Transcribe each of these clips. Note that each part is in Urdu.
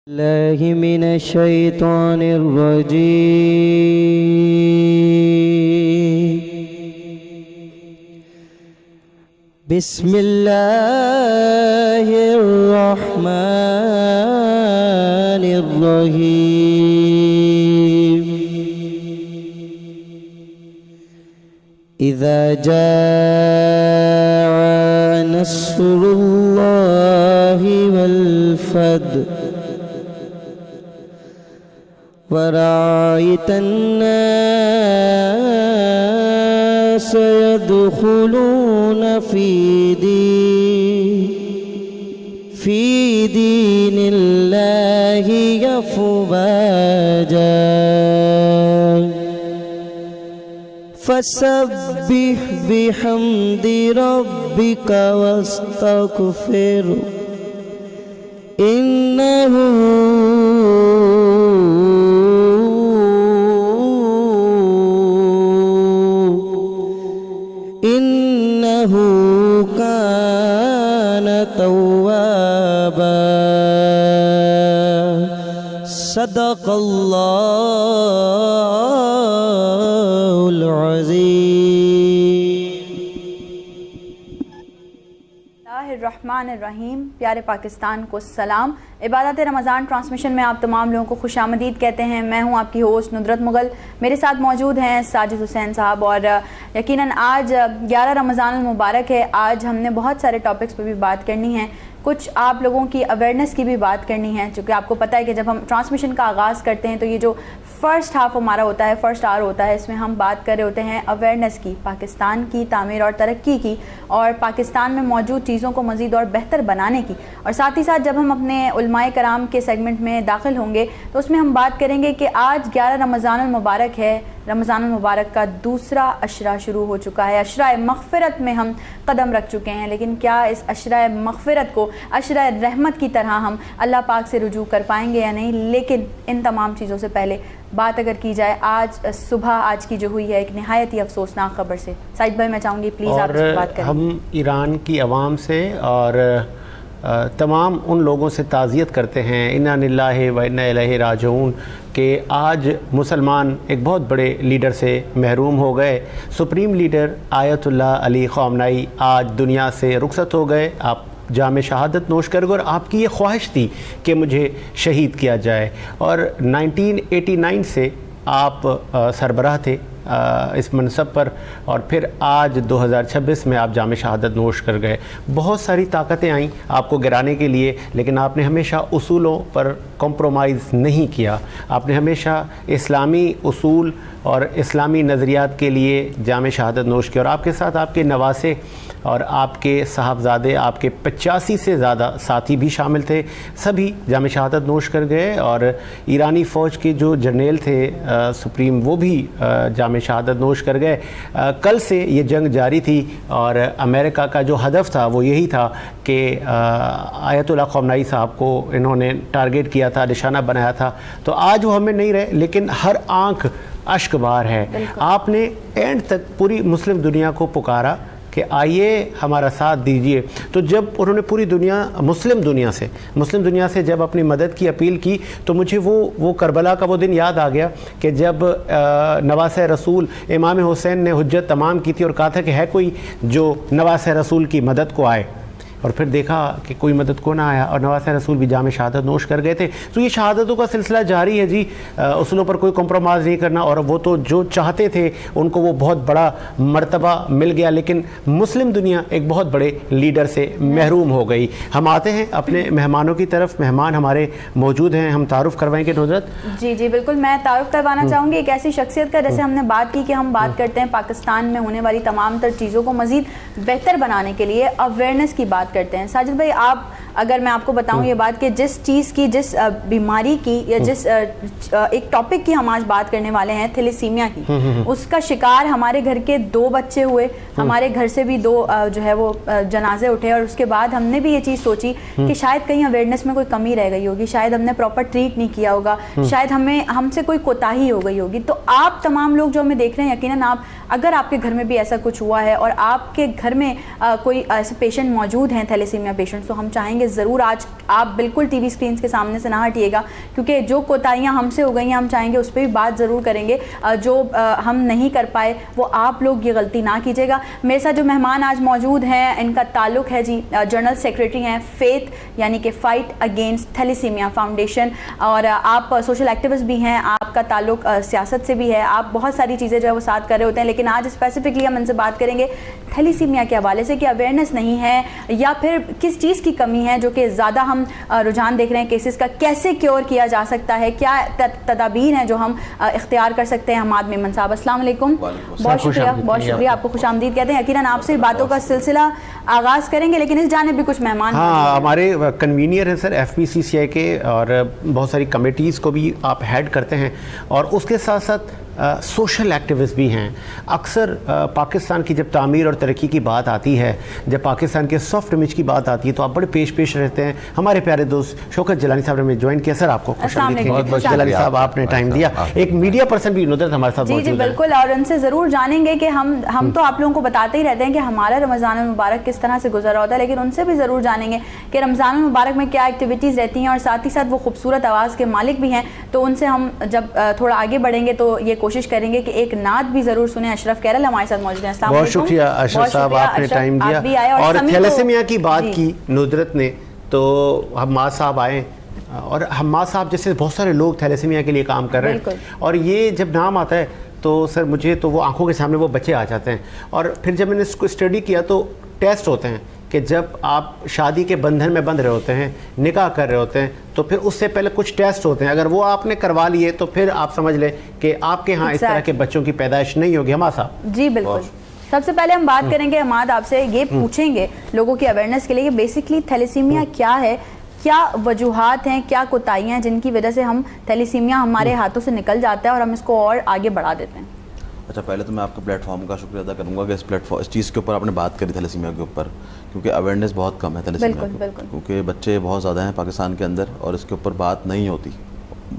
الله من الشيطان الرجيم. بسم الله الرحمن الرحيم. إذا جاء نصر الله والفتح ورأيت الناس يدخلون في دين الله أفواجا فسبح بحمد ربك واستغفره إنه كان توابا. صدق الله العظيم. الرحمن الرحیم. پیارے پاکستان کو سلام. عبادت رمضان ٹرانسمیشن میں آپ تمام لوگوں کو خوش آمدید کہتے ہیں. میں ہوں آپ کی ہوسٹ ندرت مغل. میرے ساتھ موجود ہیں ساجد حسین صاحب، اور یقیناً آج 11 رمضان المبارک ہے. آج ہم نے بہت سارے ٹاپکس پہ بھی بات کرنی ہے، کچھ آپ لوگوں کی اویئرنیس کی بھی بات کرنی ہے، چونکہ آپ کو پتہ ہے کہ جب ہم ٹرانسمیشن کا آغاز کرتے ہیں تو یہ جو فرسٹ ہاف ہمارا ہوتا ہے، فرسٹ آور ہوتا ہے، اس میں ہم بات کر رہے ہوتے ہیں اویئرنیس کی، پاکستان کی تعمیر اور ترقی کی، اور پاکستان میں موجود چیزوں کو مزید اور بہتر بنانے کی. اور ساتھ ہی ساتھ جب ہم اپنے علماء کرام کے سیگمنٹ میں داخل ہوں گے تو اس میں ہم بات کریں گے کہ آج 11 رمضان المبارک ہے. رمضان المبارک کا دوسرا عشرہ شروع ہو چکا ہے. عشرہ مغفرت میں ہم قدم رکھ چکے ہیں، لیکن کیا اس عشرہ مغفرت کو عشرہ رحمت کی طرح ہم اللہ پاک سے رجوع کر پائیں گے یا نہیں؟ لیکن ان تمام چیزوں سے پہلے بات اگر کی جائے آج صبح آج کی جو ہوئی ہے ایک نہایت ہی افسوسناک خبر سے. سعید بھائی میں چاہوں گی پلیز آپ سے بات کریں. ہم ایران کی عوام سے اور تمام ان لوگوں سے تعزیت کرتے ہیں، انا للہ و انا الیہ راجعون، کہ آج مسلمان ایک بہت بڑے لیڈر سے محروم ہو گئے. سپریم لیڈر آیت اللہ علی خامنائی آج دنیا سے رخصت ہو گئے. آپ جام شہادت نوش کر گئے، اور آپ کی یہ خواہش تھی کہ مجھے شہید کیا جائے، اور 1989 سے آپ سربراہ تھے اس منصب پر، اور پھر آج 2026 میں آپ جام شہادت نوش کر گئے. بہت ساری طاقتیں آئیں آپ کو گرانے کے لیے، لیکن آپ نے ہمیشہ اصولوں پر کمپرومائز نہیں کیا. آپ نے ہمیشہ اسلامی اصول اور اسلامی نظریات کے لیے جام شہادت نوش کیا، اور آپ کے ساتھ آپ کے نواسے اور آپ کے صاحبزادے، آپ کے 85 سے زیادہ ساتھی بھی شامل تھے. سبھی جام شہادت نوش کر گئے، اور ایرانی فوج کے جو جرنیل تھے سپریم، وہ بھی جام شہادت نوش کر گئے. کل سے یہ جنگ جاری تھی، اور امریکہ کا جو ہدف تھا وہ یہی تھا کہ آیت اللہ خامنائی صاحب کو انہوں نے ٹارگٹ کیا تھا، نشانہ بنایا تھا. تو آج وہ ہمیں نہیں رہے، لیکن ہر آنکھ اشک بار ہے. آپ نے اینڈ تک پوری مسلم دنیا کو پکارا کہ آئیے ہمارا ساتھ دیجئے. تو جب انہوں نے پوری دنیا مسلم دنیا سے جب اپنی مدد کی اپیل کی، تو مجھے وہ کربلا کا وہ دن یاد آ گیا کہ جب نواسہ رسول امام حسین نے حجت تمام کی تھی اور کہا تھا کہ ہے کوئی جو نواسہ رسول کی مدد کو آئے، اور پھر دیکھا کہ کوئی مدد کو نہ آیا، اور نواسہ رسول بھی جام شہادت نوش کر گئے تھے. تو یہ شہادتوں کا سلسلہ جاری ہے جی، اصولوں پر کوئی کمپرومائز نہیں کرنا. اور وہ تو جو چاہتے تھے ان کو وہ بہت بڑا مرتبہ مل گیا، لیکن مسلم دنیا ایک بہت بڑے لیڈر سے محروم ہو گئی. ہم آتے ہیں اپنے مہمانوں کی طرف. مہمان ہمارے موجود ہیں، ہم تعارف کروائیں گے ندرت. جی بالکل، میں تعارف کروانا چاہوں گی ایک ایسی شخصیت کا، جیسے ہم نے بات کی کہ ہم بات کرتے ہیں پاکستان میں ہونے والی تمام تر چیزوں کو مزید بہتر بنانے کے لیے اویئرنیس کی بات کرتے ہیں. ساجد بھائی، آپ اگر میں آپ کو بتاؤں یہ بات کہ جس چیز کی، جس بیماری کی، یا جس ایک ٹاپک کی ہم آج بات کرنے والے ہیں، تھیلیسیمیا کی، اس کا شکار ہمارے گھر کے 2 بچے ہوئے. ہمارے گھر سے بھی 2 جو ہے وہ جنازے اٹھے، اور اس کے بعد ہم نے بھی یہ چیز سوچی کہ شاید کہیں اویئرنیس میں کوئی کمی رہ گئی ہوگی، شاید ہم نے پراپر ٹریٹ نہیں کیا ہوگا، شاید ہم سے کوئی کوتاہی ہو گئی ہوگی. تو آپ تمام لوگ جو ہمیں دیکھ رہے ہیں، یقیناً آپ اگر آپ کے گھر میں بھی ایسا کچھ ہوا ہے اور آپ کے گھر میں کوئی ایسے پیشنٹ موجود ہیں تھیلیسیمیا پیشنٹ، تو ہم چاہیں گے ضرور آج آپ بالکل ٹی وی اسکرینس کے سامنے سے نہ ہٹیے گا, کیونکہ جو کوتاہیاں ہم سے ہو گئی ہیں ہم چاہیں گے اس پہ بھی بات ضرور کریں گے. جو ہم نہیں کر پائے وہ آپ لوگ یہ غلطی نہ کیجیے گا. میرے ساتھ جو مہمان آج موجود ہیں ان کا تعلق ہے جی جنرل سیکریٹری ہیں فیتھ یعنی کہ فائٹ اگینسٹ تھیلیسیمیا فاؤنڈیشن, اور آپ سوشل ایکٹیوسٹ بھی ہیں, آپ کا تعلق سیاست سے بھی ہے, آپ بہت ساری چیزیں جو ہے وہ ساتھ کر رہے ہوتے ہیں. لیکن آج اسپیسیفکلی ہم ان سے بات کریں گے تھیلیسیمیا کے حوالے سے کہ اویئرنیس نہیں ہے یا پھر کس چیز کی کمی ہے جو کہ زیادہ ہم رجحان دیکھ رہے ہیں کیسز کا, کیسے کیور کیا جا سکتا ہے, کیا تدابیر ہیں جو ہم اختیار کر سکتے ہیں. حماد میمن صاحب السلام علیکم, بہت شکریہ, آپ کو خوش آمدید کہتے ہیں. یقیناً آپ سے باتوں کا سلسلہ آغاز کریں گے, لیکن اس جانب بھی کچھ مہمان. ہاں, ہمارے کنوینئر ہیں سر ایف پی سی سی آئی کے, اور بہت ساری کمیٹیز کو بھی آپ ہیڈ کرتے ہیں, اور اس کے ساتھ ساتھ سوشل ایکٹیوسٹ بھی ہیں. اکثر پاکستان کی جب تعمیر اور ترقی کی بات آتی ہے, جب پاکستان کے سافٹ امیج کی بات آتی ہے, تو آپ بڑے پیش رہتے ہیں. ہمارے پیارے دوست شوکت جیلانی صاحب نے ہمیں جوائن کیا. سر آپ کو خوش آمدید. جیلانی صاحب آپ نے ٹائم دیا. ایک میڈیا پرسن بھی ندرت ہمارے ساتھ موجود ہے. جی بالکل, اور ان سے ضرور جانیں گے کہ ہم تو آپ لوگوں کو بتاتے ہی رہتے ہیں کہ ہمارا رمضان المبارک کس طرح سے گزر رہا ہوتا ہے, لیکن ان سے بھی ضرور جانیں گے کہ رمضان المبارک میں کیا ایکٹیویٹیز رہتی ہیں, اور ساتھ ہی ساتھ وہ خوبصورت آواز کے مالک بھی ہیں. تو ان سے ہم جب تھوڑا آگے بڑھیں گے تو یہ کوشش کریں گے کہ ایک نعت بھی ضرور سنیں. اشرف کیرل ہمارے ساتھ موجود ہیں. السلام علیکم. بہت شکریہ اشرف صاحب, آپ نے ٹائم دیا. اور تھیلیسیمیا کی بات کی ندرت نے, تو حماد صاحب آئے, اور حماد صاحب جیسے بہت سارے لوگ تھیلیسیمیا کے لیے کام کر رہے ہیں, اور یہ جب نام آتا ہے تو سر مجھے تو وہ آنکھوں کے سامنے وہ بچے آ جاتے ہیں. اور پھر جب میں نے اس کو اسٹڈی کیا تو ٹیسٹ ہوتے ہیں کہ جب آپ شادی کے بندھن میں بندھ رہے ہوتے ہیں, نکاح کر رہے ہوتے ہیں, تو پھر اس سے پہلے کچھ ٹیسٹ ہوتے ہیں. اگر وہ آپ نے کروا لیے تو پھر آپ سمجھ لیں کہ آپ کے ہاں اس طرح کے بچوں کی پیدائش نہیں ہوگی. حماد صاحب جی بالکل, سب سے پہلے ہم بات کریں گے حماد آپ سے, یہ پوچھیں گے لوگوں کی اویئرنیس کے لیے کہ بیسکلی تھیلیسیمیا کیا ہے, کیا وجوہات ہیں, کیا کوتاہیاں ہیں جن کی وجہ سے ہم تھیلیسیمیا ہمارے ہاتھوں سے نکل جاتا ہے اور ہم اس کو اور آگے بڑھا دیتے ہیں. اچھا, پہلے تو میں آپ کے پلیٹ فارم کا شکریہ ادا کروں گا کہ اس چیز کے اوپر آپ نے بات کری تھیلیسیمیا کے اوپر, کیونکہ اویئرنیس بہت کم ہے تھیلیسیمیا کی, کیونکہ بچے بہت زیادہ ہیں پاکستان کے اندر اور اس کے اوپر بات نہیں ہوتی,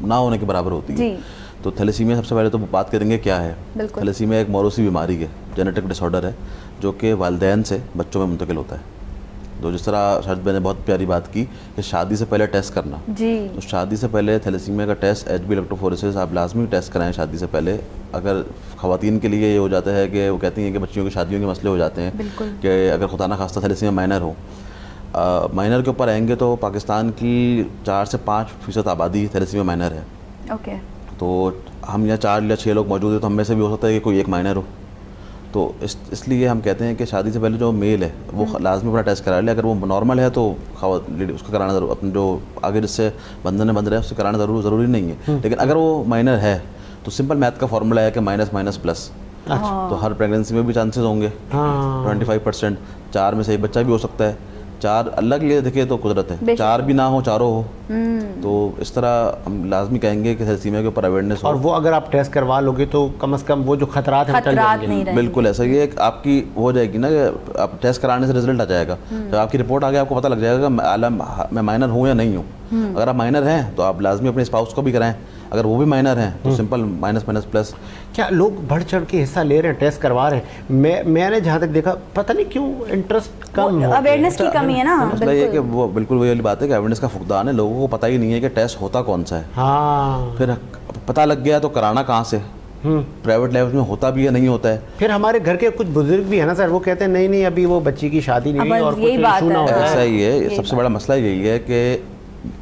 نہ ہونے کے برابر ہوتی ہے. تو تھیلیسیمیا سب سے پہلے تو بات کریں گے کیا ہے. تھیلیسیمیا ایک موروثی بیماری ہے, جینیٹک ڈس آرڈر ہے, جو کہ والدین سے بچوں میں منتقل ہوتا ہے. تو جس طرح شاید میں نے بہت پیاری بات کی کہ شادی سے پہلے ٹیسٹ کرنا, تو شادی سے پہلے تھیلیسیمیا کا ٹیسٹ ایچ بی الیکٹروفوریسس آپ لازمی ٹیسٹ کرائیں شادی سے پہلے. اگر خواتین کے لیے یہ ہو جاتا ہے کہ وہ کہتی ہیں کہ بچیوں کی شادیوں کے مسئلے ہو جاتے ہیں, کہ اگر خدا نخواستہ تھیلیسیمیا مائنر ہو, مائنر کے اوپر آئیں گے تو پاکستان کی 4 سے 5% آبادی تھیلیسیمیا مائنر ہے. تو ہم یہاں 4 یا 6 لوگ موجود ہیں, تو ہم میں سے بھی ہو سکتا ہے کہ کوئی ایک مائنر ہو. تو اس لیے ہم کہتے ہیں کہ شادی سے پہلے جو میل ہے وہ لازمی اپنا ٹیسٹ کرا لے. اگر وہ نارمل ہے تو اس کا کرانا ضرور, اپنے جو آگے جس سے بندھن میں بندھ رہے ہیں اس سے کرانا ضروری نہیں ہے. لیکن اگر وہ مائنر ہے تو سمپل میتھ کا فارمولا ہے کہ مائنس. تو ہر پریگننسی میں بھی چانسز ہوں گے 25%, 4 میں سے ایک بچہ بھی ہو سکتا ہے. 4 اللہ کے لیے دیکھے تو قدرت ہے, 4 بھی نہ ہو, چاروں ہو. تو اس طرح ہم لازمی کہیں گے کہ تھیلیسیمیا کے اوپر اویئرنیس ہو. اور وہ اگر آپ ٹیسٹ کروا لو گے تو کم از کم وہ جو خطرات ہیں ٹل جائیں گے. بالکل ایسا ہی ہے, آپ کی ہو جائے گی نا کہ آپ ٹیسٹ کرانے سے رزلٹ آ جائے گا, جب آپ کی رپورٹ آ گیا آپ کو پتہ لگ جائے گا کہ میں مائنر ہوں یا نہیں ہوں. اگر آپ مائنر ہیں تو آپ لازمی اپنے اسپاؤس کو بھی کرائیں, اگر وہ بھی مائنر ہیں تو سمپل مائنس. کیا لوگ بڑھ چڑھ کے حصہ لے رہے ہیں, ٹیسٹ کروا رہے ہیں؟ میں نے جہاں تک دیکھا پتہ نہیں کیوں انٹرسٹ کم ہے, اویئرنیس کی کمی ہے نا. مسئلہ یہ کہ وہ بالکل وہی والی بات ہے کہ اویئرنیس کا فقدان ہے, لوگوں کو پتہ ہی نہیں ہے کہ ٹیسٹ ہوتا کون سا ہے. ہاں, پھر پتہ لگ گیا تو کرانا کہاں سے, پرائیویٹ لیول میں ہوتا بھی ہے نہیں ہوتا ہے. پھر ہمارے گھر کے کچھ بزرگ بھی ہیں نا سر, وہ کہتے ہیں نہیں ابھی وہ بچی کی شادی نہیں ہے اور کچھ ایشو نہ ہو. ایسا ہی ہے, سب سے بڑا مسئلہ یہی ہے کہ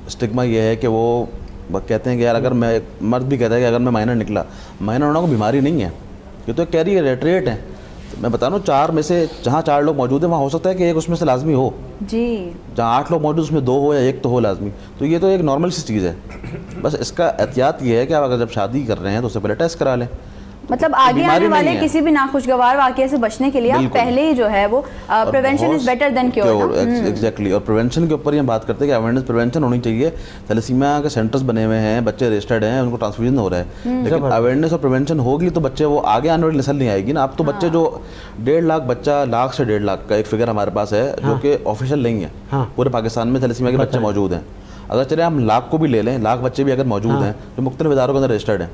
اسٹگما یہ ہے کہ وہ کہتے ہیں کہ یار اگر میں, مرد بھی کہتا ہے کہ اگر میں مائنر نکلا, مائنر ہونا کوئی بیماری نہیں ہے, یہ تو کیریئر ہے, ٹریٹ ہے. میں بتا رہا ہوں 4 میں سے جہاں 4 لوگ موجود ہیں وہاں ہو سکتا ہے کہ ایک اس میں سے لازمی ہو. جہاں 8 لوگ موجود اس میں 2 ہو یا 1 تو ہو لازمی. تو یہ تو ایک نارمل سی چیز ہے. بس اس کا احتیاط یہ ہے کہ آپ اگر جب شادی کر رہے ہیں تو اس سے پہلے ٹیسٹ کرا لیں. مطلب آگے آنے والے کسی بھی ناخوشگوار واقعے سے بچنے کے لیے آپ پہلے ہی جو ہے وہ prevention is better than cure. Exactly, اور پریونشن کے اوپر ہی ہم بات کرتے ہیں کہ اویئرنیس پریونشن ہونی چاہیے. تھیلیسیمیا کے سینٹرز بنے ہوئے ہیں, بچے رجسٹرڈ ہیں, ان کو ٹرانسفیوژن ہو رہا ہے, لیکن اویئرنیس اور پریونشن ہوگی تو بچے وہ آگے آنے والی نسل نہیں آئے گی نا. اب تو بچے جو 1.5 لاکھ بچہ, 1 لاکھ سے 1.5 لاکھ کا ایک فگر ہمارے پاس ہے جو کہ آفیشیل نہیں ہے, پورے پاکستان میں تھیلیسیمیا کے بچے موجود ہیں. اگر چلے ہم 1 لاکھ کو بھی لے لیں, 1 لاکھ بچے بھی اگر موجود ہیں جو مختلف اداروں کے اندر رجسٹرڈ ہیں,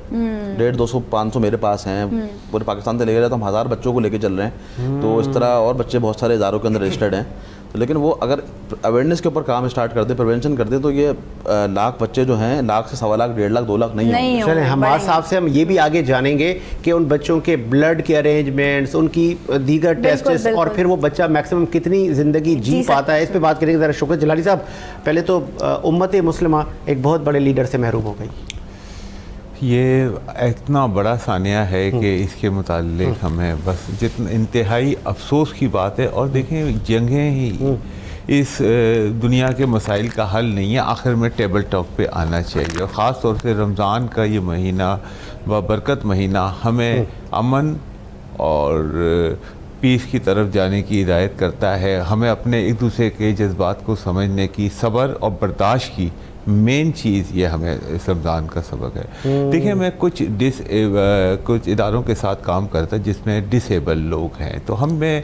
150, 200, 500 میرے پاس ہیں, پورے پاکستان سے لے کے جائے تو ہم 1000 بچوں کو لے کے چل رہے ہیں. تو اس طرح اور بچے بہت سارے اداروں کے اندر رجسٹرڈ ہیں. لیکن وہ اگر اویئرنیس کے اوپر کام اسٹارٹ کر دیں, پریونشن کر دیں, تو یہ لاکھ بچے جو ہیں 1,00,000 سے 1.25 لاکھ 1.5 لاکھ 2 لاکھ نہیں ہوں. چلیں حماد صاحب سے ہم یہ بھی آگے جانیں گے کہ ان بچوں کے بلڈ کے ارینجمنٹس, ان کی دیگر ٹیسٹس, اور پھر وہ بچہ میکسیمم کتنی زندگی جی پاتا ہے, اس پہ بات کریں گے. ذرا شکر جلالی صاحب, پہلے تو امت مسلمہ ایک بہت بڑے لیڈر سے محروم ہو گئی. یہ اتنا بڑا ثانیہ ہے کہ اس کے متعلق ہمیں بس جتنا انتہائی افسوس کی بات ہے. اور دیکھیں جنگیں ہی اس دنیا کے مسائل کا حل نہیں ہے, آخر میں ٹیبل ٹاک پہ آنا چاہیے. اور خاص طور سے رمضان کا یہ مہینہ بابرکت مہینہ ہمیں امن اور پیس کی طرف جانے کی ہدایت کرتا ہے. ہمیں اپنے ایک دوسرے کے جذبات کو سمجھنے کی, صبر اور برداشت کی مین چیز یہ ہمیں اس رمضان کا سبق ہے. دیکھیں میں کچھ اداروں کے ساتھ کام کرتا جس میں ڈس ایبل لوگ ہیں, تو ہم میں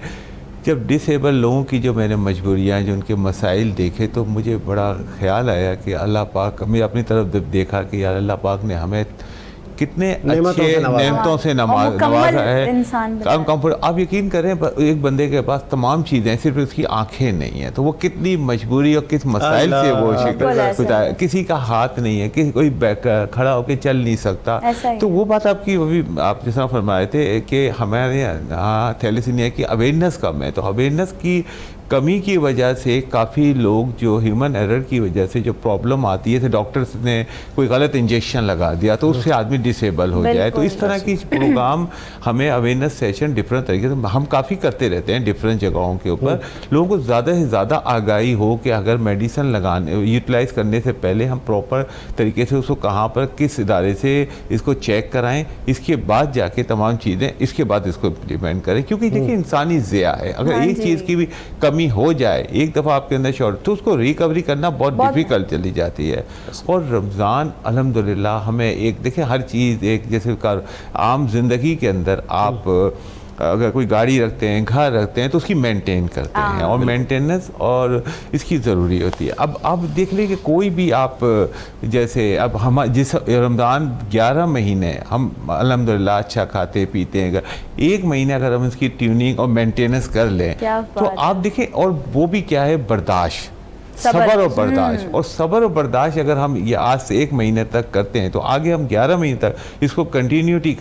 جب ڈس ایبل لوگوں کی جو میں نے مجبوریاں, جو ان کے مسائل دیکھے, تو مجھے بڑا خیال آیا کہ اللہ پاک, میں اپنی طرف دیکھا کہ یار اللہ پاک نے ہمیں کتنے اچھے نعمتوں سے نوازا ہے. آپ یقین کریں ایک بندے کے پاس تمام چیزیں, صرف اس کی آنکھیں نہیں ہیں, تو وہ کتنی مجبوری اور کس مسائل سے وہ شکایت, کسی کا ہاتھ نہیں ہے, کوئی کھڑا ہو کے چل نہیں سکتا. تو وہ بات آپ کی آپ جس طرح فرمائے تھے کہ ہمارے یہاں تھیلیسیمیا کی اویئرنیس کم ہے, تو اویئرنیس کی کمی کی وجہ سے کافی لوگ جو ہیومن ایرر کی وجہ سے جو پرابلم آتی ہے, ڈاکٹرز نے کوئی غلط انجیکشن لگا دیا تو اس سے آدمی ڈسیبل ہو جائے. تو اس طرح کی پروگرام ہمیں اویئرنیس سیشن ڈفرینٹ طریقے سے ہم کافی کرتے رہتے ہیں ڈفرینٹ جگہوں کے اوپر. لوگوں کو زیادہ سے زیادہ آگاہی ہو کہ اگر میڈیسن لگانے یوٹیلائز کرنے سے پہلے ہم پراپر طریقے سے اس کو کہاں پر کس ادارے سے اس کو چیک کرائیں, اس کے بعد جا کے تمام چیزیں اس کے بعد اس کو امپلیمنٹ کریں. کیونکہ دیکھیں انسانی ضیاع ہے, اگر ایک چیز کی بھی کمی ہو جائے ایک دفعہ آپ کے اندر شارٹ, تو اس کو ریکوری کرنا بہت ڈیفیکلٹ چلی جاتی ہے. اور رمضان الحمدللہ ہمیں ایک دیکھیں ہر چیز ایک جیسے عام زندگی کے اندر آپ اگر کوئی گاڑی رکھتے ہیں, گھر رکھتے ہیں, تو اس کی مینٹین کرتے ہیں, اور مینٹیننس اور اس کی ضروری ہوتی ہے. اب دیکھ لیں کہ کوئی بھی آپ جیسے اب ہم جس رمضان 11 مہینے ہم الحمدللہ اچھا کھاتے پیتے ہیں, ایک مہینے اگر ہم اس کی ٹیوننگ اور مینٹیننس کر لیں تو آپ دیکھیں, اور وہ بھی کیا ہے برداشت, صبر اور برداشت. اور صبر اور برداشت اگر ہم یہ آج سے 1 مہینے تک کرتے ہیں تو آگے ہم 11 مہینے تک اس کو کنٹینیوٹی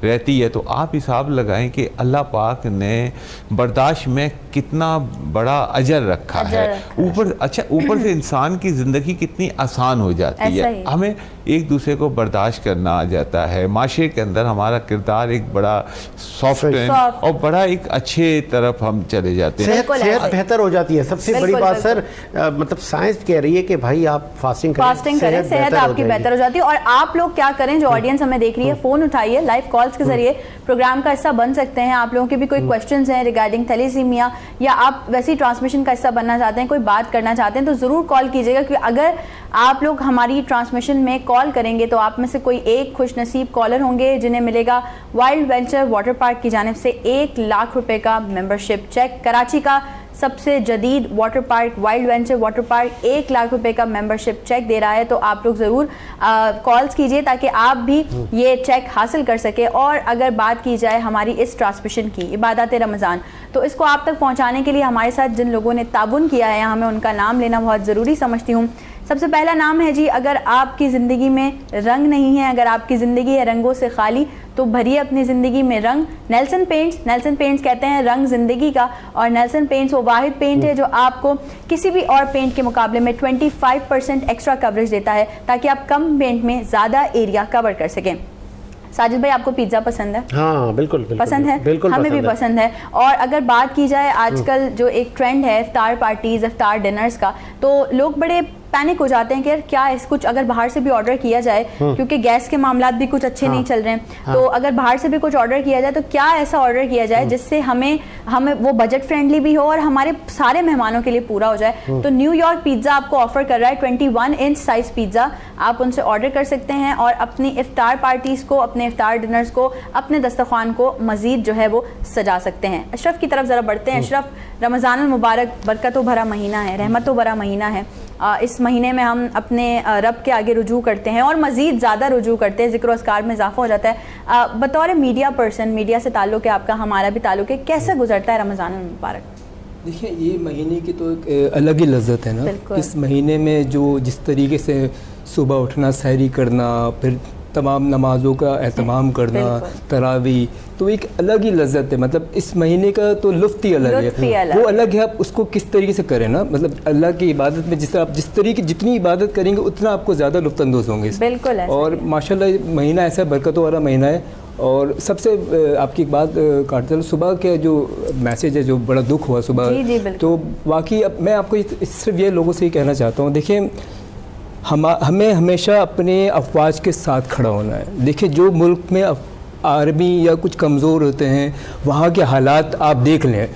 رہتی ہے. تو آپ حساب لگائیں کہ اللہ پاک نے برداشت میں کتنا بڑا اجر رکھا ہے. اوپر سے انسان کی زندگی کتنی آسان ہو جاتی ہے, ہمیں ایک دوسرے کو برداشت کرنا آ جاتا ہے. معاشرے کے اندر ہمارا کردار ایک بڑا سافٹ اور بڑا ایک اچھے طرف ہم چلے جاتے ہیں, صحت بہتر ہو جاتی ہے. سب سے بڑی بات سر مطلب سائنس کہہ رہی ہے کہ بھائی آپ فاسٹنگ کریں, صحت آپ کی بہتر ہو جاتی ہے. اور آپ لوگ کیا کریں, جو آڈینس ہمیں دیکھ رہی ہے, فون اٹھائیے, لائیو کالز کے ذریعے پروگرام کا حصہ بن سکتے ہیں. آپ لوگوں کے بھی کوئی کویسچنز ہیں ریگارڈنگ تھیلیسیمیا, یا آپ ویسی ٹرانسمیشن کا حصہ بننا چاہتے ہیں, کوئی بات کرنا چاہتے ہیں, تو ضرور کال کیجیے گا. کیونکہ اگر آپ لوگ ہماری ٹرانسمیشن میں کال کریں گے تو آپ میں سے کوئی ایک خوش نصیب کالر ہوں گے جنہیں ملے گا وائلڈ وینچر واٹر پارک کی جانب سے 1 لاکھ روپے کا ممبرشپ چیک. کراچی کا سب سے جدید water park wild venture water park 1 lakh روپے کا ممبرشپ چیک دے رہا ہے. تو آپ لوگ ضرور کالز کیجئے تاکہ آپ بھی یہ چیک حاصل کر سکیں. اور اگر بات کی جائے ہماری اس ٹرانسمیشن کی عبادت رمضان, تو اس کو آپ تک پہنچانے کے لیے ہمارے ساتھ جن لوگوں نے تعاون کیا ہے, ہمیں ان کا نام لینا بہت ضروری سمجھتی ہوں. سب سے پہلا نام ہے جی, اگر آپ کی زندگی میں رنگ نہیں ہے, اگر آپ کی زندگی ہے رنگوں سے خالی, تو بھریے اپنی زندگی میں رنگ. نیلسن پینٹس کہتے ہیں رنگ زندگی کا, اور نیلسن پینٹس وہ واحد پینٹ ہے جو آپ کو کسی بھی اور پینٹ کے مقابلے میں 25% ایکسٹرا کوریج دیتا ہے, تاکہ آپ کم پینٹ میں زیادہ ایریا کور کر سکیں. ساجد بھائی, آپ کو پیزا پسند ہے؟ ہاں بالکل پسند ہے, ہمیں بھی پسند ہے. اور اگر بات کی جائے آج کل جو ایک ٹرینڈ ہے افطار پارٹیز, افطار ڈنرز کا, تو لوگ بڑے پینک ہو جاتے ہیں کہ کیا اس کچھ اگر باہر سے بھی آرڈر کیا جائے, کیونکہ گیس کے معاملات بھی کچھ اچھے نہیں چل رہے ہیں, تو اگر باہر سے بھی کچھ آرڈر کیا جائے تو کیا ایسا آرڈر کیا جائے جس سے ہمیں وہ بجٹ فرینڈلی بھی ہو اور ہمارے سارے مہمانوں کے لیے پورا ہو جائے. تو نیو یارک پیزا آپ کو آفر کر رہا ہے 21 انچ سائز پیزا. آپ ان سے آرڈر کر سکتے ہیں اور اپنی افطار پارٹیز کو, اپنے افطار ڈنرز کو, اپنے دسترخوان کو مزید جو ہے وہ سجا سکتے ہیں. اشرف کی طرف ذرا بڑھتے ہیں. اشرف, رمضان المبارک برکتوں بھرا مہینہ ہے, رحمتوں بھرا مہینہ ہے. اس مہینے میں ہم اپنے رب کے آگے رجوع کرتے ہیں اور مزید زیادہ رجوع کرتے ہیں, ذکر و اذکار میں اضافہ ہو جاتا ہے. بطور میڈیا پرسن, میڈیا سے تعلق ہے آپ کا, ہمارا بھی تعلق ہے, کیسے گزرتا ہے رمضان المبارک؟ دیکھیں یہ مہینے کی تو ایک الگ ہی لذت ہے نا. اس مہینے میں جو جس طریقے سے صبح اٹھنا، سحری کرنا، پھر تمام نمازوں کا اہتمام کرنا، تراویح، تو ایک الگ ہی لذت ہے. مطلب اس مہینے کا تو لطف ہی الگ ہے. وہ الگ ہے آپ اس کو کس طریقے سے کریں نا. مطلب اللہ کی عبادت میں جس طرح آپ جس طریقے جتنی عبادت کریں گے اتنا آپ کو زیادہ لطف اندوز ہوں گے. بالکل. اور ماشاءاللہ مہینہ ایسا برکتوں والا مہینہ ہے. اور سب سے آپ کی ایک بات کاٹتا ہوں، صبح کے جو میسیج ہے جو بڑا دکھ ہوا صبح، تو واقعی اب میں آپ کو صرف یہ لوگوں سے ہی کہنا چاہتا ہوں، دیکھیں ہمیں ہمیشہ اپنے افواج کے ساتھ کھڑا ہونا ہے. دیکھیں جو ملک میں آرمی یا کچھ کمزور ہوتے ہیں وہاں کے حالات آپ دیکھ لیں.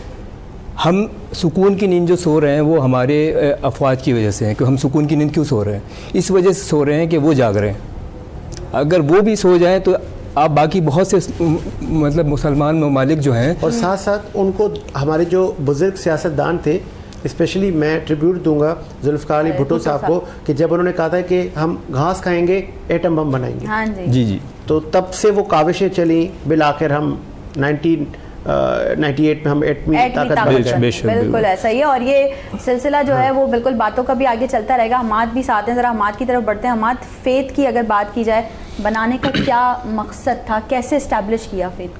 ہم سکون کی نیند جو سو رہے ہیں وہ ہمارے افواج کی وجہ سے ہیں. کہ ہم سکون کی نیند کیوں سو رہے ہیں؟ اس وجہ سے سو رہے ہیں کہ وہ جاگ رہے ہیں. اگر وہ بھی سو جائیں تو آپ باقی بہت سے مطلب مسلمان ممالک جو ہیں، اور ساتھ ساتھ ان کو ہمارے جو بزرگ سیاستدان تھے، اسپیشلی میں ٹریبیوٹ دوں گا ذوالفقار علی بھٹو صاحب کو، کہ جب انہوں نے کہا تھا کہ ہم گھاس کھائیں گے ایٹم بم بنائیں گے، جی تو تب سے وہ کاوشیں چلیں، بالآخر ہم 1998 میں ہم ایٹمی طاقت بن گئے. بالکل ایسا ہی ہے. اور یہ سلسلہ جو ہے وہ بالکل باتوں کا بھی آگے چلتا رہے گا. حماد بھی ساتھ ہیں، ذرا حماد کی طرف بڑھتے ہیں. حماد، فیتھ کی اگر بات کی جائے، بنانے کا کیا مقصد تھا، کیسے اسٹیبلش کیا فیتھ؟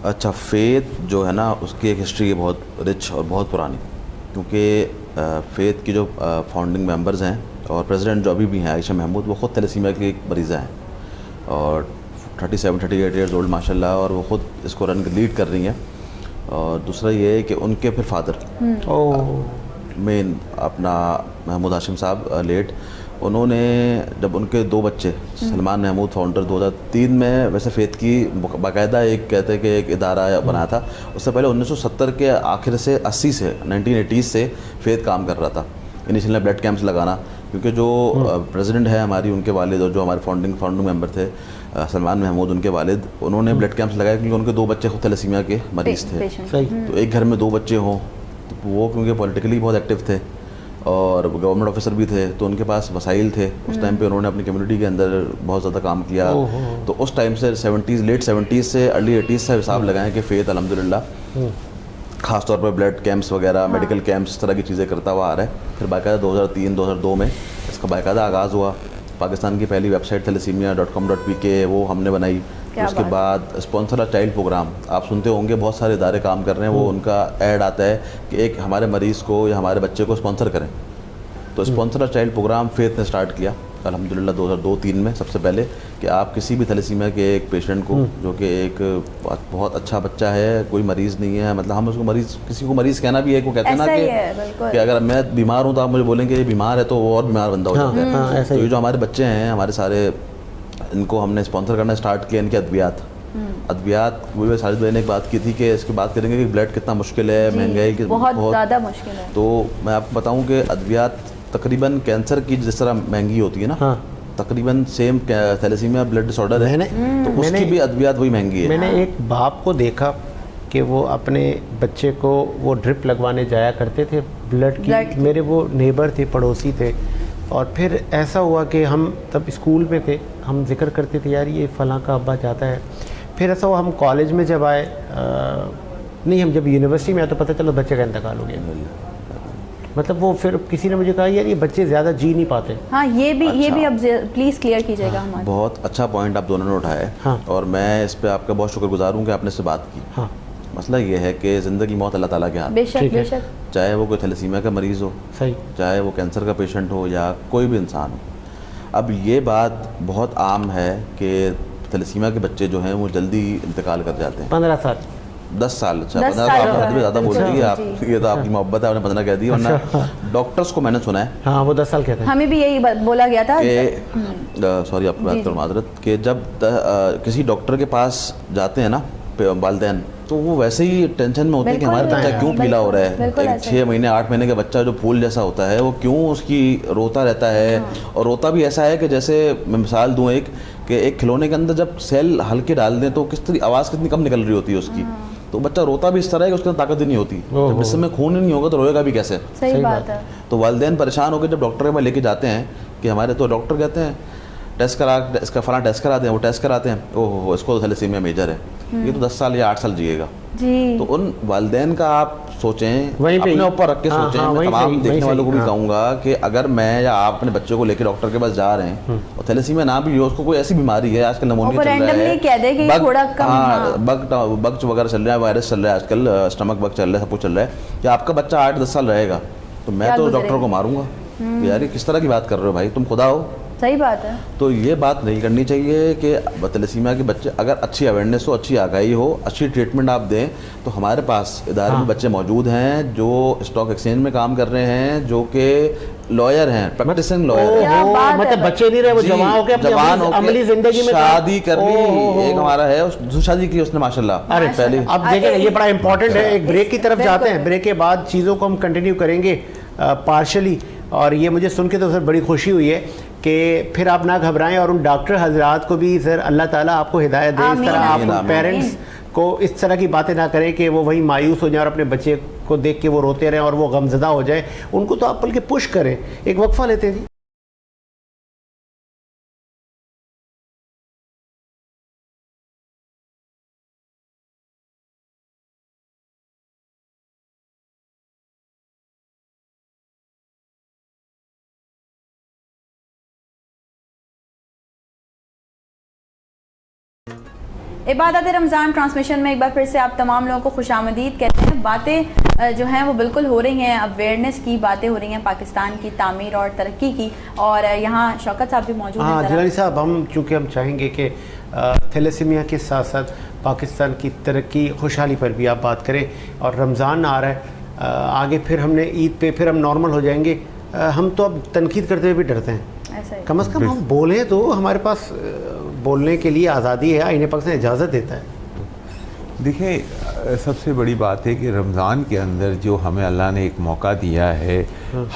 اچھا، فیتھ جو ہے نا اس کی ایک ہسٹری ہے بہت رچ اور بہت پرانی. کیونکہ فیتھ کی جو فاؤنڈنگ ممبرز ہیں اور پریزیڈنٹ جو ابھی بھی ہیں عائشہ محمود، وہ خود تھیلیسیمیا کی ایک مریضہ ہیں اور 37-38 ایئرز اولڈ ماشاء اللہ، اور وہ خود اس کو لیڈ کر رہی ہیں. اور دوسرا یہ ہے کہ ان کے پھر فادر مین اپنا محمود ہاشم صاحب لیٹ، انہوں نے جب ان کے 2 بچے سلمان محمود فاؤنڈر 2003 میں ویسے فیتھ کی باقاعدہ ایک کہتے ہیں کہ ایک ادارہ بنایا تھا. اس سے پہلے 1970 کے آخر سے 1980 سے فیتھ کام کر رہا تھا. انیشیل بلڈ کیمپس لگانا، کیونکہ جو پریزیڈنٹ ہے ہماری ان کے والد اور جو ہمارے فاؤنڈنگ ممبر تھے سلمان محمود، ان کے والد، انہوں نے بلڈ کیمپس لگائے کیونکہ ان کے 2 بچے خود تھیلیسیمیا کے مریض تھے. تو ایک گھر میں 2 بچے ہوں تو وہ کیونکہ پولیٹیکلی بہت ایکٹیو تھے اور گورنمنٹ آفیسر بھی تھے، تو ان کے پاس وسائل تھے. اس ٹائم پہ انہوں نے اپنی کمیونٹی کے اندر بہت زیادہ کام کیا. تو اس ٹائم سے لیٹ 70s سے ارلی 80s سے حساب لگائیں کہ فیتھ الحمدللہ خاص طور پر بلڈ کیمپس وغیرہ، میڈیکل کیمپس، اس طرح کی چیزیں کرتا ہوا آ رہا ہے. پھر باقاعدہ 2003-2002 میں اس کا باقاعدہ آغاز ہوا. پاکستان کی پہلی ویب سائٹ thalassemia.com.pk وہ ہم نے بنائی. اس کے بعد اسپانسر چائلڈ پروگرام آپ سنتے ہوں گے، بہت سارے ادارے کام کر رہے ہیں، وہ ان کا ایڈ آتا ہے کہ ایک ہمارے مریض کو یا ہمارے بچے کو اسپانسر کریں. تو اسپانسر چائلڈ پروگرام فیتھ نے اسٹارٹ کیا الحمدللہ 2002-03 میں سب سے پہلے، کہ آپ کسی بھی تھیلیسیمیا کے ایک پیشنٹ کو جو کہ ایک بہت اچھا بچہ ہے، کوئی مریض نہیں ہے، مطلب ہم اس کو مریض، کسی کو مریض کہنا بھی ہے، وہ کہتے ہیں نا کہ اگر میں بیمار ہوں تو آپ مجھے بولیں کہ یہ بیمار ہے تو وہ اور بیمار بندہ ہو جاتا ہے. تو یہ جو ہمارے بچے ہیں ہمارے سارے، ان کو ہم نے اسپانسر کرنا اسٹارٹ کیا. ان کے ادویات وہ ساجد بھائی نے ایک بات کی تھی کہ اس کی بات کریں گے کہ بلڈ کتنا مشکل ہے، مہنگائی کی بہت زیادہ مشکل ہے. تو میں آپ کو بتاؤں کہ ادویات تقریباً کینسر کی جس طرح مہنگی ہوتی ہے نا، تقریباً سیم تھیلیسیمیا بلڈ ڈس آرڈر ہے تو اس کی بھی ادویات وہی مہنگی ہے. میں نے ایک باپ کو دیکھا کہ وہ اپنے بچے کو وہ ڈرپ لگوانے جایا کرتے تھے بلڈ کی. میرے وہ نیبر تھے، پڑوسی تھے. اور پھر ایسا ہوا کہ ہم تب اسکول میں تھے، ہم ذکر کرتے تھے یار یہ فلاں کا ابا جاتا ہے. پھر ایسا ہوا ہم کالج میں جب آئے، نہیں ہم جب یونیورسٹی میں آئے تو پتہ چلو بچے کا انتقال ہو گیا. مطلب وہ پھر کسی نے مجھے کہا یار یہ بچے زیادہ جی نہیں پاتے. ہاں یہ بھی اب پلیز کلیئر کیجیے گا. ہمارا بہت اچھا پوائنٹ آپ دونوں نے اٹھایا اور میں اس پہ آپ کا بہت شکر گزار ہوں کہ آپ نے اس سے بات کی. مسئلہ یہ ہے کہ زندگی موت اللہ تعالیٰ کے ہاتھ، بے شک، چاہے وہ کوئی تھیلیسیمیا کا مریض ہو، چاہے وہ کینسر کا پیشنٹ ہو یا کوئی بھی انسان ہو. اب یہ بات بہت عام ہے کہ تھیلیسیمیا کے بچے جو ہیں وہ جلدی انتقال کر جاتے ہیں. 15 سال 10 سال. اچھا 15 سال آپ بھی زیادہ بول رہی ہے آپ، یہ تو آپ کی محبت ہے، آپ نے 15 کہہ دی. ورنہ ڈاکٹرس کو میں نے سنا ہے، ہاں وہ 10 سال کہتے ہیں. ہمیں بھی یہی بولا گیا تھا کہ سوری آپ کی بات کروں معذرت، کہ جب کسی ڈاکٹر کے پاس جاتے ہیں نا والدین، تو وہ ویسے ہی ٹینشن میں ہوتے ہیں کہ ہمارا بچہ کیوں پیلا ہو رہا ہے. ایک 6 مہینے 8 مہینے کا بچہ جو پھول جیسا ہوتا ہے وہ کیوں اس کی روتا رہتا ہے. اور روتا بھی ایسا ہے کہ جیسے میں مثال دوں ایک، کہ ایک کھلونے کے اندر جب سیل ہلکے ڈال دیں تو کس طرح آواز کتنی کم نکل رہی ہوتی ہے اس کی. تو بچہ روتا بھی اس طرح ہے کہ اس کے اندر طاقت ہی نہیں ہوتی. جب جسم میں خون ہی نہیں ہوگا تو روئے گا بھی کیسے؟ صحیح بات ہے. تو والدین پریشان ہو کے جب ڈاکٹر کے پاس لے کے جاتے ہیں کہ ہمارے، تو ڈاکٹر کہتے ہیں ٹیسٹ کرا اس کا فلاں ٹیسٹ کراتے ہیں, وہ ٹیسٹ کراتے ہیں, اوہ اس کو تو تھیلیسیمیا میجر ہے, یہ تو 10 سال یا 8 سال جیے گا. جی تو ان والدین کا آپ سوچیں, وہیں پہ اپنے اوپر رکھ کے سوچیں. میں تمام دیکھنے والوں کو بھی کہوں گا کہ اگر میں یا آپ اپنے بچے کو لے کے ڈاکٹر کے پاس جا رہے ہیں اور تھیلیسیمیا نہ بھی ہو, اس کو کوئی ایسی بیماری ہے, آج کل نمونیا چل رہا ہے, بگ وغیرہ چل رہا ہے, وائرس چل رہا ہے آج کل, اسٹمک بگ چل رہا ہے, سب کچھ چل رہا ہے, کہ آپ کا بچہ 8-10 سال رہے گا, تو میں تو ڈاکٹر کو ماروں گا یار یہ کس طرح کی بات کر رہے ہو بھائی, تم خدا ہو. صحیح بات ہے. تو یہ بات نہیں کرنی چاہیے کہ تھیلیسیمیا کے بچے, اگر اچھی اویئرنیس ہو, اچھی آگاہی ہو, اچھی ٹریٹمنٹ آپ دیں, تو ہمارے پاس ادارے میں بچے موجود ہیں جو اسٹاک ایکسچینج میں کام کر رہے ہیں, جو کہ لائر ہیں, پریکٹسنگ لائر ہیں, مطلب بچے نہیں رہے, وہ جوان ہو کے اپنی عملی زندگی میں شادی کر لی. ایک ہمارا ہے شادی کی اس نے ماشاءاللہ پہلے. اب دیکھیں یہ بڑا امپورٹنٹ ہے. ایک بریک کی طرف جاتے ہیں, بریک کے بعد چیزوں کو ہم کنٹینیو کریں گے پارشلی. اور یہ مجھے سن کے تو سر بڑی خوشی ہوئی ہے کہ پھر آپ نہ گھبرائیں, اور ان ڈاکٹر حضرات کو بھی سر اللہ تعالیٰ آپ کو ہدایت دے, اس طرح آپ پیرنٹس کو اس طرح کی باتیں نہ کریں کہ وہ وہیں مایوس ہو جائیں اور اپنے بچے کو دیکھ کے وہ روتے رہیں اور وہ غمزدہ ہو جائیں. ان کو تو آپ بلکہ پش کریں. ایک وقفہ لیتے ہیں جی. عبادت رمضان ٹرانسمیشن میں ایک بار پھر سے آپ تمام لوگوں کو خوش آمدید کہتے ہیں. باتیں جو ہیں وہ بالکل ہو رہی ہیں, اویئرنیس کی باتیں ہو رہی ہیں, پاکستان کی تعمیر اور ترقی کی, اور یہاں شوکت صاحب بھی موجود ہیں. ہاں جلالی صاحب, چونکہ ہم چاہیں گے کہ تھیلیسیمیا کے ساتھ ساتھ پاکستان کی ترقی خوشحالی پر بھی آپ بات کریں, اور رمضان آ رہا ہے آگے, پھر ہم نے عید پہ پھر ہم نارمل ہو جائیں گے. ہم تو اب تنقید کرتے ہوئے بھی ڈرتے ہیں, کم از کم ہم بولیں تو ہمارے پاس بولنے کے لیے آزادی ہے, آئین پاکستان اجازت دیتا ہے. دیکھیں سب سے بڑی بات ہے کہ رمضان کے اندر جو ہمیں اللہ نے ایک موقع دیا ہے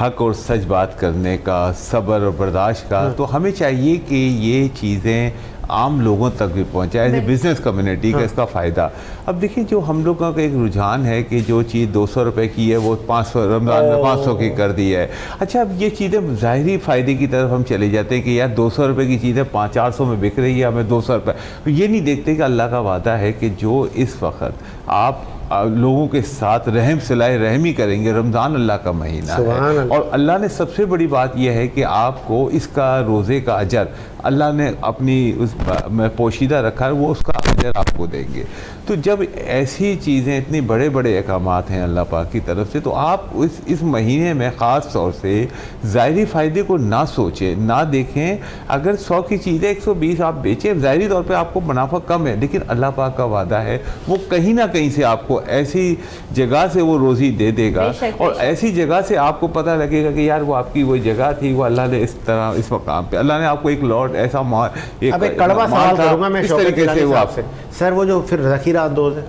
حق اور سچ بات کرنے کا, صبر اور برداشت کا, تو ہمیں چاہیے کہ یہ چیزیں عام لوگوں تک بھی پہنچائے, ایز اے بزنس کمیونٹی کا اس کا فائدہ. اب دیکھیں جو ہم لوگوں کا ایک رجحان ہے کہ جو چیز 200 روپے کی ہے وہ 500 رمضان میں 500 کی کر دی ہے. اچھا اب یہ چیزیں ظاہری فائدے کی طرف ہم چلے جاتے ہیں کہ یار 200 روپے کی چیزیں 400 میں بک رہی ہے, ہمیں 200 روپے. یہ نہیں دیکھتے کہ اللہ کا وعدہ ہے کہ جو اس وقت آپ لوگوں کے ساتھ رحم صلہ رحمی کریں گے, رمضان اللہ کا مہینہ ہے, اور اللہ نے سب سے بڑی بات یہ ہے کہ آپ کو اس کا روزے کا اجر اللہ نے اپنی اس میں پوشیدہ رکھا ہے, وہ اس کا اجر آپ کو دیں گے. تو جب ایسی چیزیں, اتنی بڑے بڑے احکامات ہیں اللہ پاک کی طرف سے, تو آپ اس مہینے میں خاص طور سے ظاہری فائدے کو نہ سوچیں, نہ دیکھیں. اگر 100 کی چیزیں 120 آپ بیچیں, ظاہری طور پہ آپ کو منافع کم ہے, لیکن اللہ پاک کا وعدہ ہے وہ کہیں نہ کہیں سے آپ کو ایسی جگہ سے وہ روزی دے دے گا, اور ایسی جگہ سے آپ کو پتہ لگے گا کہ یار وہ آپ کی وہ جگہ تھی, وہ اللہ نے اس طرح اس مقام پہ اللہ نے آپ کو ایک لاٹ ایسا اب ایک کڑوا سوال کروں گا میں شوکت جلالی صاحب سے. سر وہ جو پھر ذخیرہ اندوز ہے,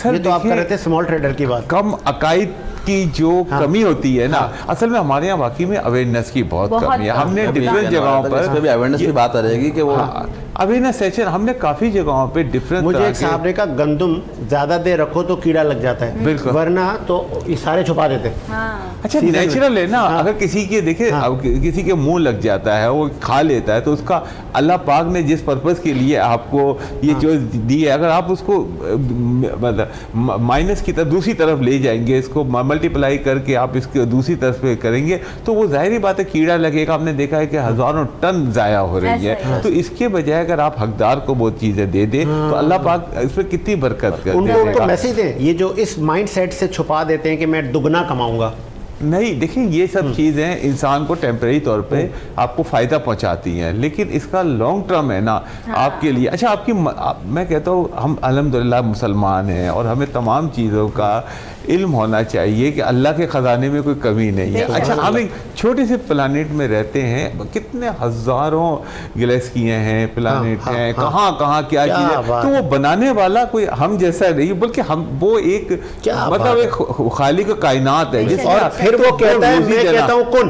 یہ تو آپ کر رہے تھے اسمال ٹریڈر کی بات, کم عقائد کی جو کمی ہوتی ہے نا, اصل میں ہمارے یہاں واقعی میں اویئرنیس کی بہت کمی ہے. ہم نے ڈفرینٹ جگہوں پر اویئرنیس کی بات آ رہے گی کہ وہ اویئرنیس سیشن ہم نے کافی جگہوں پہ ڈفرینٹ. مجھے ایک صاحب نے کہا گندم زیادہ دیر رکھو تو کیڑا لگ جاتا ہے, ورنہ تو یہ سارے چھپا دیتے. اچھا نیچرل ہے نا, اگر کسی کے دیکھیں کسی کے منہ لگ جاتا ہے, وہ کھا لیتا ہے, تو اس کا اللہ پاک نے جس پرپز کے لیے آپ کو یہ چیز دی ہے, اگر آپ اس کو مائنس کی طرف دوسری طرف لے جائیں گے, اس کو ملٹیپلائی کر کے آپ اس کے دوسری طرف پہ کریں گے, تو وہ ظاہری بات ہے کیڑا لگے گا. ہم نے دیکھا ہے کہ ہزاروں ٹن ضائع ہو رہی ہے, تو اس کے بجائے اگر آپ حقدار کو وہ چیزیں دے دیں تو اللہ پاک اس پہ کتنی برکت کر دے گا. ان کو میسج دیں, یہ جو اس مائنڈ سیٹ سے چھپا دیتے ہیں کہ میں دگنا کماؤں گا. نہیں دیکھیں, یہ سب چیزیں انسان کو ٹیمپریری طور پہ آپ کو فائدہ پہنچاتی ہیں, لیکن اس کا لانگ ٹرم ہے نا آپ کے لیے. اچھا آپ کی میں کہتا ہوں ہم الحمدللہ مسلمان ہیں, اور ہمیں تمام چیزوں کا علم ہونا چاہیے کہ اللہ کے خزانے میں کوئی کمی نہیں ہے. اچھا ہم ایک چھوٹے سے پلانٹ میں رہتے ہیں, کتنے ہزاروں گلیکسیاں ہیں, پلانٹ ہیں, کہاں کہاں کیا چیز ہے, تو وہ بنانے والا کوئی ہم جیسا نہیں, بلکہ ہم وہ ایک مطلب ایک خالق کائنات ہے, جس اور پھر وہ کہتا ہے میں کہتا ہوں کن,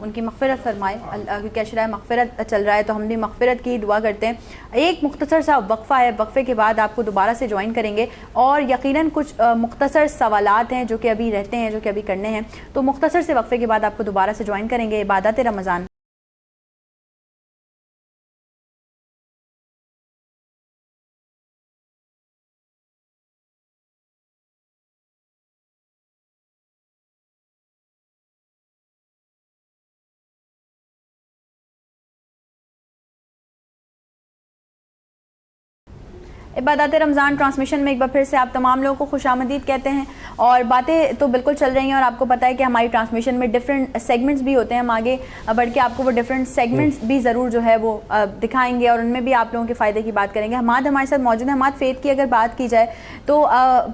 ان کی مغفرت فرمائے اللہ، کیونکہ اشرۂ مغفرت چل رہا ہے تو ہم بھی مغفرت کی دعا کرتے ہیں. ایک مختصر سا وقفہ ہے، وقفے کے بعد آپ کو دوبارہ سے جوائن کریں گے اور یقیناً کچھ مختصر سوالات ہیں جو کہ ابھی رہتے ہیں، جو کہ ابھی کرنے ہیں، تو مختصر سے وقفے کے بعد آپ کو دوبارہ سے جوائن کریں گے. عبادات رمضان. عبادات رمضان ٹرانسمیشن میں ایک بار پھر سے آپ تمام لوگوں کو خوش آمدید کہتے ہیں. اور باتیں تو بالکل چل رہی ہیں اور آپ کو پتہ ہے کہ ہماری ٹرانسمیشن میں ڈفرینٹ سیگمنٹس بھی ہوتے ہیں. ہم آگے بڑھ کے آپ کو وہ ڈفرینٹ سیگمنٹس بھی ضرور جو ہے وہ دکھائیں گے اور ان میں بھی آپ لوگوں کے فائدے کی بات کریں گے. حماد ہمارے ساتھ موجود ہیں. حماد، فیتھ کی اگر بات کی جائے تو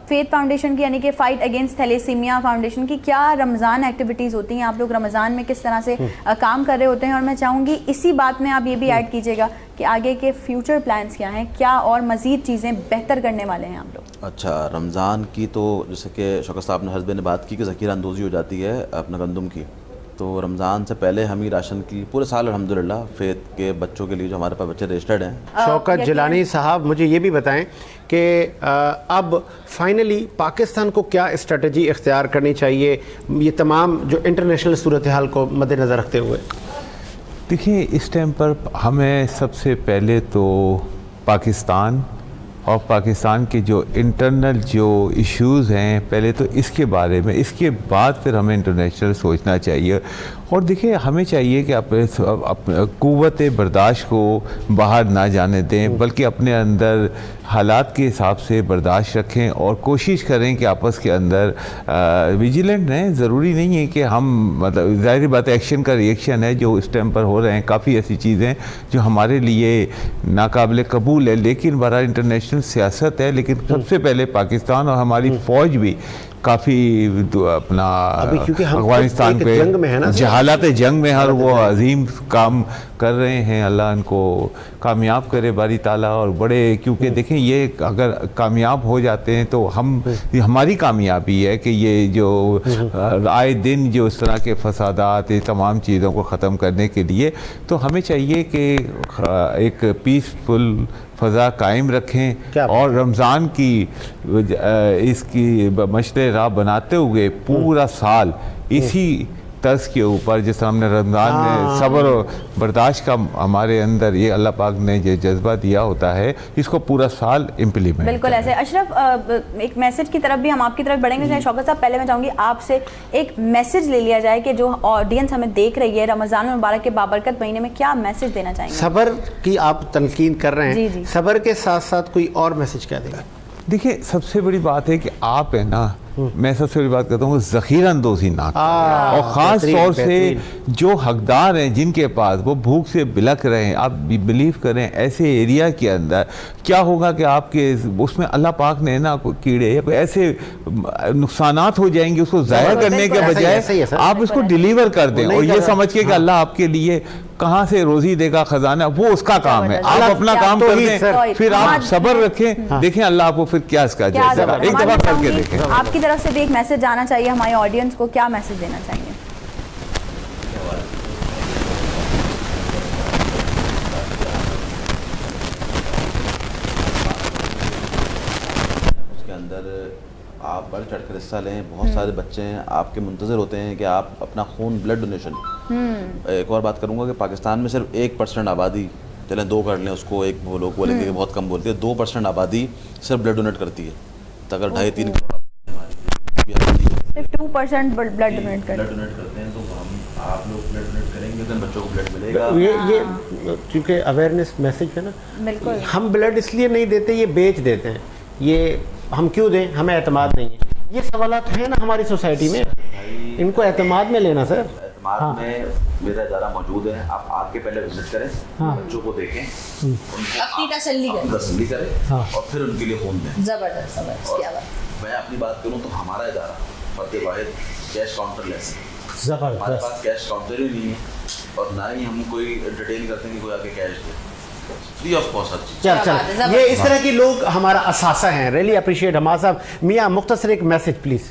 فیتھ فاؤنڈیشن کی یعنی کہ فائٹ اگینسٹ تھیلیسیمیا فاؤنڈیشن کی کیا رمضان ایکٹیویٹیز ہوتی ہیں؟ آپ لوگ رمضان میں کس طرح سے کام کر رہے ہوتے ہیں؟ اور میں چاہوں گی اسی بات میں آپ یہ بھی ایڈ کیجیے گا کہ آگے کے فیوچر پلانس کیا ہیں، کیا اور مزید چیزیں بہتر کرنے والے ہیں آپ لوگ؟ اچھا، رمضان کی تو جیسے کہ شوکت صاحب نے حضرت نے بات کی کہ ذخیرہ اندوزی ہو جاتی ہے اپنا گندم کی، تو رمضان سے پہلے ہم ہی راشن کی پورے سال الحمدللہ فیتھ کے بچوں کے لیے جو ہمارے پاس بچے رجسٹرڈ ہیں. شوکت جیلانی صاحب، مجھے یہ بھی بتائیں کہ اب فائنلی پاکستان کو کیا اسٹریٹجی اختیار کرنی چاہیے یہ تمام جو انٹرنیشنل صورتحال کو مد نظر رکھتے ہوئے؟ دیکھیں، اس ٹائم پر ہمیں سب سے پہلے تو پاکستان اور پاکستان کے جو انٹرنل جو ایشوز ہیں پہلے تو اس کے بارے میں، اس کے بعد پھر ہمیں انٹرنیشنل سوچنا چاہیے. اور دیکھیں، ہمیں چاہیے کہ اپنے قوت برداشت کو باہر نہ جانے دیں، بلکہ اپنے اندر حالات کے حساب سے برداشت رکھیں اور کوشش کریں کہ آپس کے اندر ویجیلنٹ رہیں. ضروری نہیں ہے کہ ہم مطلب ظاہری بات ایکشن کا ریئیکشن ہے جو اس ٹائم پر ہو رہے ہیں، کافی ایسی چیزیں جو ہمارے لیے ناقابل قبول ہے، لیکن بہرحال انٹرنیشنل سیاست ہے. لیکن سب سے پہلے پاکستان اور ہماری فوج بھی کافی اپنا افغانستان پہ جہالت جنگ میں ہر وہ عظیم کام کر رہے ہیں. اللہ ان کو کامیاب کرے باری تعالیٰ. اور بڑے کیونکہ دیکھیں، یہ اگر کامیاب ہو جاتے ہیں تو ہماری کامیابی ہے کہ یہ جو آئے دن جو اس طرح کے فسادات، تمام چیزوں کو ختم کرنے کے لیے تو ہمیں چاہیے کہ ایک پیسفل فضا قائم رکھیں اور رمضان کی اس کی مشرِ راہ بناتے ہوئے پورا سال اسی طرز کے اوپر، جس طرح ہم نے رمضان میں صبر و برداشت کا ہمارے اندر یہ اللہ پاک نے جو جذبہ دیا ہوتا ہے، اس کو پورا سال امپلیمنٹ. بالکل ایسے. اشرف، ایک میسج کی طرف بھی ہم آپ کی طرف بڑھیں گے. شوکت صاحب، پہلے میں چاہوں گی آپ سے ایک میسج لے لیا جائے کہ جو آڈینس ہمیں دیکھ رہی ہے رمضان المبارک کے بابرکت مہینے میں کیا میسج دینا چاہیں گے؟ صبر کی آپ تلقین کر رہے ہیں، صبر کے ساتھ ساتھ کوئی اور میسج کیا دیں گے؟ دیکھیں، سب سے بڑی بات ہے کہ آپ ہے نا، میں سب سے بڑی بات کرتا ہوں ذخیرہ اندوزی نہ کریں، اور خاص طور سے جو حقدار ہیں جن کے پاس وہ بھوک سے بلک رہے ہیں. آپ بلیو کریں ایسے ایریا کے اندر کیا ہوگا کہ آپ کے اس میں اللہ پاک نے نا کیڑے یا کوئی ایسے نقصانات ہو جائیں گے، اس کو ضائع کرنے کے بجائے آپ اس کو ڈیلیور کر دیں اور یہ سمجھ کے کہ اللہ آپ کے لیے کہاں سے روزی دے گا، خزانہ وہ اس کا کام ہے. آپ اپنا کام کر دیں، پھر آپ صبر رکھیں، دیکھیں اللہ آپ کو پھر کیا اس کا جائزہ. ایک دفعہ کر کے دیکھیں. آپ کی طرف سے بھی ایک میسج جانا چاہیے ہماری آڈینس کو، کیا میسج دینا چاہیے؟ اس کے اندر آپ بڑھ چڑھ کر حصہ لیں. بہت سارے بچے ہیں آپ کے منتظر ہوتے ہیں کہ آپ اپنا خون، بلڈ ڈونیشن. ایک اور بات کروں گا کہ پاکستان میں صرف 1% آبادی، چلیں 2 کر لیں اس کو، ایک وہ لوگ بولیں گے کہ بہت کم بولتے ہیں، 2% آبادی صرف بلڈ ڈونیٹ کرتی ہے. تو اگر 2.5-3 کروڑ صرف 2% بلڈ ڈونیٹ کرتے ہیں تو آپ لوگ بلڈ ڈونیٹ کریں گے تو بچوں کو بلڈ ملے گا. یہ چونکہ اویئرنیس میسج ہے نا، بالکل. ہم بلڈ اس لیے نہیں دیتے، یہ بیچ دیتے ہیں. یہ ہم کیوں دیں؟ ہمیں اعتماد نہیں ہے. یہ سوالات ہیں نا ہماری سوسائٹی میں، ان کو اعتماد میں لینا. سر اعتماد میں میرا ادارہ موجود ہے، آپ آ کے پہلے وزٹ کریں، بچوں کو دیکھیں، ان کو اپنی تسلی کریں اور پھر ان کے لیے خون دیں. زبردست. میں اپنی بات کروں تو ہمارا ادارہ فتح واحد کیش کاؤنٹر لیس ہے. ہمارے پاس کیش کاؤنٹر ہی نہیں ہے اور نہ ہی ہم کوئی انٹرٹین کرتے ہیں کہ کوئی آ کے cash they. Free of cost. چل یہ اس طرح کے لوگ ہمارا اثاثہ ہیں. Really appreciate. ہمارا صاحب میاں مختصر ایک میسج پلیز.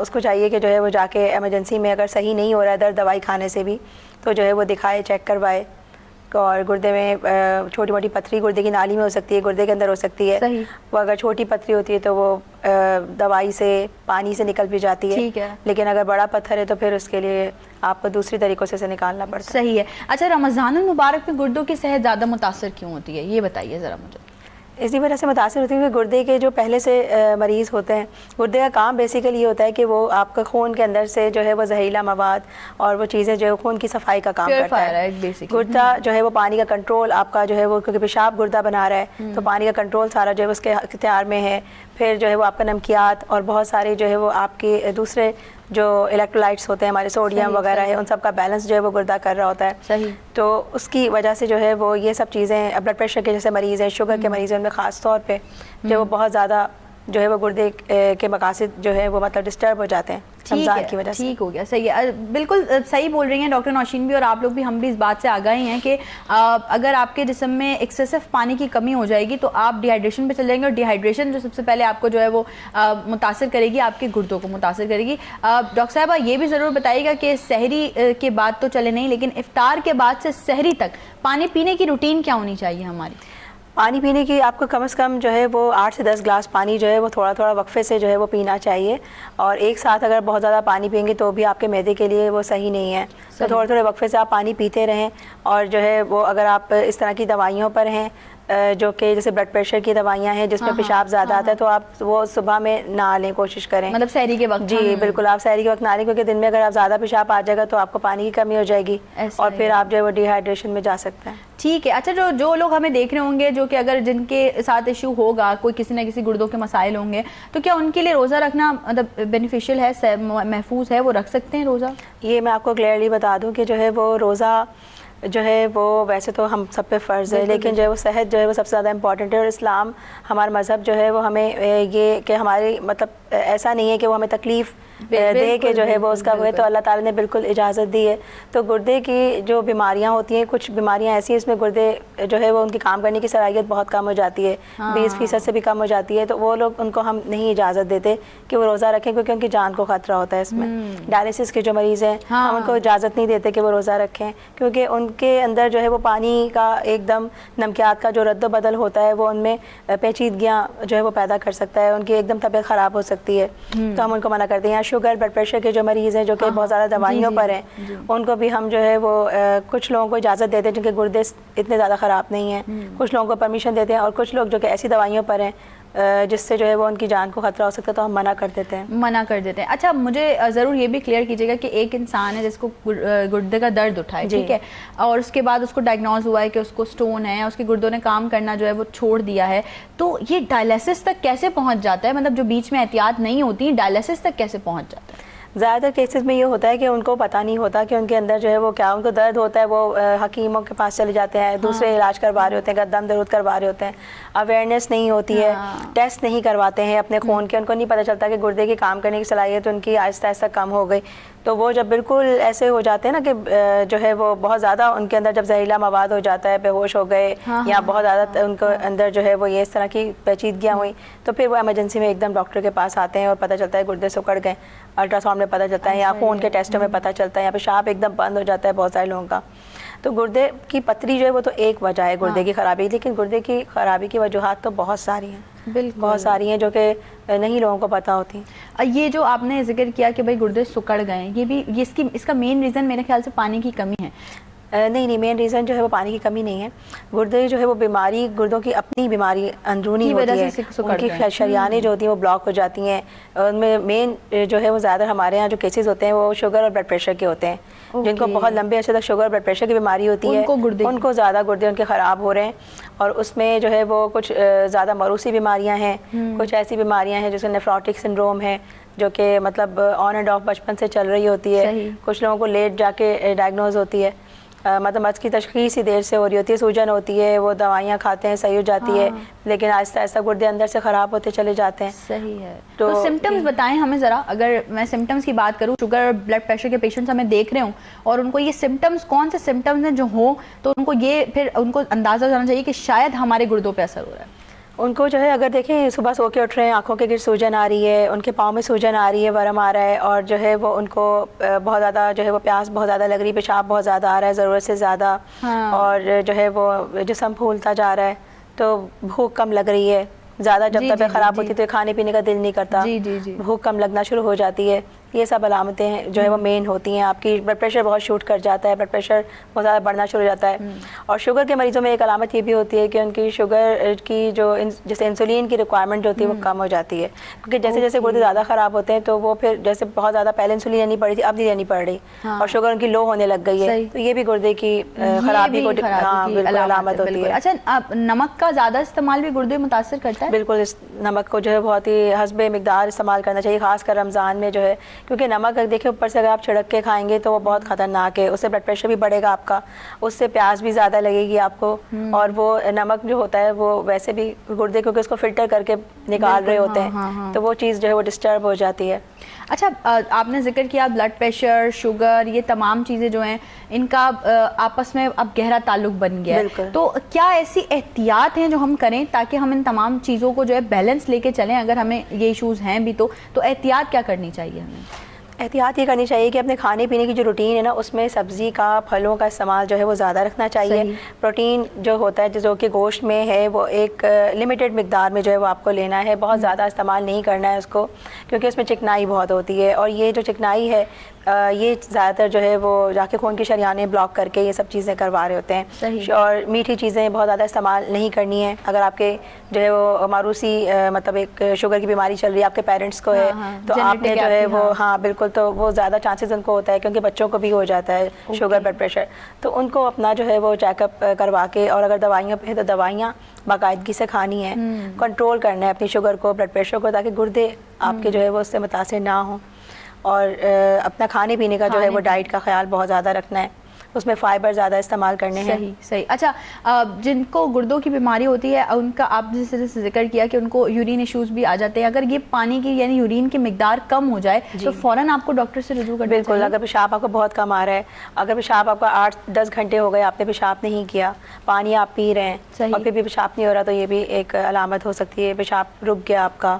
اس کو چاہیے کہ جو ہے وہ جا کے ایمرجنسی میں اگر صحیح نہیں ہو رہا ہے درد دوائی کھانے سے بھی تو جو ہے وہ دکھائے, چیک کروائے. اور گردے میں چھوٹی موٹی پتھری گردے کی نالی میں ہو سکتی ہے, گردے کے اندر ہو سکتی ہے. وہ اگر چھوٹی پتھری ہوتی ہے تو وہ دوائی سے پانی سے نکل بھی جاتی ہے, لیکن اگر بڑا پتھر ہے تو پھر اس کے لیے آپ کو دوسری طریقوں سے نکالنا پڑتا ہے. صحیح ہے. اچھا, رمضان المبارک میں گردوں کی صحت زیادہ متاثر کیوں ہوتی ہے, یہ بتائیے ذرا مجھے. اسی وجہ سے متاثر ہوتی ہے کہ گردے کے جو پہلے سے مریض ہوتے ہیں, گردے کا کام بیسیکلی یہ ہوتا ہے کہ وہ آپ کا خون کے اندر سے جو ہے وہ زہریلا مواد اور وہ چیزیں جو ہے خون کی صفائی کا کام کرتا ہے. گردہ جو ہے وہ پانی کا کنٹرول آپ کا جو ہے وہ, کیونکہ پیشاب گردہ بنا رہا ہے تو پانی کا کنٹرول سارا جو ہے اس کے اختیار میں ہے. پھر جو ہے وہ آپ کا نمکیات اور بہت سارے جو ہے وہ آپ کے دوسرے جو الیکٹرولائٹس ہوتے ہیں ہمارے, سوڈیم وغیرہ ہے, ان سب کا بیلنس جو ہے وہ گردہ کر رہا ہوتا ہے. تو اس کی وجہ سے جو ہے وہ یہ سب چیزیں, بلڈ پریشر کے جیسے مریض ہیں, شوگر کے مریض ہیں, ان میں خاص طور پہ جو وہ بہت زیادہ جو ہے وہ گردے کے مقاصد جو ہے وہ مطلب ڈسٹرب ہو جاتے ہیں رمضان کی وجہ سے. ٹھیک ہو گیا, صحیح ہے, بالکل صحیح بول رہی ہیں ڈاکٹر نوشین بھی, اور آپ لوگ بھی, ہم بھی اس بات سے آگاہ ہیں کہ اگر آپ کے جسم میں ایکسیسو پانی کی کمی ہو جائے گی تو آپ ڈی ہائیڈریشن پہ چل جائیں گے, اور ڈی ہائیڈریشن جو سب سے پہلے آپ کو جو ہے وہ متاثر کرے گی, آپ کے گردوں کو متاثر کرے گی. ڈاکٹر صاحبہ یہ بھی ضرور بتائیے گا کہ سحری کے بعد تو چلے نہیں, لیکن افطار کے بعد سے سحری تک پانی پینے کی روٹین کیا ہونی چاہیے ہماری؟ پانی پینے کی آپ کو کم از کم جو ہے وہ 8 سے 10 گلاس پانی جو ہے وہ تھوڑا تھوڑا وقفے سے جو ہے وہ پینا چاہیے. اور ایک ساتھ اگر بہت زیادہ پانی پئیں گے تو بھی آپ کے معدے کے لیے وہ صحیح نہیں ہے. تو تھوڑے تھوڑے وقفے سے آپ پانی پیتے رہیں. اور جو ہے وہ اگر آپ اس طرح کی دوائیوں پر ہیں جو کہ جیسے بلڈ پریشر کی دوائیاں ہیں جس میں پیشاب زیادہ آتا ہے تو آپ وہ صبح میں نہ لیں, کوشش کریں, مطلب سحری کے وقت. جی بالکل, آپ سحری کے وقت نہ لیں, کیونکہ دن میں اگر آپ زیادہ پیشاب آ جائے گا تو آپ کو پانی کی کمی ہو جائے گی اور پھر آپ جو ہے وہ ڈی ہائیڈریشن میں جا سکتے ہیں. ٹھیک ہے. اچھا, جو لوگ ہمیں دیکھ رہے ہوں گے جو کہ اگر جن کے ساتھ ایشو ہوگا, کوئی کسی نہ کسی گردوں کے مسائل ہوں گے, تو کیا ان کے لیے روزہ رکھنا مطلب بینیفیشیل ہے, محفوظ ہے, وہ رکھ سکتے ہیں روزہ؟ یہ میں آپ کو کلیئرلی بتا دوں کہ جو ہے وہ روزہ جو ہے وہ ویسے تو ہم سب پہ فرض ہے, لیکن جو ہے وہ صحت جو ہے وہ سب سے زیادہ امپورٹنٹ ہے. اور اسلام ہمارا مذہب جو ہے وہ ہمیں یہ کہ ہماری مطلب ایسا نہیں ہے کہ وہ ہمیں تکلیف دے کہ جو ہے وہ اس کا ہوئے, تو اللہ تعالیٰ نے بالکل اجازت دی ہے. تو گردے کی جو بیماریاں ہوتی ہیں, کچھ بیماریاں ایسی ہیں اس میں گردے جو ہے وہ ان کی کام کرنے کی صلاحیت بہت کم ہو جاتی ہے, 20% سے بھی کم ہو جاتی ہے. تو وہ لوگ, ان کو ہم نہیں اجازت دیتے کہ وہ روزہ رکھیں, کیونکہ ان کی جان کو خطرہ ہوتا ہے اس میں. ڈائلسس کے جو مریض ہیں ہم ان کو اجازت نہیں دیتے کہ وہ روزہ رکھیں, کیونکہ ان کے اندر جو ہے وہ پانی کا ایک دم نمکیات کا جو رد و بدل ہوتا ہے وہ ان میں پیچیدگیاں جو ہے وہ پیدا کر سکتا ہے, ان کی ایک دم طبیعت خراب ہو سکتی ہے. تو ہم ان کو منع کرتے ہیں. شوگر بلڈ پریشر کے جو مریض ہیں جو کہ بہت زیادہ دوائیوں پر ہیں, ان کو بھی ہم جو ہے وہ کچھ لوگوں کو اجازت دیتے ہیں جن کے گردے اتنے زیادہ خراب نہیں ہیں, کچھ لوگوں کو پرمیشن دیتے ہیں, اور کچھ لوگ جو کہ ایسی دوائیوں پر ہیں جس سے جو ہے وہ ان کی جان کو خطرہ ہو سکتا ہے تو ہم منع کر دیتے ہیں. اچھا, مجھے ضرور یہ بھی کلیئر کیجیے گا کہ ایک انسان ہے جس کو گردے کا درد اٹھا ہے, ٹھیک ہے, اور اس کے بعد اس کو ڈائگنوز ہوا ہے کہ اس کو سٹون ہے, اس کے گردوں نے کام کرنا جو ہے وہ چھوڑ دیا ہے, تو یہ ڈائلیسس تک کیسے پہنچ جاتا ہے؟ مطلب جو بیچ میں احتیاط نہیں ہوتی, ڈائلیسس تک کیسے پہنچ جاتا ہے؟ زیادہ تر کیسز میں یہ ہوتا ہے کہ ان کو پتہ نہیں ہوتا کہ ان کے اندر جو ہے وہ کیا, ان کو درد ہوتا ہے, وہ حکیموں کے پاس چلے جاتے ہیں, دوسرے علاج کروا رہے ہوتے ہیں, دم درود کروا رہے ہوتے ہیں, اویئرنیس نہیں ہوتی ہے, ٹیسٹ نہیں کرواتے ہیں اپنے خون کے, ان کو نہیں پتہ چلتا کہ گردے کی کام کرنے کی صلاحیت ان کی آہستہ آہستہ کم ہو گئی. تو وہ جب بالکل ایسے ہو جاتے ہیں نا کہ جو ہے وہ بہت زیادہ ان کے اندر جب زہریلا مواد ہو جاتا ہے, بے ہوش ہو گئے, یا بہت زیادہ ان کو اندر جو ہے وہ یہ اس طرح کی پیچیدگیاں ہوئیں, تو پھر وہ ایمرجنسی میں ایک دم ڈاکٹر کے پاس آتے ہیں اور پتہ چلتا ہے گردے سکڑ گئے, الٹرا ساؤنڈ میں پتہ چلتا ہے, یا خون کے ٹیسٹوں میں پتہ چلتا ہے, یا پیشاب ایک دم بند ہو جاتا ہے بہت سارے لوگوں کا. تو گردے کی پتری جو ہے وہ تو ایک وجہ ہے گردے کی خرابی, لیکن گردے کی خرابی کی وجوہات تو بہت ساری ہیں, بہت ساری ہیں جو کہ نہیں لوگوں کو پتہ ہوتی. یہ جو آپ نے ذکر کیا کہ بھائی گردے سکڑ گئے ہیں, یہ بھی اس کا مین ریزن میرے خیال سے پانی کی کمی ہے. نہیں, مین ریزن جو ہے وہ پانی کی کمی نہیں ہے. گردے جو ہے وہ بیماری, گردوں کی اپنی بیماری اندرونی ہوتی ہے, ان کی شریانیں جو ہوتی ہیں وہ بلاک ہو جاتی ہیں. ان میں مین جو ہے وہ زیادہ ہمارے یہاں جو کیسز ہوتے ہیں وہ شوگر اور بلڈ پریشر کے ہوتے ہیں, جن کو بہت لمبے عرصے تک شوگر اور بلڈ پریشر کی بیماری ہوتی ہے, ان کو زیادہ گردے ان کے خراب ہو رہے ہیں. اور اس میں جو ہے وہ کچھ زیادہ موروثی بیماریاں ہیں, کچھ ایسی بیماریاں ہیں جیسے نیفروٹک سنڈروم ہے جو کہ مطلب آن اینڈ آف بچپن سے چل رہی ہوتی ہے. کچھ لوگوں کو لیٹ جا کے ڈائگنوز ہوتی ہے, مطلب مرض کی تشخیص ہی دیر سے ہو رہی ہوتی ہے, سوجن ہوتی ہے, وہ دوائیاں کھاتے ہیں صحیح ہو جاتی ہے, لیکن آہستہ آہستہ گردے اندر سے خراب ہوتے چلے جاتے ہیں. صحیح ہے. تو سمٹمز بتائیں ہمیں ذرا. اگر میں سمٹمز کی بات کروں, شوگر اور بلڈ پریشر کے پیشنٹس ہمیں دیکھ رہے ہوں اور ان کو یہ سمٹمز, کون سے سمٹمز ہیں جو ہوں, تو ان کو یہ پھر ان کو اندازہ ہو جانا چاہیے کہ شاید ہمارے گردوں پہ اثر ہو رہا ہے. ان کو جو ہے اگر دیکھیں صبح سو کے اٹھ رہے ہیں, آنکھوں کے گر سوجن آ رہی ہے, ان کے پاؤں میں سوجن آ رہی ہے, ورم آ رہا ہے, اور جو ہے وہ ان کو بہت زیادہ جو ہے وہ پیاس بہت زیادہ لگ رہی ہے, پیشاب بہت زیادہ آ رہا ہے ضرورت سے زیادہ, اور جو ہے وہ جسم پھولتا جا رہا ہے, تو بھوک کم لگ رہی ہے زیادہ, جب طبیعت خراب ہوتی ہے تو کھانے پینے کا دل نہیں کرتا, بھوک کم لگنا شروع ہو جاتی ہے, یہ سب علامتیں جو ہے وہ مین ہوتی ہیں. آپ کی بلڈ پریشر بہت شوٹ کر جاتا ہے, بلڈ پریشر بہت زیادہ بڑھنا شروع ہو جاتا ہے. اور شوگر کے مریضوں میں ایک علامت یہ بھی ہوتی ہے کہ ان کی شوگر کی جو جیسے انسولین کی ریکوائرمنٹ جو ہوتی ہے وہ کم ہو جاتی ہے, کیونکہ جیسے جیسے گردے زیادہ خراب ہوتے ہیں تو وہ پھر جیسے بہت زیادہ پہلے انسولین لینی پڑی تھی اب نہیں لینی پڑ رہی, اور شوگر ان کی لو ہونے لگ گئی ہے, تو یہ بھی گردے کی خرابی کو علامت ہوتی ہے. اچھا, نمک کا زیادہ استعمال بھی گردے متاثر کرتا ہے؟ بالکل, اس نمک کو جو ہے بہت ہی حسب مقدار استعمال کرنا چاہیے, خاص کر رمضان میں جو ہے, کیونکہ نمک دیکھیں اوپر سے اگر آپ چھڑک کے کھائیں گے تو وہ بہت خطرناک ہے, اس سے بلڈ پریشر بھی بڑھے گا آپ کا, اس سے پیاس بھی زیادہ لگے گی آپ کو, اور وہ نمک جو ہوتا ہے وہ ویسے بھی گردے کیونکہ اس کو فلٹر کر کے نکال رہے ہوتے ہیں, تو وہ چیز جو ہے وہ ڈسٹرب ہو جاتی ہے. اچھا, آپ نے ذکر کیا بلڈ پریشر, شوگر, یہ تمام چیزیں جو ہیں ان کا آپس میں اب گہرا تعلق بن گیا ہے, تو کیا ایسی احتیاط ہیں جو ہم کریں تاکہ ہم ان تمام چیزوں کو جو ہے بیلنس لے کے چلیں؟ اگر ہمیں یہ ایشوز ہیں بھی تو احتیاط کیا کرنی چاہیے ہمیں؟ احتیاط یہ کرنی چاہیے کہ اپنے کھانے پینے کی جو روٹین ہے نا اس میں سبزی کا, پھلوں کا استعمال جو ہے وہ زیادہ رکھنا چاہیے. پروٹین جو ہوتا ہے جو کہ گوشت میں ہے وہ ایک لمیٹڈ مقدار میں جو ہے وہ آپ کو لینا ہے, بہت زیادہ استعمال نہیں کرنا ہے اس کو, کیونکہ اس میں چکنائی بہت ہوتی ہے, اور یہ جو چکنائی ہے یہ زیادہ تر جو ہے وہ جا کے خون کی شریانیں بلاک کر کے یہ سب چیزیں کروا رہے ہوتے ہیں. اور میٹھی چیزیں بہت زیادہ استعمال نہیں کرنی ہے. اگر آپ کے جو ہے وہ ماروثی مطلب ایک شوگر کی بیماری چل رہی ہے, آپ کے پیرنٹس کو ہے, تو آپ نے جو ہے وہ بالکل, تو وہ زیادہ چانسز ان کو ہوتا ہے, کیونکہ بچوں کو بھی ہو جاتا ہے شوگر بلڈ پریشر, تو ان کو اپنا جو ہے وہ چیک اپ کروا کے, اور اگر دوائیاں پہ تو دوائیاں باقاعدگی سے کھانی ہے, کنٹرول کرنا ہے اپنی شوگر کو, بلڈ پریشر کو, تاکہ گردے آپ کے جو ہے وہ اس سے متاثر نہ ہوں. اور اپنا کھانے پینے کا جو ہے وہ ڈائٹ کا خیال بہت زیادہ رکھنا ہے, اس میں فائبر زیادہ استعمال کرنے ہیں. صحیح. اچھا, جن کو گردوں کی بیماری ہوتی ہے ان کا آپ جس طرح سے ذکر کیا کہ ان کو یورین ایشوز بھی آ جاتے ہیں, اگر یہ پانی کی یعنی یورین کی مقدار کم ہو جائے تو فوراً آپ کو ڈاکٹر سے رجوع کرنا چاہیے؟ بالکل, اگر پیشاب آپ کو بہت کم آ رہا ہے, اگر پیشاب آپ کا 8-10 گھنٹے ہو گئے آپ نے پیشاب نہیں کیا, پانی آپ پی رہے ہیں اور پھر بھی پیشاب نہیں ہو رہا, تو یہ بھی ایک علامت ہو سکتی ہے, پیشاب رک گیا آپ کا,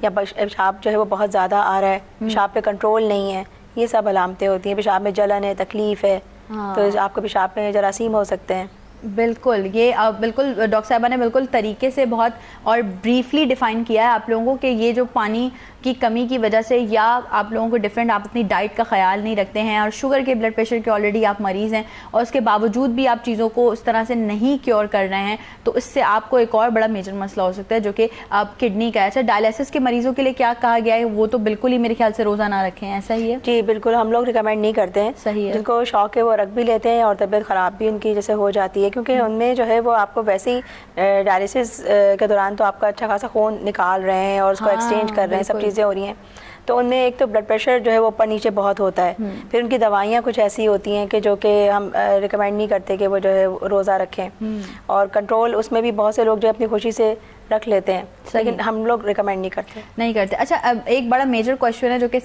یا پیشاب جو ہے وہ بہت زیادہ آ رہا ہے, پیشاب پہ کنٹرول نہیں ہے, یہ سب علامتیں ہوتی ہیں. پیشاب میں جلن ہے, تکلیف ہے, تو آپ کو پیشاب میں جراثیم ہو سکتے ہیں. بالکل, یہ بالکل ڈاکٹر صاحبہ نے بالکل طریقے سے بہت اور بریفلی ڈیفائن کیا ہے آپ لوگوں کو کہ یہ جو پانی کی کمی کی وجہ سے, یا آپ لوگوں کو ڈفرینٹ, آپ اپنی ڈائٹ کا خیال نہیں رکھتے ہیں, اور شوگر کے بلڈ پریشر کے آلریڈی آپ مریض ہیں, اور اس کے باوجود بھی آپ چیزوں کو اس طرح سے نہیں کیور کر رہے ہیں, تو اس سے آپ کو ایک اور بڑا میجر مسئلہ ہو سکتا ہے جو کہ آپ کڈنی کا ہے. اچھا, ڈائلیسس کے مریضوں کے لیے کیا کہا گیا ہے؟ وہ تو بالکل ہی میرے خیال سے روزہ نہ رکھیں, ایسا ہی ہے؟ جی بالکل, ہم لوگ ریکمینڈ نہیں کرتے ہیں. صحیح ہے. جن کو شوق ہے وہ رکھ بھی لیتے ہیں, اور طبیعت خراب بھی ان کی جیسے ہو جاتی ہے, کیونکہ ان میں جو ہے وہ آپ کو ویسے ہی ڈائلیسس کے دوران تو آپ کا اچھا خاصا خون نکال رہے ہیں اور اس کو ایکسچینج کر رہے ہیں, سب چیزیں ہو رہی ہیں, تو ان میں ایک تو بلڈ پریشر جو ہے وہ اوپر نیچے بہت ہوتا ہے. پھر ان کی دوائیاں کچھ ایسی ہوتی ہیں کہ جو کہ ہم ریکمینڈ نہیں کرتے کہ وہ جو ہے روزہ رکھیں, اور کنٹرول اس میں بھی بہت سے لوگ جو اپنی خوشی سے رکھ لیتے ہیں, لیکن ہم لوگ ریکمینڈ نہیں کرتے. اچھا, ایک بڑا میجر کویشچن ہے جو کہ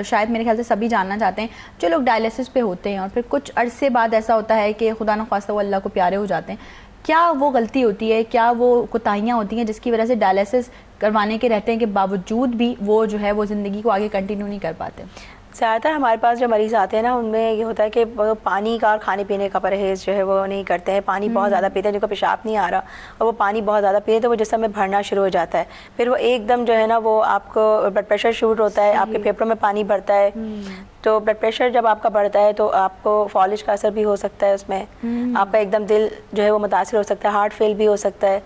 شاید میرے خیال سے سبھی جاننا چاہتے ہیں, جو لوگ ڈائلیسس پہ ہوتے ہیں اور پھر کچھ عرصے بعد ایسا ہوتا ہے کہ خدا نخواستہ وہ اللہ کو پیارے ہو جاتے ہیں, کیا وہ غلطی ہوتی ہے, کیا وہ کوتاہیاں ہوتی ہیں جس کی وجہ سے ڈائلیسس کروانے کے رہتے ہیں کے باوجود بھی وہ جو ہے وہ زندگی کو آگے کنٹینیو نہیں کر پاتے؟ زیادہ تر ہمارے پاس جو مریض آتے ہیں نا ان میں یہ ہوتا ہے کہ وہ پانی کا اور کھانے پینے کا پرہیز جو ہے وہ نہیں کرتے ہیں, پانی بہت زیادہ پیتے ہیں, جن کو پیشاب نہیں آ رہا اور وہ پانی بہت زیادہ پیتے تو وہ جسم میں بھرنا شروع ہو جاتا ہے, پھر وہ ایک دم جو ہے نا وہ آپ کو بلڈ پریشر شوٹ ہوتا ہے, آپ کے پھیپھڑوں میں پانی بھرتا ہے, تو بلڈ پریشر جب آپ کا بڑھتا ہے تو آپ کو فالج کا اثر بھی ہو سکتا ہے, اس میں آپ کا ایک دم دل جو ہے وہ متاثر ہو سکتا ہے, ہارٹ فیل بھی ہو سکتا ہے,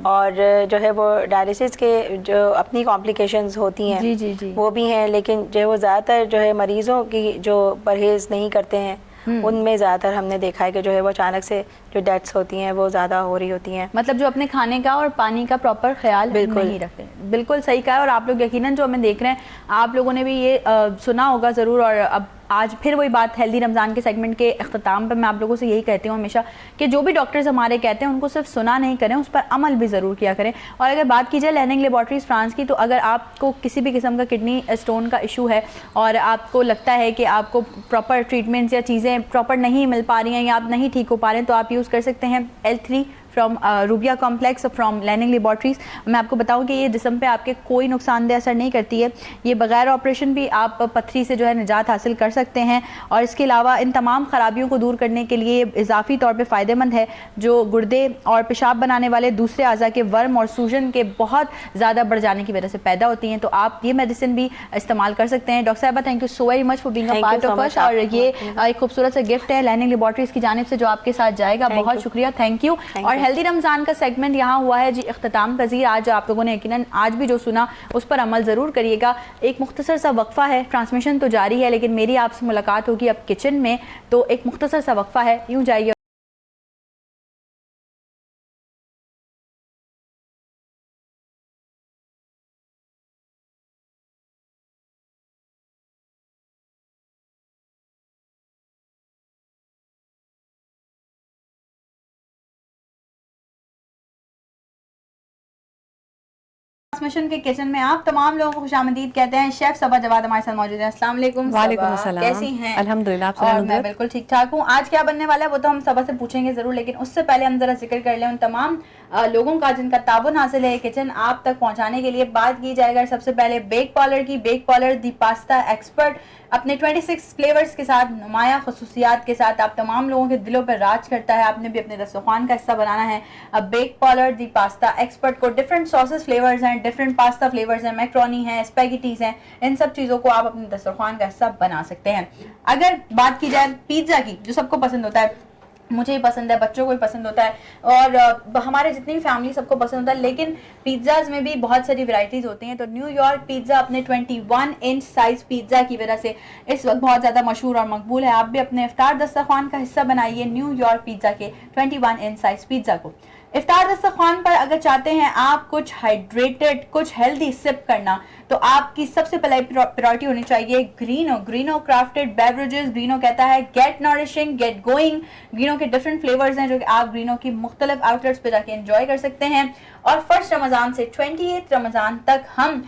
اور جو ہے وہ ڈائلیسس کے جو اپنی کمپلیکیشنز ہوتی ہیں وہ بھی ہیں, لیکن جو ہے وہ زیادہ تر جو ہے مریضوں کی جو پرہیز نہیں کرتے ہیں ان میں زیادہ تر ہم نے دیکھا ہے کہ جو ہے وہ اچانک سے جو ڈیتھس ہوتی ہیں وہ زیادہ ہو رہی ہوتی ہیں. مطلب جو اپنے کھانے کا اور پانی کا پراپر خیال نہیں رکھتے. بالکل صحیح کہا ہے, اور آپ لوگ یقیناً جو ہمیں دیکھ رہے ہیں آپ لوگوں نے بھی یہ سنا ہوگا ضرور, اور اب آج پھر وہی بات ہیلدی رمضان کے سیگمنٹ کے اختتام پہ میں آپ لوگوں سے یہی کہتی ہوں ہمیشہ کہ جو بھی ڈاکٹرز ہمارے کہتے ہیں ان کو صرف سنا نہیں کریں, اس پر عمل بھی ضرور کیا کریں. اور اگر بات کی جائے لیننگ لیبارٹریز فرانس کی, تو اگر آپ کو کسی بھی قسم کا کڈنی اسٹون کا ایشو ہے اور آپ کو لگتا ہے کہ آپ کو پراپر ٹریٹمنٹس یا چیزیں پراپر نہیں مل پا رہی ہیں یا آپ نہیں ٹھیک ہو پا رہے ہیں, تو آپ یوز کر سکتے ہیں L3 فرام روبیا کمپلیکس فرام لیننگ لیبارٹریز. میں آپ کو بتاؤں کہ یہ جسم پہ آپ کے کوئی نقصان دہ اثر نہیں کرتی ہے. یہ بغیر آپریشن بھی آپ پتھری سے جو ہے نجات حاصل کر سکتے ہیں, اور اس کے علاوہ ان تمام خرابیوں کو دور کرنے کے لیے اضافی طور پہ فائدہ مند ہے. جو گردے اور پیشاب بنانے والے دوسرے اعضاء کے ورم اور سوجن کے بہت زیادہ بڑھ جانے کی وجہ سے پیدا ہوتی ہیں, تو آپ یہ میڈیسن بھی استعمال کر سکتے ہیں. Doctor sahiba thank you so very much for being a part of us, اور یہ ایک خوبصورت سا گفٹ ہے لیننگ لیبارٹریز کی جانب سے جو آپ کے ساتھ جائے گا. بہت شکریہ, تھینک یو. اور ہیلدی رمضان کا سیگمنٹ یہاں ہوا ہے جی اختتام پذیر. آج آپ لوگوں نے یقیناً آج بھی جو سنا اس پر عمل ضرور کریے گا. ایک مختصر سا وقفہ ہے, ٹرانسمیشن تو جاری ہے لیکن میری آپ سے ملاقات ہوگی اب کچن میں, تو ایک مختصر سا وقفہ ہے, یوں جائیے. ٹرانسمیشن کے کچن میں آپ تمام لوگوں کو خوش آمدید کہتے ہیں. شیف صبا جواد ہمارے ساتھ موجود ہیں. السلام علیکم. وعلیکم السلام. کیسی ہیں؟ الحمدللہ. اور میں بالکل ٹھیک ٹھاک ہوں. آج کیا بننے والا ہے وہ تو ہم صبا سے پوچھیں گے ضرور, لیکن اس سے پہلے ہم ذرا ذکر کر لیں ان تمام لوگوں کا جن کا تعاون حاصل ہے کچن آپ تک پہنچانے کے لیے. بات کی جائے گا سب سے پہلے بیک پارلر کی. بیک پارلر دی پاستا ایکسپرٹ اپنے 26 فلیورز کے ساتھ, نمایاں خصوصیات کے ساتھ آپ تمام لوگوں کے دلوں پر راج کرتا ہے. آپ نے بھی اپنے دسترخوان کا حصہ بنانا ہے. بیک پارلر دی پاستا ایکسپرٹ کو ڈفرینٹ ساسز فلیورز ہیں, ڈفرینٹ پاستا فلیورز ہیں, میکرونی ہیں, اسپیگیٹیز ہیں, ان سب چیزوں کو آپ اپنے دسترخوان کا حصہ بنا سکتے ہیں. اگر بات کی جائے پیزا کی, جو سب کو پسند ہوتا ہے, مجھے ہی پسند ہے, بچوں کو بھی پسند ہوتا ہے, اور ہمارے جتنی بھی فیملی سب کو پسند ہوتا ہے, لیکن پیزاز میں بھی بہت ساری ورائٹیز ہوتی ہیں. تو نیو یارک پیزا اپنے 21 انچ سائز پیزا کی وجہ سے اس وقت بہت زیادہ مشہور اور مقبول ہے. آپ بھی اپنے افطار دسترخوان کا حصہ بنائیے نیو یارک پیزا کے 21 انچ سائز پیزا کو. افطار دسترخوان پر اگر چاہتے ہیں آپ کچھ ہائیڈریٹڈ, کچھ ہیلدی سپ کرنا, تو آپ کی سب سے پہلے پرائرٹی ہونی چاہیے Greenough. Greenough crafted beverages. Greenough کہتا ہے گیٹ نورشنگ, گیٹ گوئنگ. گرینو کے ڈفرنٹ فلیورز ہیں جو کہ آپ گرینو کی مختلف آؤٹ لیٹس پہ جا کے انجوائے کر سکتے ہیں. اور 1 رمضان سے 28 رمضان تک ہم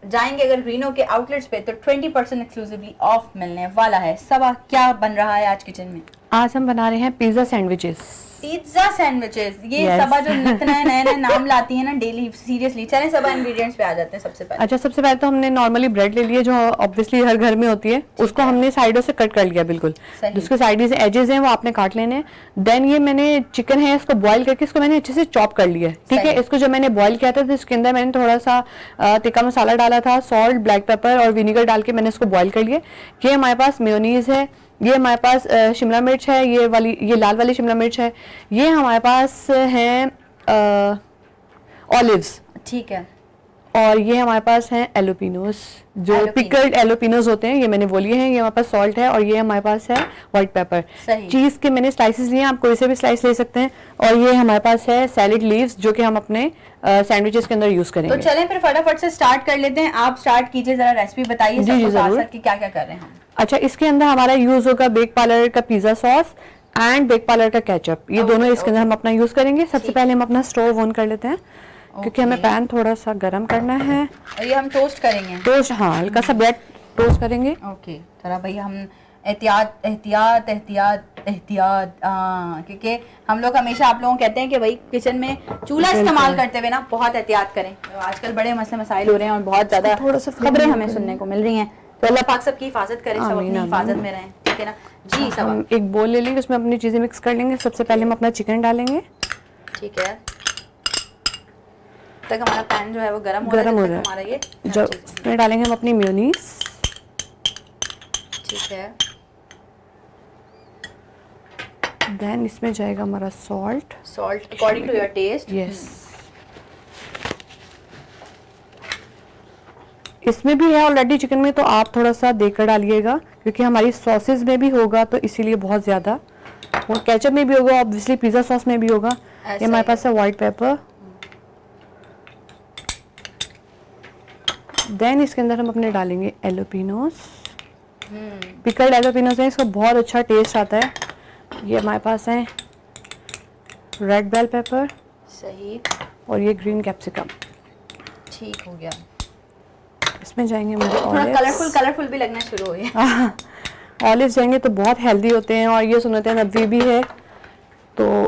جائیں گے اگر گرینو کے آؤٹ لیٹس پہ, تو 20% ایکسکلوسیولی آف ملنے والا ہے. صبا کیا بن رہا ہے آج کچن میں؟ آج ہم بنا رہے ہیں پیزا سینڈوچز. Pizza sandwiches. یہ صبا جو نئے نئے نام لاتی ہیں نا ڈیلی, سیریسلی. چلیں صبا انگریڈینٹس پہ آ جاتے ہیں. سب سے پہلے اچھا, سب سے پہلے تو ہم نے نارملی بریڈ لے لی ہے جو obviously ہر گھر میں ہوتی ہے. اس کو ہم نے سائڈوں سے کٹ کر لیا بالکل. جس کے سائڈ سے ایجز ہیں وہ آپ نے کاٹ لینے ہیں. دین یہ میں نے چکن ہے اس کو بوائل کر کے اس کو میں نے اچھے سے چاپ کر لیا ہے. ٹھیک ہے, اس کو جب میں نے بوائل کیا تھا تو اس کے اندر میں نے تھوڑا سا تکا مسالہ ڈالا تھا, سالٹ, بلیک پیپر اور ونیگر ڈال کے میں نے اس کو بوائل کر لیا. یہ ہمارے پاس میونیز ہے, یہ ہمارے پاس شملہ مرچ ہے, یہ لال والی شملہ مرچ ہے, یہ ہمارے پاس ہیں اولیوز. ٹھیک ہے, اور یہ ہمارے پاس ہیں ایلوپینوز, جو پکلڈ ایلوپینوز ہوتے ہیں, یہ میں نے وہ لیے ہیں. یہ ہمارے پاس سالٹ ہے, اور یہ ہمارے پاس ہے وائٹ پیپر. چیز کے میں نے سلائسز لیے ہیں, آپ کوئی سے بھی سلائس لے سکتے ہیں. اور یہ ہمارے پاس ہے سیلڈ لیوز جو کہ ہم اپنے سینڈوچز کے اندر یوز کریں گے. تو چلیں پھر فٹافٹ سے سٹارٹ کر لیتے ہیں. آپ سٹارٹ کیجئے, ذرا ریسیپی بتائیے سب کو ساتھ ساتھ کہ کیا کیا کر رہے ہیں ہم. اچھا, اس کے اندر ہمارا یوز ہوگا بیک پارلر کا پیزا ساس اینڈ بیک پارلر کا کیچپ. یہ دونوں اس کے اندر ہم اپنا یوز کریں گے. سب سے پہلے ہم اپنا اسٹوو آن کر لیتے ہیں کیونکہ ہمیں پین تھوڑا سا گرم کرنا ہے. یہ ہم ٹوسٹ کریں گے. ٹوسٹ, ہاں, ہلکا سا بریڈ ٹوسٹ کریں گے. اوکے, ذرا بھائی ہم احتیاط احتیاط احتیاط احتیاط, کیونکہ ہم لوگ ہمیشہ آپ لوگوں کہتے ہیں کہ بھائی کچن میں چولہا استعمال کرتے ہوئے نا بہت احتیاط کریں. آج کل بڑے مسئلے مسائل ہو رہے ہیں اور بہت زیادہ خبریں ہمیں سننے کو مل رہی ہیں. تو اللہ پاک سب کی حفاظت کرے, سب اپنی حفاظت میں رہیں. ٹھیک ہے نا جی. سب ہم ایک بول لے لیں گے, اس میں اپنی چیزیں مکس کر لیں گے. سب سے پہلے ہم اپنا چکن ڈالیں گے. ٹھیک ہے, تک ہمارا پین جو ہے وہ گرم ہو رہا ہے. جب اس میں ڈالیں گے ہم اپنی میونیز. ٹھیک ہے, دین اس میں جائے گا ہمارا salt according to your taste. Yes, اس میں بھی ہے آلریڈی چکن میں, تو آپ تھوڑا سا دے کر ڈالیے گا کیونکہ ہماری ساسز میں بھی ہوگا تو اسی لیے بہت زیادہ. اور کیچپ میں بھی ہوگا, obviously پیزا ساس میں بھی ہوگا. یہ ہمارے پاس ہے وائٹ پیپر. دین اس کے اندر ہم اپنے ڈالیں گے ایلوپینوز. پکلڈ ایلوپینوز ہیں, اس کا بہت اچھا ٹیسٹ آتا ہے. یہ ہمارے پاس ہیں ریڈ بیل پیپر. صحیح. اور یہ گرین کیپسیکم. ٹھیک ہو گیا. اس میں جائیں گے ہمارے کلرفل بھی لگنا شروع ہو گیا. آلیوز جائیں گے تو بہت ہیلدی ہوتے ہیں, اور یہ سنت نبوی بھی ہے, تو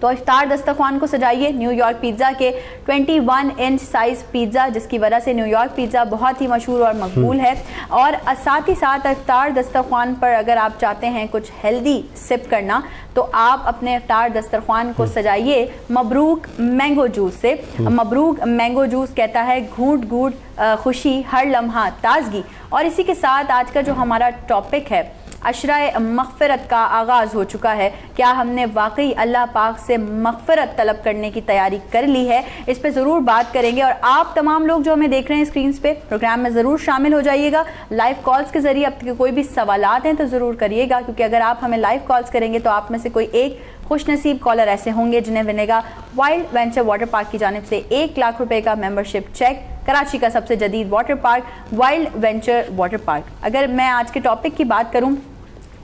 تو افطار دسترخوان کو سجائیے نیو یارک پیزا کے 21 انچ سائز پیزا، جس کی وجہ سے نیو یارک پیزا بہت ہی مشہور اور مقبول ہے. اور ساتھ ہی ساتھ افطار دسترخوان پر اگر آپ چاہتے ہیں کچھ ہیلدی سپ کرنا تو آپ اپنے افطار دسترخوان کو سجائیے مبروک مینگو جوس سے. مبروک مینگو جوس کہتا ہے گھونٹ گھونٹ خوشی، ہر لمحہ تازگی. اور اسی کے ساتھ آج کا جو ہمارا ٹاپک ہے، عشرۂ مغفرت کا آغاز ہو چکا ہے. کیا ہم نے واقعی اللہ پاک سے مغفرت طلب کرنے کی تیاری کر لی ہے؟ اس پہ ضرور بات کریں گے. اور آپ تمام لوگ جو ہمیں دیکھ رہے ہیں اسکرینز پہ، پروگرام میں ضرور شامل ہو جائیے گا. لائیو کالز کے ذریعے آپ کے کوئی بھی سوالات ہیں تو ضرور کریے گا، کیونکہ اگر آپ ہمیں لائیو کالز کریں گے تو آپ میں سے کوئی ایک خوش نصیب کالر ایسے ہوں گے جنہیں ملے گا وائلڈ وینچر واٹر پارک کی جانب سے 1 لاکھ روپے کا ممبرشپ چیک. کراچی کا سب سے جدید water park wild venture water park. اگر میں آج کے ٹاپک کی بات کروں،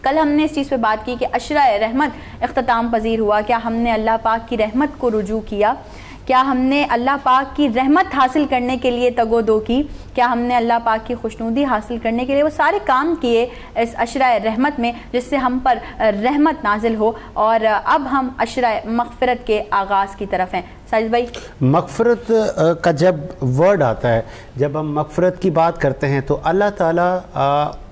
کل ہم نے اس چیز پہ بات کی کہ عشرۂ رحمت اختتام پذیر ہوا. کیا ہم نے اللہ پاک کی رحمت کو رجوع کیا؟ کیا ہم نے اللہ پاک کی رحمت حاصل کرنے کے لیے تگ و دو کی؟ کیا ہم نے اللہ پاک کی خوشنودی حاصل کرنے کے لیے وہ سارے کام کیے اس عشرۂ رحمت میں جس سے ہم پر رحمت نازل ہو؟ اور اب ہم عشرۂ مغفرت کے آغاز کی طرف ہیں. ساجد بھائی، مغفرت کا جب ورڈ آتا ہے، جب ہم مغفرت کی بات کرتے ہیں تو اللہ تعالیٰ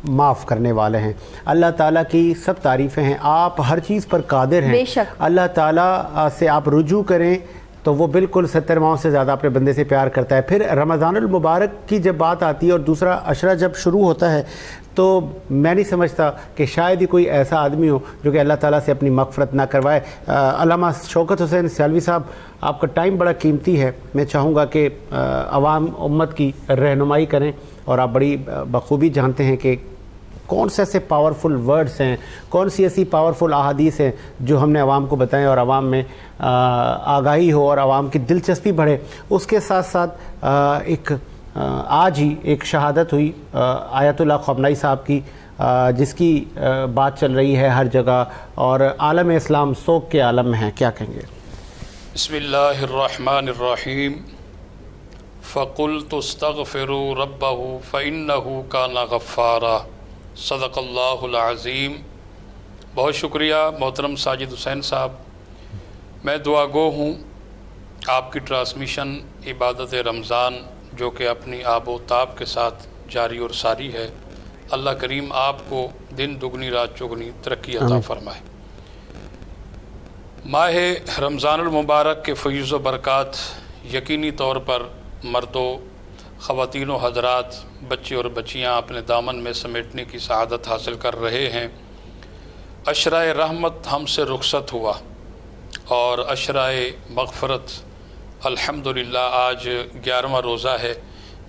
معاف کرنے والے ہیں. اللہ تعالیٰ کی سب تعریفیں ہیں. آپ ہر چیز پر قادر ہیں. بے شک. اللہ تعالیٰ سے آپ رجوع کریں تو وہ بالکل 70 ماہوں سے زیادہ اپنے بندے سے پیار کرتا ہے. پھر رمضان المبارک کی جب بات آتی ہے اور دوسرا عشرہ جب شروع ہوتا ہے تو میں نہیں سمجھتا کہ شاید ہی کوئی ایسا آدمی ہو جو کہ اللہ تعالیٰ سے اپنی مغفرت نہ کروائے. علامہ شوکت حسین سیالوی صاحب، آپ کا ٹائم بڑا قیمتی ہے. میں چاہوں گا کہ عوام امت کی رہنمائی کریں، اور آپ بڑی بخوبی جانتے ہیں کہ کون سے ایسے پاورفل ورڈز ہیں، کون سی ایسی پاورفل احادیث ہیں جو ہم نے عوام کو بتائیں اور عوام میں آگاہی ہو اور عوام کی دلچسپی بڑھے. اس کے ساتھ ساتھ ایک آج ہی ایک شہادت ہوئی آیت اللہ خامنئی صاحب کی، جس کی بات چل رہی ہے ہر جگہ، اور عالم اسلام سوگ کے عالم میں ہے. کیا کہیں گے؟ بسم اللہ الرحمن الرحیم. فَقُلْتُ اسْتَغْفِرُوا رَبَّهُ فَإِنَّهُ كَانَ غَفَّارًا. صدق اللہ العظیم. بہت شکریہ محترم ساجد حسین صاحب. میں دعا گو ہوں آپ کی ٹرانسمیشن عبادت رمضان جو کہ اپنی آب و تاب کے ساتھ جاری اور ساری ہے، اللہ کریم آپ کو دن دگنی رات چگنی ترقی عطا فرمائے. ماہ رمضان المبارک کے فیض و برکات یقینی طور پر مردوں، خواتین و حضرات، بچے اور بچیاں اپنے دامن میں سمیٹنے کی سعادت حاصل کر رہے ہیں. عشرۂ رحمت ہم سے رخصت ہوا اور عشرۂ مغفرت الحمدللہ آج 11واں روزہ ہے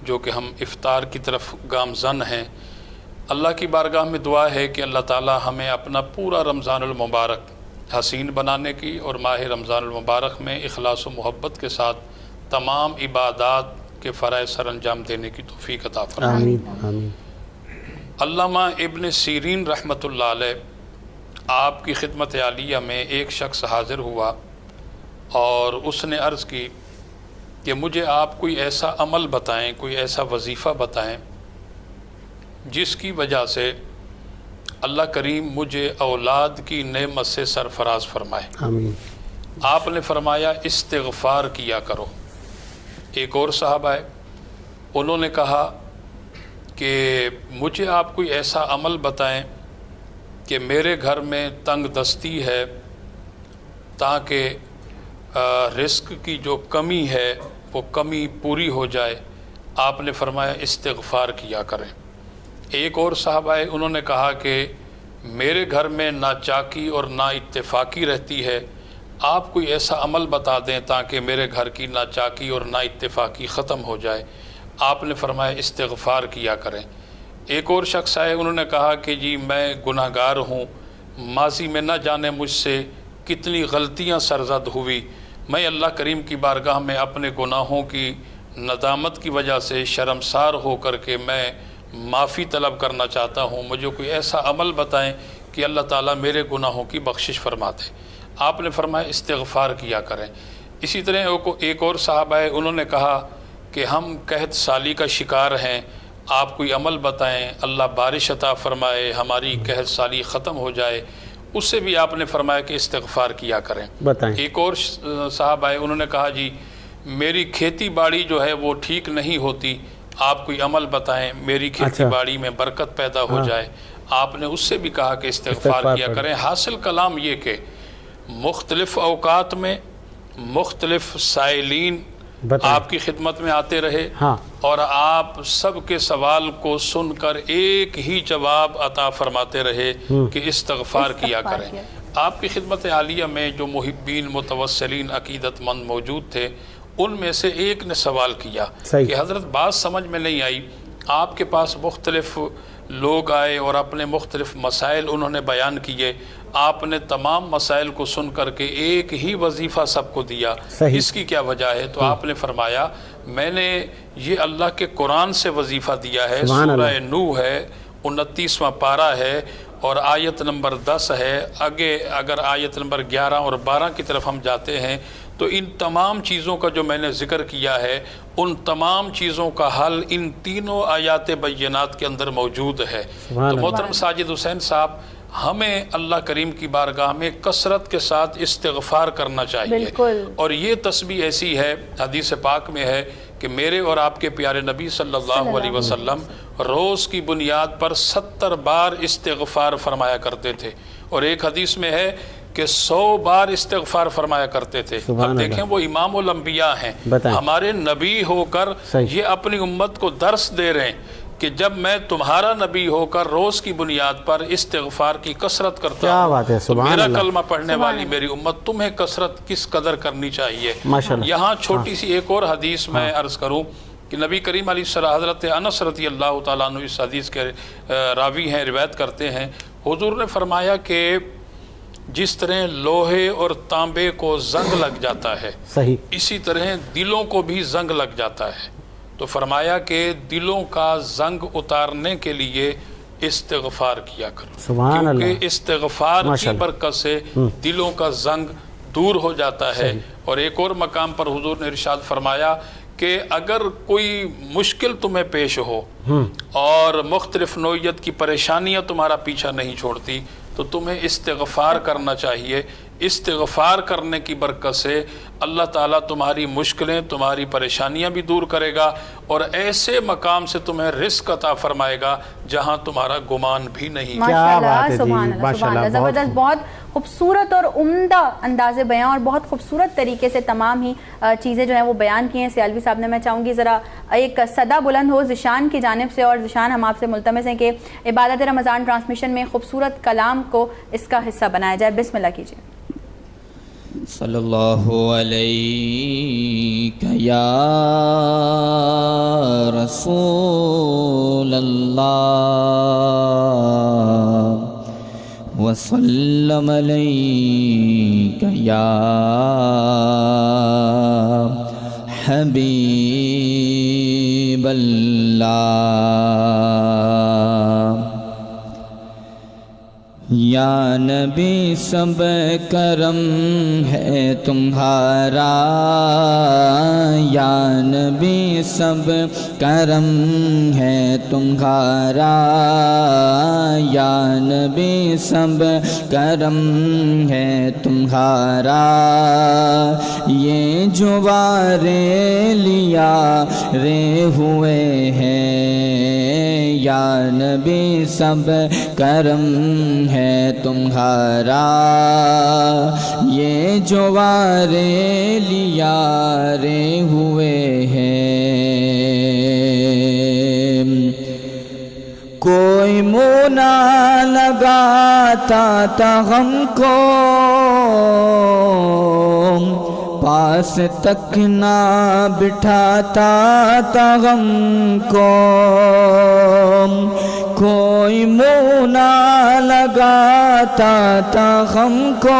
جو کہ ہم افطار کی طرف گامزن ہیں. اللہ کی بارگاہ میں دعا ہے کہ اللہ تعالی ہمیں اپنا پورا رمضان المبارک حسین بنانے کی اور ماہ رمضان المبارک میں اخلاص و محبت کے ساتھ تمام عبادات کے فرائض سر انجام دینے کی توفیق عطا فرمائے. آمین آمین. علامہ ابن سیرین رحمۃ اللہ علیہ، آپ کی خدمت عالیہ میں ایک شخص حاضر ہوا اور اس نے عرض کی کہ مجھے آپ کوئی ایسا عمل بتائیں، کوئی ایسا وظیفہ بتائیں جس کی وجہ سے اللہ کریم مجھے اولاد کی نعمت سے سرفراز فرمائے. آمین. آپ نے فرمایا استغفار کیا کرو. ایک اور صاحب آئے، انہوں نے کہا کہ مجھے آپ کوئی ایسا عمل بتائیں کہ میرے گھر میں تنگ دستی ہے تاکہ رزق کی جو کمی ہے وہ کمی پوری ہو جائے. آپ نے فرمایا استغفار کیا کریں. ایک اور صاحب آئے، انہوں نے کہا کہ میرے گھر میں ناچاکی اور نا اتفاقی رہتی ہے، آپ کوئی ایسا عمل بتا دیں تاکہ میرے گھر کی ناچاکی اور نا اتفاقی ختم ہو جائے. آپ نے فرمایا استغفار کیا کریں. ایک اور شخص آئے، انہوں نے کہا کہ جی میں گناہ گار ہوں، ماضی میں نہ جانے مجھ سے کتنی غلطیاں سرزد ہوئی، میں اللہ کریم کی بارگاہ میں اپنے گناہوں کی ندامت کی وجہ سے شرمسار ہو کر کے میں معافی طلب کرنا چاہتا ہوں. مجھے کوئی ایسا عمل بتائیں کہ اللہ تعالیٰ میرے گناہوں کی بخشش فرما دے. آپ نے فرمایا استغفار کیا کریں. اسی طرح ایک اور صاحب آئے، انہوں نے کہا کہ ہم قحط سالی کا شکار ہیں، آپ کوئی عمل بتائیں اللہ بارش عطا فرمائے، ہماری قحط سالی ختم ہو جائے. اس سے بھی آپ نے فرمایا کہ استغفار کیا کریں. بتائیں. ایک اور صاحب آئے, انہوں نے کہا جی میری کھیتی باڑی جو ہے وہ ٹھیک نہیں ہوتی, آپ کوئی عمل بتائیں میری کھیتی باڑی میں برکت پیدا ہو جائے. آپ نے اس سے بھی کہا کہ استغفار کیا کریں. حاصل کلام یہ کہ مختلف اوقات میں مختلف سائلین آپ کی خدمت میں آتے رہے اور آپ سب کے سوال کو سن کر ایک ہی جواب عطا فرماتے رہے کہ استغفار کیا کریں. آپ کی خدمت عالیہ میں جو محبین متوسلین عقیدت مند موجود تھے, ان میں سے ایک نے سوال کیا کہ حضرت بات سمجھ میں نہیں آئی, آپ کے پاس مختلف لوگ آئے اور اپنے مختلف مسائل انہوں نے بیان کیے, آپ نے تمام مسائل کو سن کر کے ایک ہی وظیفہ سب کو دیا, اس کی کیا وجہ ہے؟ تو آپ نے فرمایا میں نے یہ اللہ کے قرآن سے وظیفہ دیا ہے. سورہ نوح ہے, 29واں پارہ ہے اور آیت نمبر 10 ہے. اگر آیت نمبر 11 اور 12 کی طرف ہم جاتے ہیں تو ان تمام چیزوں کا جو میں نے ذکر کیا ہے, ان تمام چیزوں کا حل ان تینوں آیات بینات کے اندر موجود ہے. تو محترم ساجد حسین صاحب, ہمیں اللہ کریم کی بارگاہ میں کثرت کے ساتھ استغفار کرنا چاہیے. اور یہ تسبیح ایسی ہے, حدیث پاک میں ہے کہ میرے اور آپ کے پیارے نبی صلی اللہ علیہ وسلم روز کی بنیاد پر 70 بار استغفار فرمایا کرتے تھے, اور ایک حدیث میں ہے کہ 100 بار استغفار فرمایا کرتے تھے. اب دیکھیں وہ امام الانبیاء ہیں, ہمارے نبی ہو کر یہ اپنی امت کو درس دے رہے ہیں کہ جب میں تمہارا نبی ہو کر روز کی بنیاد پر استغفار کی کثرت کرتا ہوں تو میرا کلمہ پڑھنے والی میری امت تمہیں کثرت کس قدر کرنی چاہیے. یہاں چھوٹی سی ایک اور حدیث میں عرض کروں کہ نبی کریم علیہ السلام, حضرت انس رضی اللہ تعالیٰ عنہ اس حدیث کے راوی ہیں, روایت کرتے ہیں, حضور نے فرمایا کہ جس طرح لوہے اور تانبے کو زنگ لگ جاتا ہے, اسی طرح دلوں کو بھی زنگ لگ جاتا ہے. تو فرمایا کہ دلوں کا زنگ اتارنے کے لیے استغفار کیا کرو, کیونکہ استغفار کی برکت سے دلوں کا زنگ دور ہو جاتا ہے. اور ایک اور مقام پر حضور نے ارشاد فرمایا کہ اگر کوئی مشکل تمہیں پیش ہو اور مختلف نوعیت کی پریشانیاں تمہارا پیچھا نہیں چھوڑتی تو تمہیں استغفار کرنا چاہیے. استغفار کرنے کی برکت سے اللہ تعالیٰ تمہاری مشکلیں, تمہاری پریشانیاں بھی دور کرے گا اور ایسے مقام سے تمہیں رزق عطا فرمائے گا جہاں تمہارا گمان بھی نہیں. ماشاءاللہ, سبحان اللہ, سبحان اللہ, زبردست, بہت خوبصورت اور عمدہ انداز بیان اور بہت خوبصورت طریقے سے تمام ہی چیزیں جو ہیں وہ بیان کی ہیں. سیالوی صاحب نے, میں چاہوں گی ذرا ایک صدا بلند ہو ذیشان کی جانب سے, اور ذیشان ہم آپ سے ملتمس ہیں کہ عبادت رمضان ٹرانسمیشن میں خوبصورت کلام کو اس کا حصہ بنایا جائے. بسم اللہ کیجیے. صلی اللہ علیہ یا رسول اللہ وسلم علیک یا حبیب اللہ. یا نبی سب کرم ہے تمہارا, یا نبی سب کرم ہے تمہارا, یا نبی سب کرم ہے تمہارا. یہ جو وارے لیا رے ہوئے ہیں, یا نبی سب کرم ہے تمہارا. یہ جو وارے لیا رے ہوئے ہیں, کوئی منہ نہ لگاتا تھا ہم کو, پاس تک نہ بٹھاتا تھا ہم کو. کوئی منہ نہ لگاتا تھا ہم کو,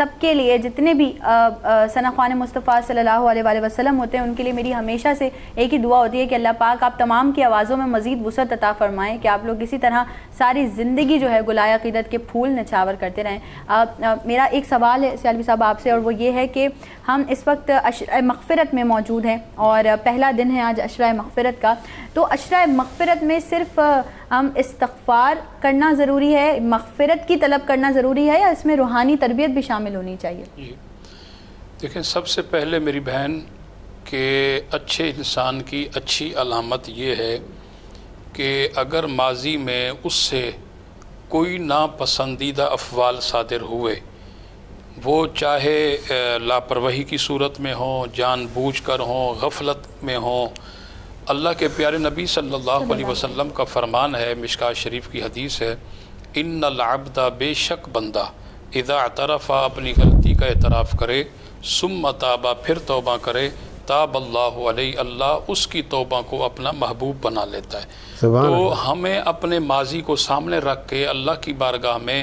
سب کے لیے جتنے بھی ثنا خوان مصطفیٰ صلی اللہ علیہ وآلہ وسلم ہوتے ہیں ان کے لیے میری ہمیشہ سے ایک ہی دعا ہوتی ہے کہ اللہ پاک آپ تمام کی آوازوں میں مزید وسعت عطا فرمائیں کہ آپ لوگ اسی طرح ساری زندگی جو ہے گلائے عقیدت کے پھول نچھاور کرتے رہیں۔ میرا ایک سوال ہے سیالوی صاحب آپ سے، اور وہ یہ ہے کہ ہم اس وقت عشرہ مغفرت میں موجود ہیں اور پہلا دن ہے آج عشرہ مغفرت کا، تو عشرہ مغفرت میں صرف ہم استغفار کرنا ضروری ہے، مغفرت کی طلب کرنا ضروری ہے، یا اس میں روحانی تربیت بھی شامل ہونی چاہیے؟ جی دیکھیں، سب سے پہلے میری بہن کہ اچھے انسان کی اچھی علامت یہ ہے کہ اگر ماضی میں اس سے کوئی ناپسندیدہ افعال صادر ہوئے، وہ چاہے لاپرواہی کی صورت میں ہوں، جان بوجھ کر ہوں، غفلت میں ہوں، اللہ کے پیارے نبی صلی اللہ علیہ وسلم کا فرمان ہے، مشکاۃ شریف کی حدیث ہے، ان العبد، بے شک بندہ، اذا اعترف، اپنی غلطی کا اعتراف کرے، ثم تاب، پھر توبہ کرے، تاب اللہ علیہ، اللہ اس کی توبہ کو اپنا محبوب بنا لیتا ہے۔ تو ہمیں اپنے ماضی کو سامنے رکھ کے اللہ کی بارگاہ میں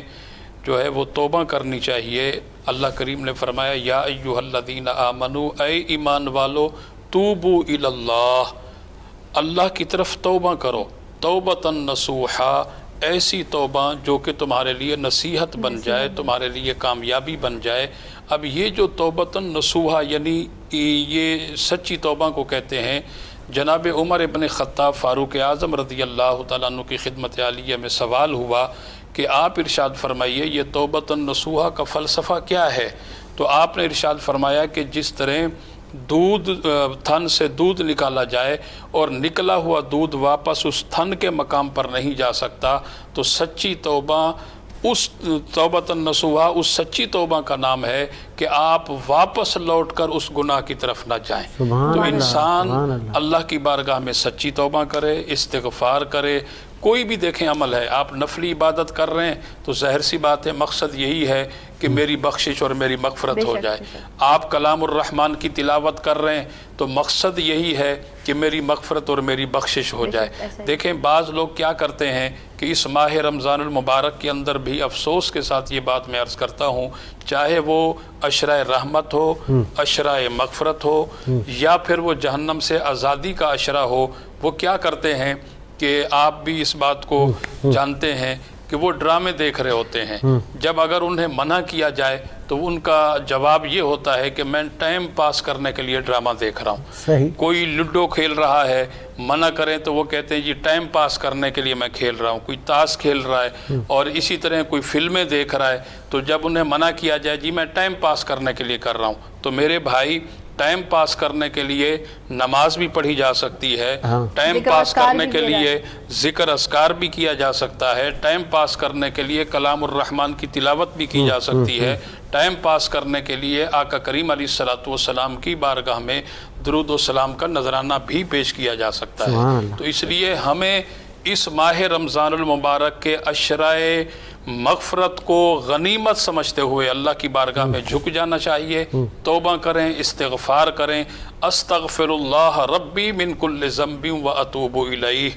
جو ہے وہ توبہ کرنی چاہیے۔ اللہ کریم نے فرمایا، یا ایھا الذین آمنوا، اے ایمان والو، توبوا الی اللہ، اللہ کی طرف توبہ کرو، توبۃ نصوحا، ایسی توبہ جو کہ تمہارے لیے نصیحت بن جائے، تمہارے لیے کامیابی بن جائے۔ اب یہ جو توبۃ نصوحا یعنی یہ سچی توبہ کو کہتے ہیں۔ جناب عمر ابن خطاب فاروق اعظم رضی اللہ تعالیٰ عنہ کی خدمت عالیہ میں سوال ہوا کہ آپ ارشاد فرمائیے یہ توبۃ نصوحا کا فلسفہ کیا ہے؟ تو آپ نے ارشاد فرمایا کہ جس طرح دودھ تھن سے دودھ نکالا جائے اور نکلا ہوا دودھ واپس اس تھن کے مقام پر نہیں جا سکتا، تو سچی توبہ، اس توبۃ نصوحا اس سچی توبہ کا نام ہے کہ آپ واپس لوٹ کر اس گناہ کی طرف نہ جائیں۔ تو انسان اللہ کی بارگاہ میں سچی توبہ کرے، استغفار کرے۔ کوئی بھی دیکھیں عمل ہے، آپ نفلی عبادت کر رہے ہیں تو ظاہر سی بات ہے مقصد یہی ہے کہ میری بخشش اور میری مغفرت ہو جائے۔ آپ کلام الرحمن کی تلاوت کر رہے ہیں تو مقصد یہی ہے کہ میری مغفرت اور میری بخشش ہو جائے۔ دیکھیں بعض لوگ کیا کرتے ہیں کہ اس ماہ رمضان المبارک کے اندر بھی افسوس کے ساتھ یہ بات میں عرض کرتا ہوں، چاہے وہ عشرہ رحمت ہو، عشرہ مغفرت ہو، یا پھر وہ جہنم سے آزادی کا عشرہ ہو، وہ کیا کرتے ہیں کہ آپ بھی اس بات کو جانتے ہیں کہ وہ ڈرامے دیکھ رہے ہوتے ہیں۔ جب اگر انہیں منع کیا جائے تو ان کا جواب یہ ہوتا ہے کہ میں ٹائم پاس کرنے کے لیے ڈرامہ دیکھ رہا ہوں۔ کوئی لوڈو کھیل رہا ہے، منع کریں تو وہ کہتے ہیں جی ٹائم پاس کرنے کے لیے میں کھیل رہا ہوں۔ کوئی تاش کھیل رہا ہے، اور اسی طرح کوئی فلمیں دیکھ رہا ہے، تو جب انہیں منع کیا جائے جی میں ٹائم پاس کرنے کے لیے کر رہا ہوں، تو میرے بھائی ٹائم پاس کرنے کے لیے نماز بھی پڑھی جا سکتی ہے، ٹائم پاس کرنے کے لیے ذکر اذکار بھی کیا جا سکتا ہے، ٹائم پاس کرنے کے لیے کلام الرحمن کی تلاوت بھی کی جا سکتی ہے، ٹائم پاس کرنے کے لیے آقا کریم علیہ الصلوۃ والسلام کی بارگاہ میں درود و سلام کا نذرانہ بھی پیش کیا جا سکتا ہے۔ تو اس لیے ہمیں اس ماہ رمضان المبارک کے عشرہ مغفرت کو غنیمت سمجھتے ہوئے اللہ کی بارگاہ میں جھک جانا چاہیے، توبہ کریں، استغفار کریں، استغفر اللہ ربی من کل ذنب و اتوب الیہ،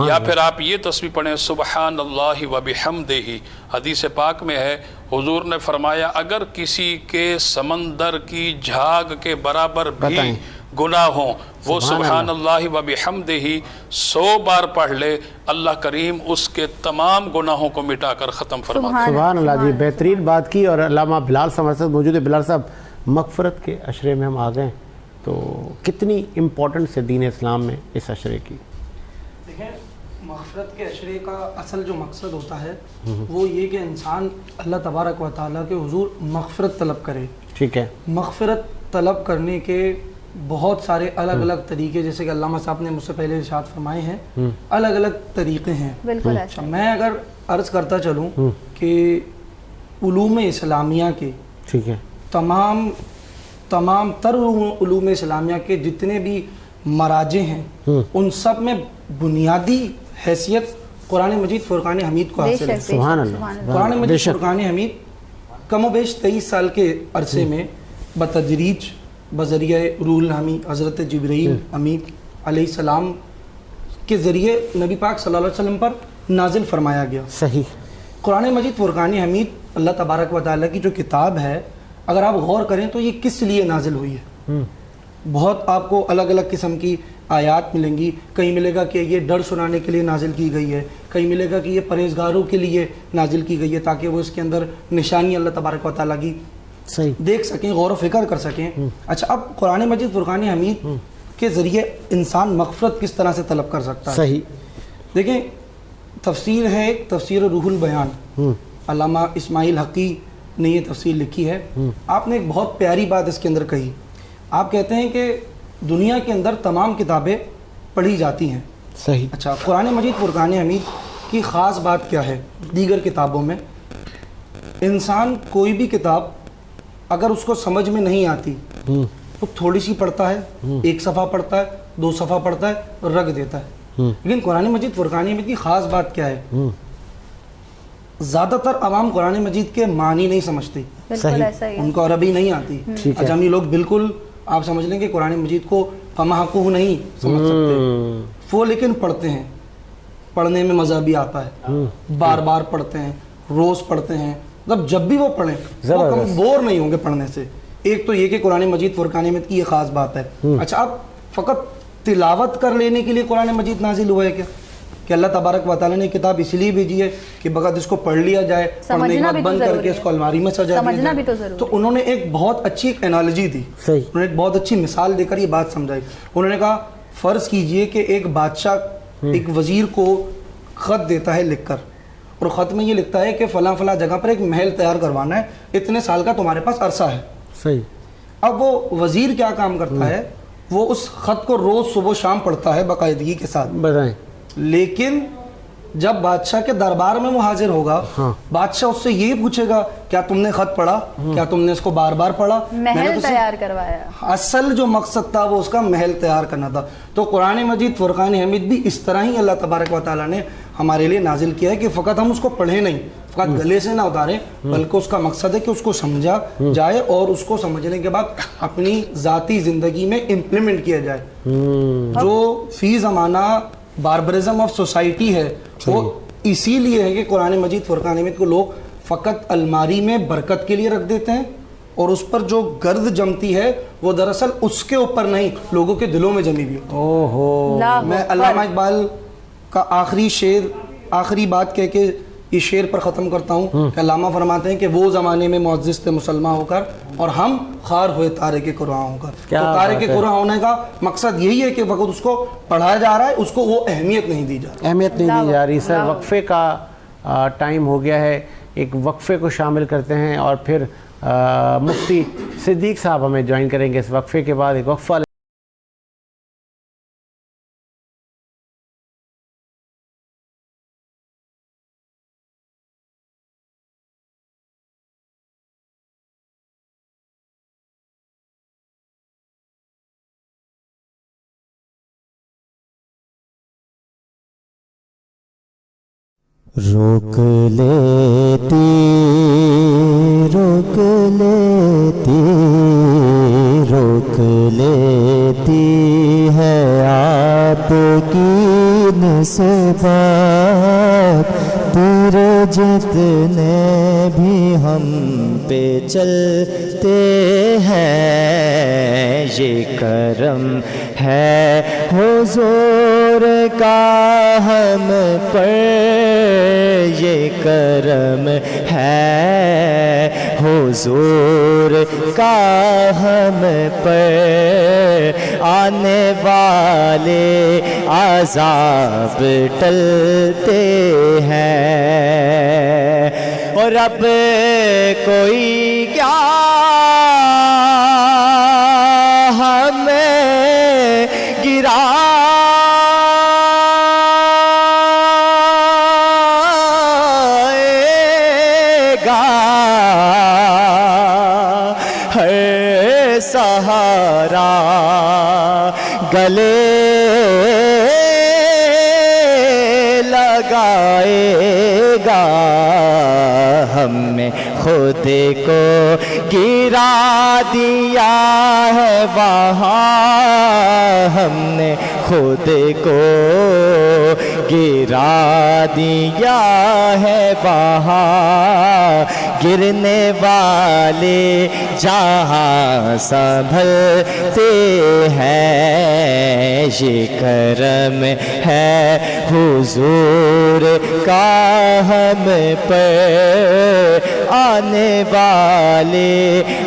یا پھر آپ یہ تسبیح پڑھیں سبحان اللہ و بحمدہ۔ حدیث پاک میں ہے حضور نے فرمایا اگر کسی کے سمندر کی جھاگ کے برابر بھی گناہ ہوں، وہ سبحان اللہ و بحمدہ 100 بار پڑھ لے، اللہ کریم اس کے تمام گناہوں کو مٹا کر ختم فرماتا ہے۔ سبحان اللہ جی، بہترین بات کی۔ اور علامہ بلال صاحب ہمارے ساتھ موجود ہے۔ بلال صاحب، مغفرت کے عشرے میں ہم آ گئے، تو کتنی امپورٹنس ہے دین اسلام میں اس عشرے کی؟ دیکھیں، مغفرت کے عشرے کا اصل جو مقصد ہوتا ہے وہ یہ کہ انسان اللہ تبارک و تعالیٰ کے حضور مغفرت طلب کرے۔ ٹھیک ہے، مغفرت طلب کرنے کے بہت سارے الگ الگ طریقے، جیسے کہ علامہ صاحب نے مجھ سے پہلے ارشاد فرمائے ہیں، الگ الگ طریقے ہیں۔ بالکل میں اگر عرض کرتا چلوں کہ علوم اسلامیہ کے ٹھیک ہے، تمام تر علوم اسلامیہ کے جتنے بھی مراجع ہیں ان سب میں بنیادی حیثیت قرآن مجید فرقان حمید کو حاصل ہے۔ سبحان اللہ۔ قرآن مجید فرقان حمید کم و بیش 23 سال کے عرصے میں بتدریج بذریعہ روح الہمی حضرت جبرائیل امین علیہ السلام کے ذریعے نبی پاک صلی اللہ علیہ وسلم پر نازل فرمایا گیا۔ صحیح۔ قرآن مجید فرقان حمید اللہ تبارک و تعالیٰ کی جو کتاب ہے اگر آپ غور کریں تو یہ کس لیے نازل ہوئی ہے. بہت آپ کو الگ الگ قسم کی آیات ملیں گی. کہیں ملے گا کہ یہ ڈر سنانے کے لیے نازل کی گئی ہے, کہیں ملے گا کہ یہ پرہیزگاروں کے لیے نازل کی گئی ہے تاکہ وہ اس کے اندر نشانی اللہ تبارک و تعالیٰ کی دیکھ سکیں, غور و فکر کر سکیں. اچھا, اب قرآن مجید فرقان حمید کے ذریعے انسان مغفرت کس طرح سے طلب کر سکتا ہے؟ صحیح. دیکھیں, تفسیر ہے ایک تفسیر روح البیان, علامہ اسماعیل حقی نے یہ تفسیر لکھی ہے. آپ نے ایک بہت پیاری بات اس کے اندر کہی. آپ کہتے ہیں کہ دنیا کے اندر تمام کتابیں پڑھی جاتی ہیں. صحیح. اچھا, قرآن مجید فرقان حمید کی خاص بات کیا ہے دیگر کتابوں میں؟ انسان کوئی بھی کتاب اگر اس کو سمجھ میں نہیں آتی تو تھوڑی سی پڑھتا ہے, ایک صفحہ پڑھتا ہے, 2 صفحہ پڑھتا ہے اور رکھ دیتا ہے. لیکن قرآن مجید فرقان حمید کی خاص بات کیا ہے؟ زیادہ تر عوام قرآن مجید کے معنی نہیں سمجھتی, ان کو عربی نہیں آتی. اجامی لوگ بالکل آپ سمجھ لیں کہ قرآن مجید کو فمحقوہ نہیں سمجھ سکتے, وہ لیکن پڑھتے ہیں. پڑھنے میں مزہ بھی آتا ہے, بار بار پڑھتے ہیں, روز پڑھتے ہیں. مطلب جب بھی وہ پڑھیں وہ بور نہیں ہوں گے پڑھنے سے. ایک تو یہ کہ قرآن مجید فرقان حمید کی یہ خاص بات ہے. اچھا, اب فقط تلاوت کر لینے کے لیے قرآن مجید نازل ہوا ہے کیا؟ کہ اللہ تبارک و تعالیٰ نے کتاب اس لیے بھیجی ہے کہ بغیر اس کو پڑھ لیا جائے, پڑھنے کے بعد بند کر کے اس کو الماری میں سجا دیا جائے. تو انہوں نے ایک بہت اچھی ایک انالوجی دی, انہوں نے ایک بہت اچھی مثال دے کر یہ بات سمجھائی. انہوں نے کہا فرض کیجئے کہ ایک بادشاہ ایک وزیر کو خط دیتا ہے لکھ کر, اور خط میں یہ لکھتا ہے کہ فلاں فلاں جگہ پر ایک محل تیار کروانا ہے, اتنے سال کا تمہارے پاس عرصہ ہے. صحیح. اب وہ وزیر کیا کام کرتا ہے, وہ اس خط کو روز صبح و شام پڑھتا ہے باقاعدگی کے ساتھ. بتائیں. لیکن جب بادشاہ کے دربار میں وہ حاضر ہوگا, بادشاہ اس سے یہ پوچھے گا کیا تم نے خط پڑھا, کیا تم نے اس کو بار بار پڑھا؟ محل تیار کروایا. اصل جو مقصد تھا وہ اس کا محل تیار کرنا تھا. تو قرآن مجید فرقان حمید بھی اس طرح ہی اللہ تبارک و تعالیٰ نے ہمارے لیے نازل کیا ہے کہ فقط ہم اس کو پڑھیں نہیں, فقط گلے سے نہ اتاریں, بلکہ اس کا مقصد ہے کہ اس کو سمجھا جائے اور اس کو سمجھنے کے بعد اپنی ذاتی زندگی میں امپلیمنٹ کیا جائے. جو فی زمانہ باربرزم آف سوسائٹی ہے وہ اسی لیے ہے کہ قرآن مجید فرقان حمید کو لوگ فقط الماری میں برکت کے لیے رکھ دیتے ہیں, اور اس پر جو گرد جمتی ہے وہ دراصل اس کے اوپر نہیں, لوگوں کے دلوں میں جمی ہوئی. میں علامہ اقبال کا آخری شعر, آخری بات کہہ کے اس شعر پر ختم کرتا ہوں کہ علامہ فرماتے ہیں کہ وہ زمانے میں معزز تھے مسلمان ہو کر اور ہم خار ہوئے تارے کے قرآن ہو کر. تو تارے کے قرآن ہونے کا مقصد یہی ہے کہ وقت اس کو پڑھایا جا رہا ہے, اس کو وہ اہمیت نہیں دی جا رہی. اہمیت نہیں دی جا رہی. سر, وقفے کا ٹائم ہو گیا ہے, ایک وقفے کو شامل کرتے ہیں اور پھر مفتی صدیق صاحب ہمیں جوائن کریں گے. اس وقفے کے بعد ایک وقفہ. روک لیتی روک لیتی روک لیتی ہے آپ کی نسبت, تیرے جتنے بھی ہم پہ چلتے ہیں, یہ کرم ہے حضور کا ہم پر, یہ کرم ہے حضور کا ہم پر, آنے والے عذاب ٹلتے ہیں, اور اب کوئی کیا ہمیں گرا سہارا گلے لگائے گا, ہم نے خود کو گرا دیا ہے وہاں, ہم نے خود کو گرا دیا ہے وہاں گرنے والے جہاں سنبھلتے ہیں، یہ کرم ہے حضور کا ہم پر، آنے والے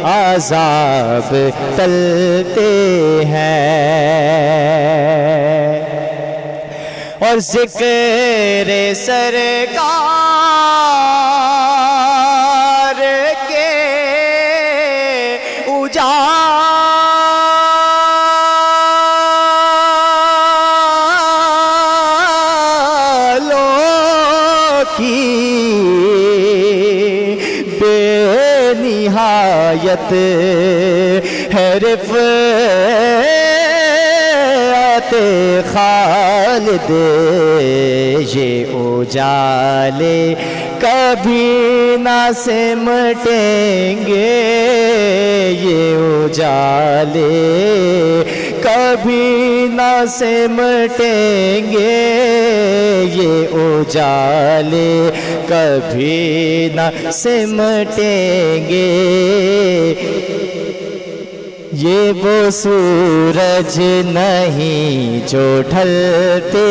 عذاب ٹلتے ہیں۔ اور ذکر سرکار کے اجالوں کی بے نہایت ہے رفعت خالد، یہ اجالے کبھی نہ سمٹیں گے، یہ اجالے کبھی نہ سمٹیں گے، یہ اجالے کبھی نہ سمٹیں گے۔ یہ وہ سورج نہیں جو ڈھلتے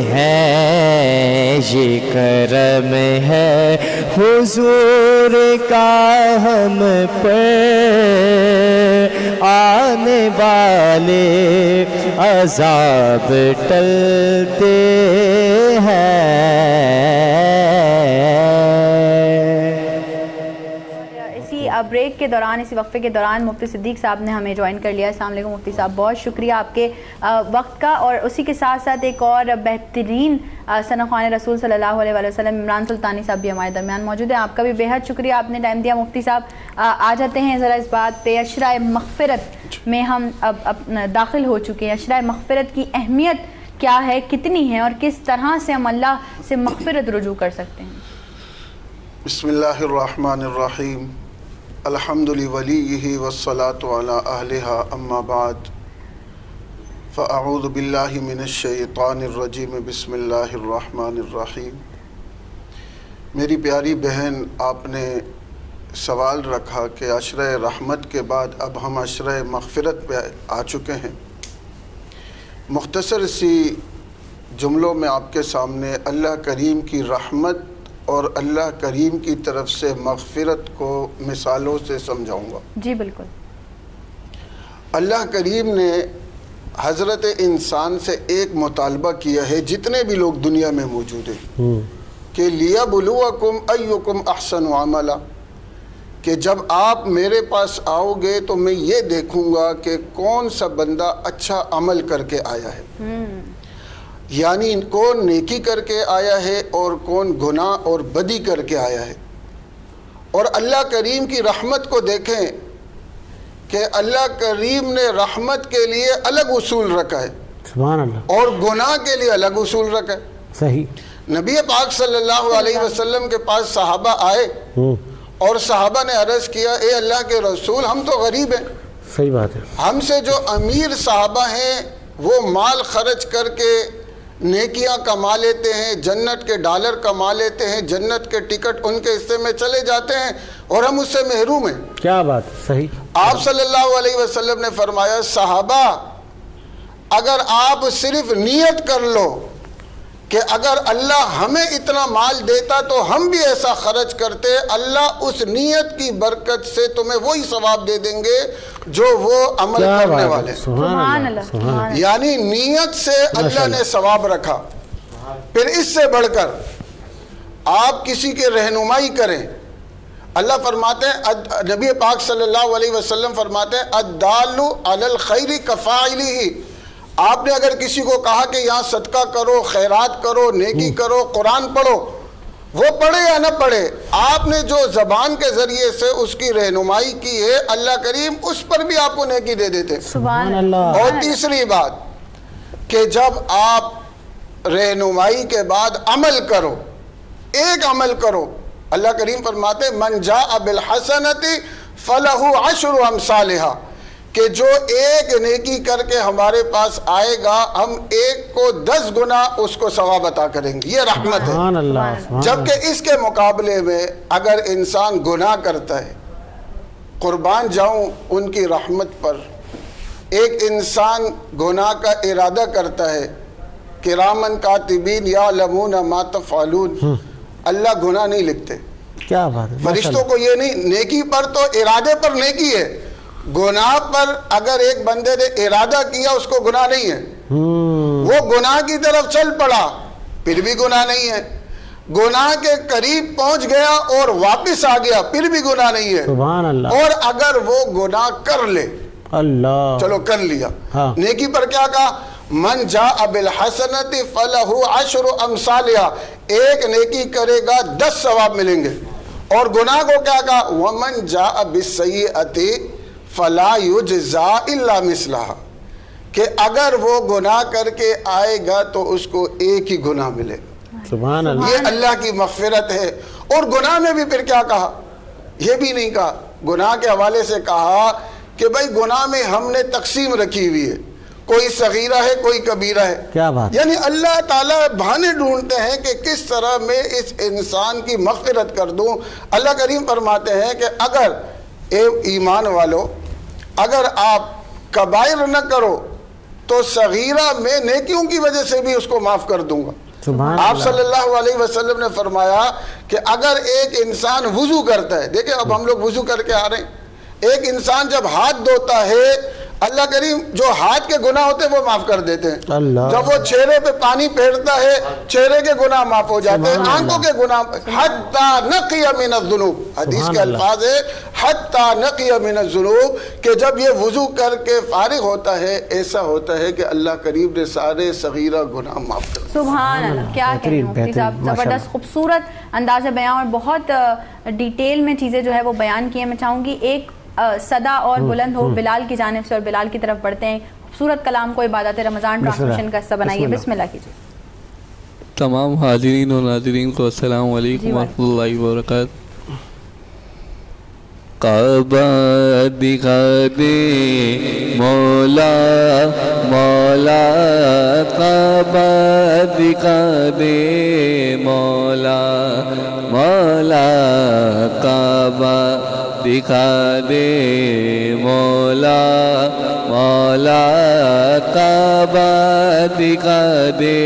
ہیں، یہ کرم ہے حضور کا ہم پر، آنے والے عذاب ٹلتے ہیں۔ بریک کے دوران، اسی وقفے کے دوران مفتی صدیق صاحب نے ہمیں جوائن کر لیا۔ السلام علیکم مفتی صاحب، بہت شکریہ آپ کے وقت کا۔ اور اسی کے ساتھ ساتھ ایک اور بہترین ثنا خوان رسول صلی اللہ علیہ وسلم عمران سلطانی صاحب بھی ہمارے درمیان موجود ہیں۔ آپ کا بھی بہت شکریہ، آپ نے ٹائم دیا۔ مفتی صاحب آ جاتے ہیں ذرا اس بات پہ، عشرہ مغفرت میں ہم اب داخل ہو چکے ہیں۔ عشرہ مغفرت کی اہمیت کیا ہے، کتنی ہے، اور کس طرح سے ہم اللہ سے مغفرت رجوع کر سکتے ہیں؟ بسم اللہ الرحمن الرحیم، الحمد لولیہ والصلاة علی اہلہا، اما بعد فاعوذ باللہ من الشیطان الرجیم، بسم اللہ الرحمن الرحیم۔ میری پیاری بہن، آپ نے سوال رکھا کہ عشرہ رحمت کے بعد اب ہم عشرہ مغفرت پہ آ چکے ہیں۔ مختصر سی جملوں میں آپ کے سامنے اللہ کریم کی رحمت اور اللہ کریم کی طرف سے مغفرت کو مثالوں سے سمجھاؤں گا۔ جی بالکل۔ اللہ کریم نے حضرت انسان سے ایک مطالبہ کیا ہے، جتنے بھی لوگ دنیا میں موجود ہیں، کہ لِيَبْلُوَكُمْ أَيُّكُمْ أَحْسَنُ عَمَلًا، کہ جب آپ میرے پاس آؤ گے تو میں یہ دیکھوں گا کہ کون سا بندہ اچھا عمل کر کے آیا ہے، یعنی کون نیکی کر کے آیا ہے اور کون گناہ اور بدی کر کے آیا ہے۔ اور اللہ کریم کی رحمت کو دیکھیں کہ اللہ کریم نے رحمت کے لیے الگ اصول رکھا ہے، سبحان اللہ، اور گناہ کے لیے الگ اصول رکھا ہے۔ صحیح۔ نبی پاک صلی اللہ علیہ وسلم کے پاس صحابہ آئے اور صحابہ نے عرض کیا، اے اللہ کے رسول، ہم تو غریب ہیں، صحیح بات ہے، ہم سے جو امیر صحابہ ہیں وہ مال خرچ کر کے نیکیاں کما لیتے ہیں، جنت کے ڈالر کما لیتے ہیں، جنت کے ٹکٹ ان کے حصے میں چلے جاتے ہیں، اور ہم اس سے محروم ہیں۔ کیا بات، صحیح۔ آپ صلی اللہ علیہ وسلم نے فرمایا، صحابہ اگر آپ صرف نیت کر لو کہ اگر اللہ ہمیں اتنا مال دیتا تو ہم بھی ایسا خرچ کرتے، اللہ اس نیت کی برکت سے تمہیں وہی ثواب دے دیں گے جو وہ عمل کرنے والے۔ سبحان اللہ۔ یعنی نیت سے اللہ نے ثواب رکھا۔ پھر اس سے بڑھ کر آپ کسی کی رہنمائی کریں، اللہ فرماتے ہیں، نبی پاک صلی اللہ علیہ وسلم فرماتے ہیں، الدال علی الخیر کفاعلہ، آپ نے اگر کسی کو کہا کہ یہاں صدقہ کرو، خیرات کرو، نیکی کرو، قرآن پڑھو، وہ پڑھے یا نہ پڑھے، آپ نے جو زبان کے ذریعے سے اس کی رہنمائی کی ہے، اللہ کریم اس پر بھی آپ کو نیکی دے دیتے۔ سبحان اللہ۔ اور تیسری بات کہ جب آپ رہنمائی کے بعد عمل کرو، ایک عمل کرو، اللہ کریم فرماتے من جاء بالحسنۃ فلہ عشر امثالھا، کہ جو ایک نیکی کر کے ہمارے پاس آئے گا ہم ایک کو 10 گنا اس کو ثواب عطا کریں گے. یہ رحمت ہے. جبکہ اس کے مقابلے میں اگر انسان گناہ کرتا ہے, قربان جاؤں ان کی رحمت پر, ایک انسان گناہ کا ارادہ کرتا ہے, کرامن کاتبین یعلمون ما تفعلون, اللہ گناہ نہیں لکھتے. کیا بات ہے, فرشتوں کو یہ نہیں, نیکی پر تو ارادے پر نیکی ہے, گناہ پر اگر ایک بندے نے ارادہ کیا اس کو گناہ نہیں ہے. وہ گناہ کی طرف چل پڑا پھر بھی گناہ نہیں ہے, گناہ کے قریب پہنچ گیا اور واپس آ گیا پھر بھی گناہ نہیں ہے. سبحان اللہ. اور اگر وہ گناہ کر لے, اللہ چلو کر لیا, نیکی پر کیا کہا, من جاء بالحسنۃ فلہ عشر امثالہا, ایک نیکی کرے گا 10 ثواب ملیں گے. اور گناہ کو کیا کہا, ومن جاء بالسیئۃ فلا یجزا الا مثلہا, کہ اگر وہ گناہ کر کے آئے گا تو اس کو ایک ہی گناہ ملے. سبحان اللہ. یہ اللہ کی مغفرت ہے. اور گناہ میں بھی پھر کیا کہا, یہ بھی نہیں کہا, گناہ کے حوالے سے کہا کہ بھائی گناہ میں ہم نے تقسیم رکھی ہوئی ہے, کوئی صغیرہ ہے کوئی کبیرہ ہے. کیا بات, یعنی اللہ تعالیٰ بہانے ڈھونڈتے ہیں کہ کس طرح میں اس انسان کی مغفرت کر دوں. اللہ کریم فرماتے ہیں کہ اگر ایمان والو اگر آپ کبائر نہ کرو تو صغیرہ میں نیکیوں کی وجہ سے بھی اس کو معاف کر دوں گا. آپ صلی اللہ علیہ وسلم نے فرمایا کہ اگر ایک انسان وضو کرتا ہے, دیکھیں اب ہم لوگ وضو کر کے آ رہے ہیں, ایک انسان جب ہاتھ دھوتا ہے اللہ کریم جو ہاتھ کے گناہ ہوتے ہیں وہ معاف کر دیتے ہیں. جب وہ چہرے پہ پانی پھیرتا ہے چہرے کے گناہ معاف ہو جاتے ہیں, آنکھوں کے گناہ, حتی نقی من الذنوب, حدیث کے الفاظ ہے حتی نقی من الذنوب, کہ جب یہ وضو کر کے فارغ ہوتا ہے ایسا ہوتا ہے کہ اللہ کریم نے سارے صغیرہ گناہ معاف کر دیا. سبحان اللہ, کیا کہیں مفتی صاحب, زبردست خوبصورت انداز بیان اور بہت ڈیٹیل میں چیزیں جو ہے وہ بیان کی ہیں. میں چاہوں گی ایک صدا اور بلند ہو بلال کی جانب سے, اور بلال کی طرف بڑھتے ہیں. خوبصورت کلام کو عبادت رمضان ٹرانسمیشن کا حصہ بنائیے. بسم اللہ کیجیے. تمام حاضرین اور ناظرین کو السلام علیکم ورحمۃ اللہ وبرکاتہ. کعبہ دکھا دے مولا مولا, کعبہ دکھا دے مولا مولا, کعبہ دکھا دے مولا مولا, کعبہ دکھا دے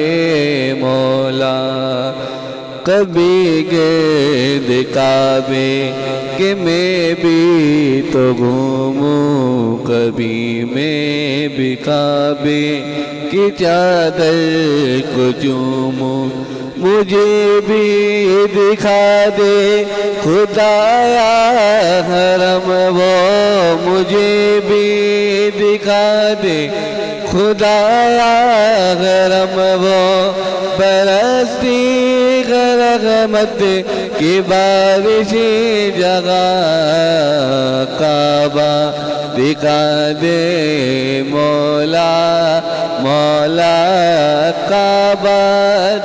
مولا. کبھی گرد کعبے کہ میں بھی تو گھوموں, کبھی میں بھی کعبے کی چادر کو چوموں, مجھے بھی دکھا دے خدایا حرم وہ, مجھے بھی دکھا دے خدایا حرم وہ, برستی رحمت کی بارش جگہ, کعبہ دکھا دے مولا مولا, کعبہ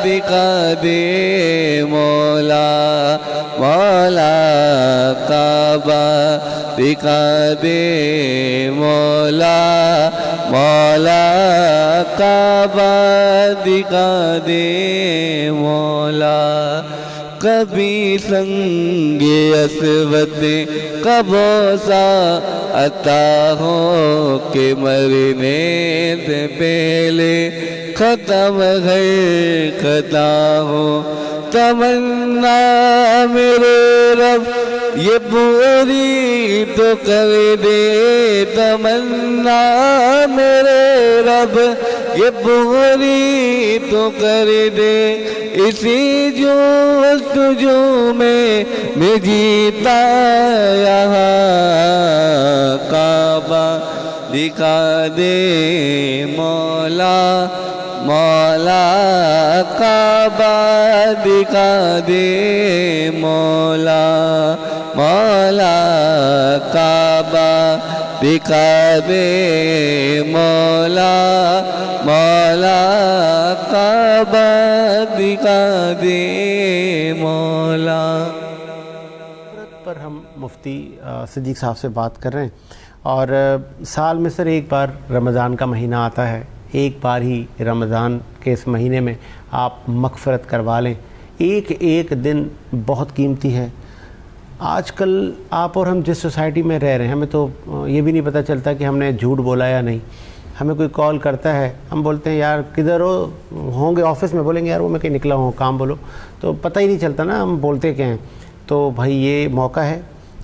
دکھا دے مولا مولا, کعبہ دکھا دے مولا مولا, کعبہ دکھا دے مولا. کبھی سنگ اسود کا بوسہ عطا ہو کہ مرنے سے پہلے ختم ہے خطا ہو, تمنا میرے رب یہ پوری تو کر دے, تمنا میرے رب یہ پوری تو کر دے, اسی جستجو میں جیتا یہاں, کعبہ دکھا دے مولا مولا, کعبہ دکھا دے مولا مولا, کعبہ دکھا دے مولا مولا, کعبہ دکھا دے مولا. پر ہم مفتی صدیق صاحب سے بات کر رہے ہیں. اور سال میں سر ایک بار رمضان کا مہینہ آتا ہے، ایک بار ہی رمضان کے اس مہینے میں آپ مغفرت کروا لیں. ایک ایک دن بہت قیمتی ہے. آج کل آپ اور ہم جس سوسائٹی میں رہ رہے ہیں، ہمیں تو یہ بھی نہیں پتہ چلتا کہ ہم نے جھوٹ بولا یا نہیں. ہمیں کوئی کال کرتا ہے، ہم بولتے ہیں یار کدھر ہوں گے آفس میں، بولیں گے یار وہ میں کہیں نکلا ہوں کام، بولو، تو پتہ ہی نہیں چلتا نا ہم بولتے کیا ہیں. تو بھائی یہ موقع ہے،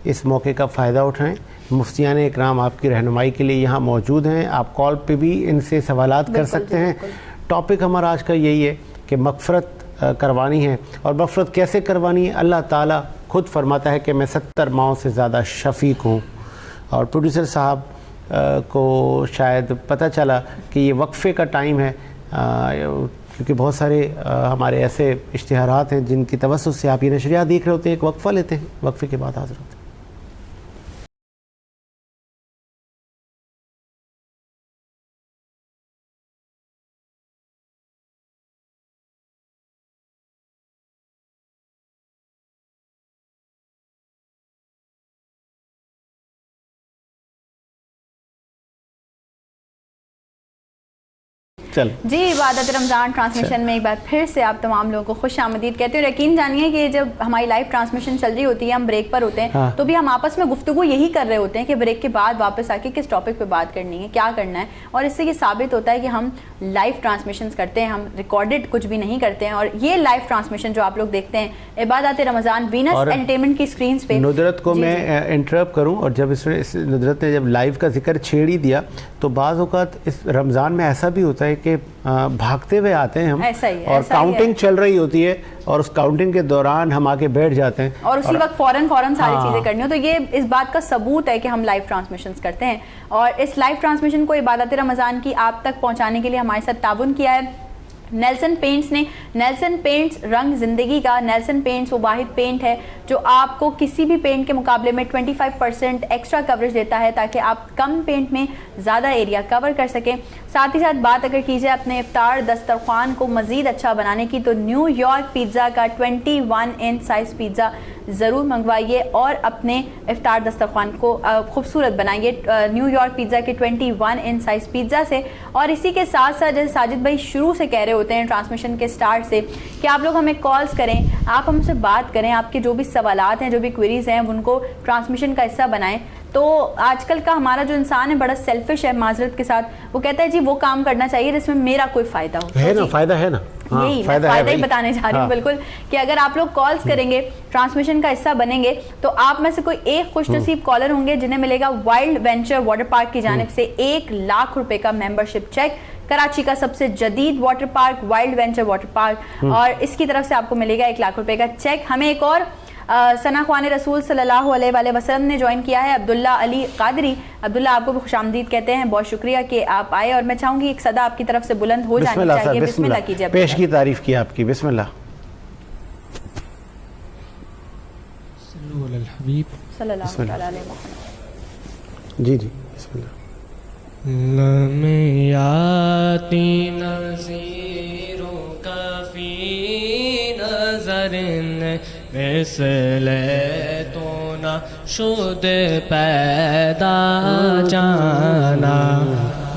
اس موقع کا فائدہ اٹھائیں. مفتیان اکرام آپ کی رہنمائی کے لیے یہاں موجود ہیں. آپ کال پہ بھی ان سے سوالات کر سکتے ہیں. ٹاپک ہمارا آج کا یہی ہے کہ مغفرت کروانی ہے. اور مغفرت کیسے کروانی ہے؟ اللہ تعالیٰ خود فرماتا ہے کہ میں 70 ماؤں سے زیادہ شفیق ہوں. اور پروڈیوسر صاحب کو شاید پتہ چلا کہ یہ وقفے کا ٹائم ہے، کیونکہ بہت سارے ہمارے ایسے اشتہارات ہیں جن کی توسط سے آپ یہ نشریات دیکھ رہے ہوتے ہیں. ایک وقفہ لیتے ہیں، وقفے کے بعد حاضر ہوتے ہیں. جی عبادت رمضان ٹرانسمیشن میں ایک بار پھر سے آپ تمام لوگوں کو خوش آمدید کہتے ہیں. اور یقین جانیے کہ جب ہماری لائیو ٹرانسمیشن چل رہی ہوتی ہے، ہم بریک پر ہوتے ہیں، تو بھی ہم آپس میں گفتگو یہی کر رہے ہوتے ہیں کہ بریک کے بعد واپس آ کے کس ٹاپک پہ بات کرنی ہے، کیا کرنا ہے. اور اس سے یہ ثابت ہوتا ہے کہ ہم لائیو ٹرانسمیشنز کرتے ہیں، ہم ریکارڈڈ کچھ بھی نہیں کرتے ہیں. اور یہ لائیو ٹرانسمیشن جو آپ لوگ دیکھتے ہیں عبادت رمضان وینس انٹرٹینمنٹ کی اسکرینز پہ. ندرت کو میں انٹرپٹ کروں، اور جب اس ندرت نے جب لائیو کا ذکر چھیڑ ہی دیا، تو بعض اوقات اس رمضان میں ایسا بھی ہوتا ہے کہ بھاگتے ہوئے آتے ہیں ہم، اور کاؤنٹنگ چل رہی ہوتی ہے، اور اس کاؤنٹنگ کے دوران ہم آگے بیٹھ جاتے ہیں اور اسی وقت فوراً ساری چیزیں کرنی ہو. تو یہ اس بات کا ثبوت ہے کہ ہم لائیو ٹرانسمیشنز کرتے ہیں. اور اس لائیو ٹرانسمیشن کو عبادت رمضان کی آپ تک پہنچانے کے لیے ہمارے ساتھ تعاون کیا ہے نیلسن پینٹس نے. نیلسن پینٹس رنگ زندگی کا. نیلسن پینٹس وہ واحد پینٹ ہے جو آپ کو کسی بھی پینٹ کے مقابلے میں 25% ایکسٹرا کوریج دیتا ہے، تاکہ آپ کم پینٹ میں زیادہ ایریا کور کر سکیں. ساتھ ہی ساتھ بات اگر کیجیے اپنے افطار دسترخوان کو مزید اچھا بنانے کی، تو نیو یارک پیزا کا 21 انچ سائز پیزا ضرور منگوائیے اور اپنے افطار دسترخوان کو خوبصورت بنائیے نیو یارک پیزا کے 21 انچ سائز پیزا سے. اور اسی کے ساتھ ساتھ جیسے ساجد بھائی شروع سے کہہ رہے ہوتے ہیں ٹرانسمیشن کے سٹارٹ سے کہ آپ لوگ ہمیں کالز کریں، آپ ہم سے بات کریں، آپ کے جو بھی سوالات ہیں، جو بھی کوئریز ہیں، ان کو ٹرانسمیشن کا حصہ بنائیں. تو آج کل کا ہمارا جو انسان ہے بڑا سیلفش ہے معذرت کے ساتھ. وہ کہتا ہے جی وہ کام کرنا چاہیے جس میں میرا کوئی فائدہ ہو. ہے نا، فائدہ ہے نا، یہی فائدہ ہی بتانے جا رہی ہوں بالکل، کہ اگر آپ لوگ کالز کریں گے، ٹرانسمیشن کا حصہ بنیں گے، تو آپ میں سے کوئی ایک خوش نصیب کالر ہوں گے جنہیں ملے گا وائلڈ وینچر واٹر پارک کی جانب سے 1 لاکھ روپے کا ممبرشپ چیک. کراچی کا سب سے جدید water park wild venture water park, اور اس کی طرف سے آپ کو ملے گا 1 لاکھ روپے کا چیک. ہمیں ایک اور ثنا خوان رسول صلی اللہ علیہ وآلہ وسلم نے جوائن کیا ہے، عبداللہ علی قادری. عبداللہ آپ کو بھی خوش آمدید کہتے ہیں، بہت شکریہ کہ آپ آئے. اور میں چاہوں گی ایک صدا آپ کی طرف سے بلند ہو جانی چاہیے. بسم اللہ کیجیے. پیش کی تعریف کی آپ کی. بسم اللہ. صلی اللہ علیہ وسلم. جی جی بسم اللہ. لم یاتی نظیروں کا فی نظر مثل تو نہ شد پیدا جانا.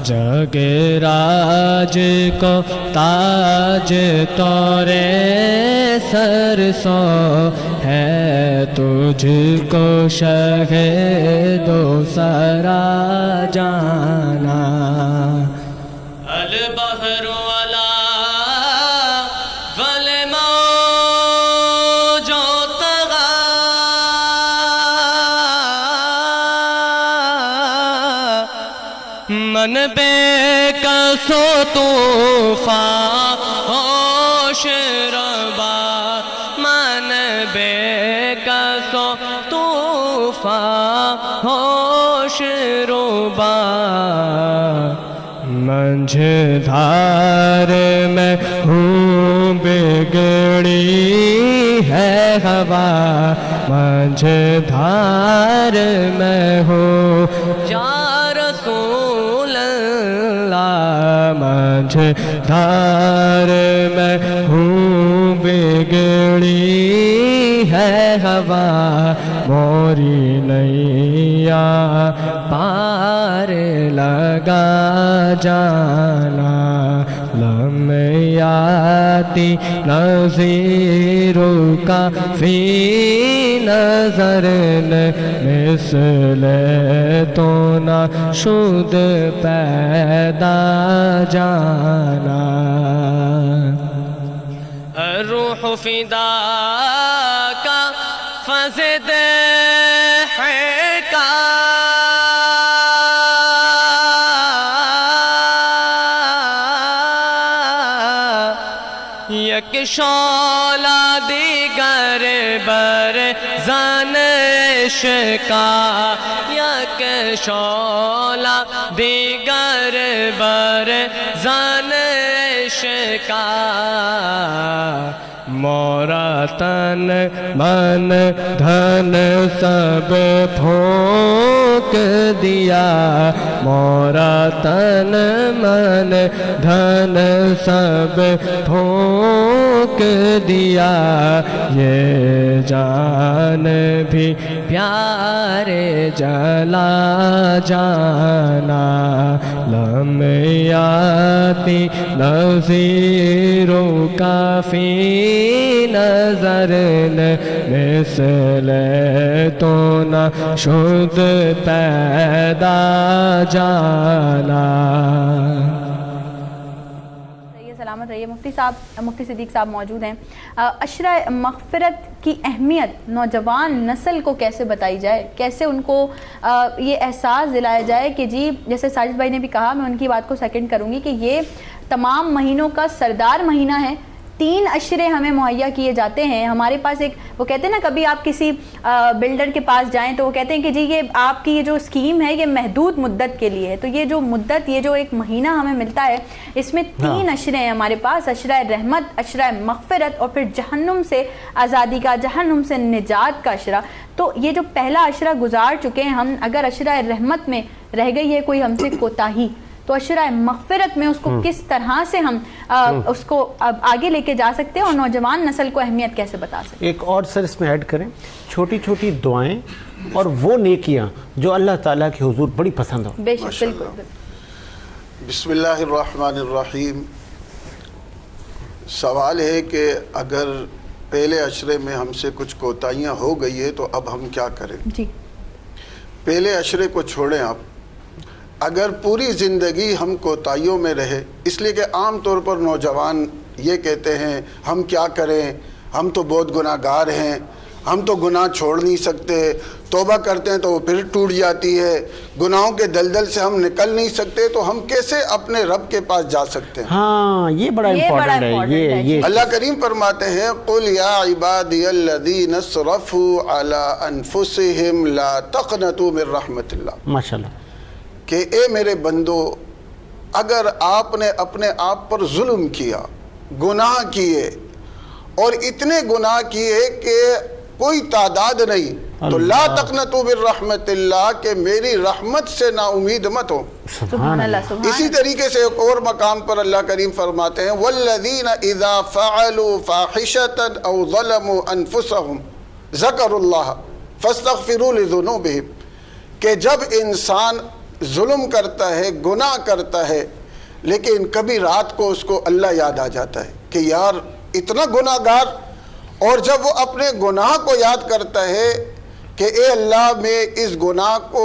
جگ راج کو تاج تورے سر سو ہے، تجھ کو شہ دو سرا جانا. البحر والا من بے کسو طوفان ہوش ربا، من بے کسو طوفان ہوش ربا. منجھ دھار میں ہوں بگڑی ہے ہوا، منجھ دھار میں ہوں یا رسول اللہ. منجھ دھار میں ہوں بگڑی ہے ہوا، موری نیا پا لگا جانا لمیاتی نظیروں کا فی نظر مثل تو نہ شد پیدا جانا روح فدا کا فزد ہے کا یک شعلہ دیگر بر زن عشقا یک شعلہ دیگر بر زن عشقا مورا تن من دھن سب پھونک دیا مورا تن من دھن سب پھونک دیا یہ جان بھی پیارے جلا جانا لمیاتی نظیروں کا فی نظر مثل تو نہ شد پیدا جانا. سلامت رہیے. مفتی صاحب, مفتی صدیق صاحب موجود ہیں. عشرہ مغفرت کی اہمیت نوجوان نسل کو کیسے بتائی جائے, کیسے ان کو یہ احساس دلایا جائے کہ جی جیسے ساجد بھائی نے بھی کہا, میں ان کی بات کو سیکنڈ کروں گی کہ یہ تمام مہینوں کا سردار مہینہ ہے. 3 عشرے ہمیں مہیا کیے جاتے ہیں. ہمارے پاس ایک وہ کہتے ہیں نا, کبھی آپ کسی بلڈر کے پاس جائیں تو وہ کہتے ہیں کہ جی یہ آپ کی یہ جو اسکیم ہے یہ محدود مدت کے لیے ہے. تو یہ جو مدت, یہ جو ایک مہینہ ہمیں ملتا ہے, اس میں 3 عشرے ہیں ہمارے پاس. عشرہ رحمت, عشرہ مغفرت اور پھر جہنم سے آزادی کا, جہنم سے نجات کا عشرہ. تو یہ جو پہلا عشرہ گزار چکے ہیں ہم, اگر عشرہ رحمت میں رہ گئی ہے کوئی ہم سے کوتاہی, تو عشرہ مغفرت میں اس کو کس طرح سے ہم اس کو آگے لے کے جا سکتے ہیں اور نوجوان نسل کو اہمیت کیسے بتا سکتے ہیں؟ ایک اور سر اس میں ایڈ کریں, چھوٹی چھوٹی دعائیں اور وہ نیکیاں جو اللہ تعالیٰ کے حضور بڑی پسند ہو. بے شک, بالکل. بسم اللہ الرحمن الرحیم. سوال ہے کہ اگر پہلے عشرے میں ہم سے کچھ کوتاہیاں ہو گئی ہے تو اب ہم کیا کریں؟ جی, پہلے عشرے کو چھوڑیں آپ. اگر پوری زندگی ہم کوتاہیوں میں رہے, اس لیے کہ عام طور پر نوجوان یہ کہتے ہیں ہم کیا کریں, ہم تو بہت گناہ گار ہیں, ہم تو گناہ چھوڑ نہیں سکتے, توبہ کرتے ہیں تو وہ پھر ٹوٹ جاتی ہے, گناہوں کے دلدل سے ہم نکل نہیں سکتے, تو ہم کیسے اپنے رب کے پاس جا سکتے ہیں؟ ہاں, یہ بڑا امپورٹنٹ ہے. یہ اللہ کریم فرماتے ہیں قُلْ يَا عِبَادِيَ الَّذِينَ اسْرَفُوا عَلَىٰ أَنفُسِهِمْ لَا تَقْنَطُوا مِن رَحْمَةِ اللَّهِ. ماشاءاللہ, کہ اے میرے بندو, اگر آپ نے اپنے آپ پر ظلم کیا, گناہ کیے, اور اتنے گناہ کیے کہ کوئی تعداد نہیں, تو لا تقنطوا من رحمت اللہ, کہ میری رحمت سے نا امید مت ہو. سبحان اللہ. اسی طریقے سے ایک اور مقام پر اللہ کریم فرماتے ہیں والذین اذا فعلوا فاحشة او ظلموا انفسهم ذکروا اللہ فاستغفروا لذنوبهم, کہ جب انسان ظلم کرتا ہے, گناہ کرتا ہے, لیکن کبھی رات کو اس کو اللہ یاد آ جاتا ہے کہ یار اتنا گناہ گار, اور جب وہ اپنے گناہ کو یاد کرتا ہے کہ اے اللہ میں اس گناہ کو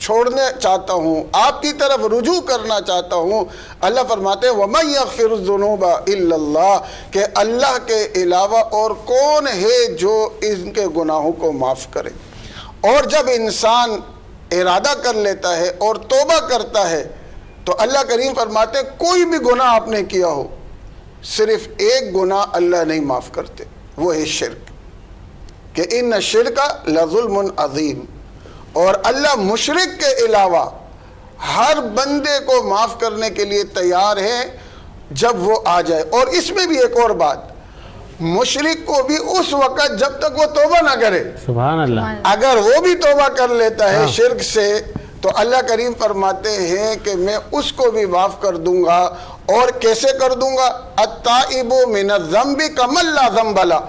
چھوڑنا چاہتا ہوں, آپ کی طرف رجوع کرنا چاہتا ہوں, اللہ فرماتے ہیں وَمَن يَغْفِرُ الذُّنُوبَ إِلَّا اللَّهُ, کہ اللہ کے علاوہ اور کون ہے جو ان کے گناہوں کو معاف کرے. اور جب انسان ارادہ کر لیتا ہے اور توبہ کرتا ہے تو اللہ کریم فرماتے ہیں کوئی بھی گناہ آپ نے کیا ہو, صرف ایک گناہ اللہ نہیں معاف کرتے, وہ ہے شرک, کہ ان الشرک لظلم عظیم. اور اللہ مشرک کے علاوہ ہر بندے کو معاف کرنے کے لیے تیار ہے جب وہ آ جائے. اور اس میں بھی ایک اور بات, مشرک کو بھی اس وقت جب تک وہ توبہ نہ کرے. سبحان اللہ. اگر وہ بھی توبہ کر لیتا ہے شرک سے, تو اللہ کریم فرماتے ہیں کہ میں اس کو بھی معاف کر دوں گا. اور کیسے کر دوں گا؟ التائب من الذنب کمن لا ذنب لہ,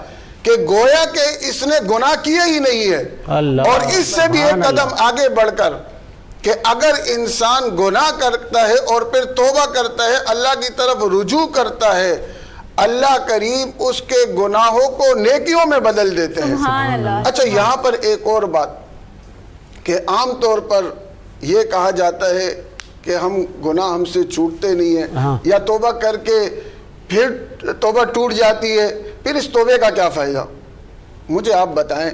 کہ گویا کہ اس نے گناہ کیے ہی نہیں ہے. اور اس سے بھی ایک قدم آگے بڑھ کر کہ اگر انسان گناہ کرتا ہے اور پھر توبہ کرتا ہے، اللہ کی طرف رجوع کرتا ہے، اللہ کریم اس کے گناہوں کو نیکیوں میں بدل دیتے ہیں. سبحان اللہ. اچھا یہاں پر ایک اور بات کہ عام طور پر یہ کہا جاتا ہے کہ ہم گناہ ہم سے چھوٹتے نہیں ہیں، یا توبہ کر کے پھر توبہ ٹوٹ جاتی ہے، پھر اس توبے کا کیا فائدہ؟ مجھے آپ بتائیں،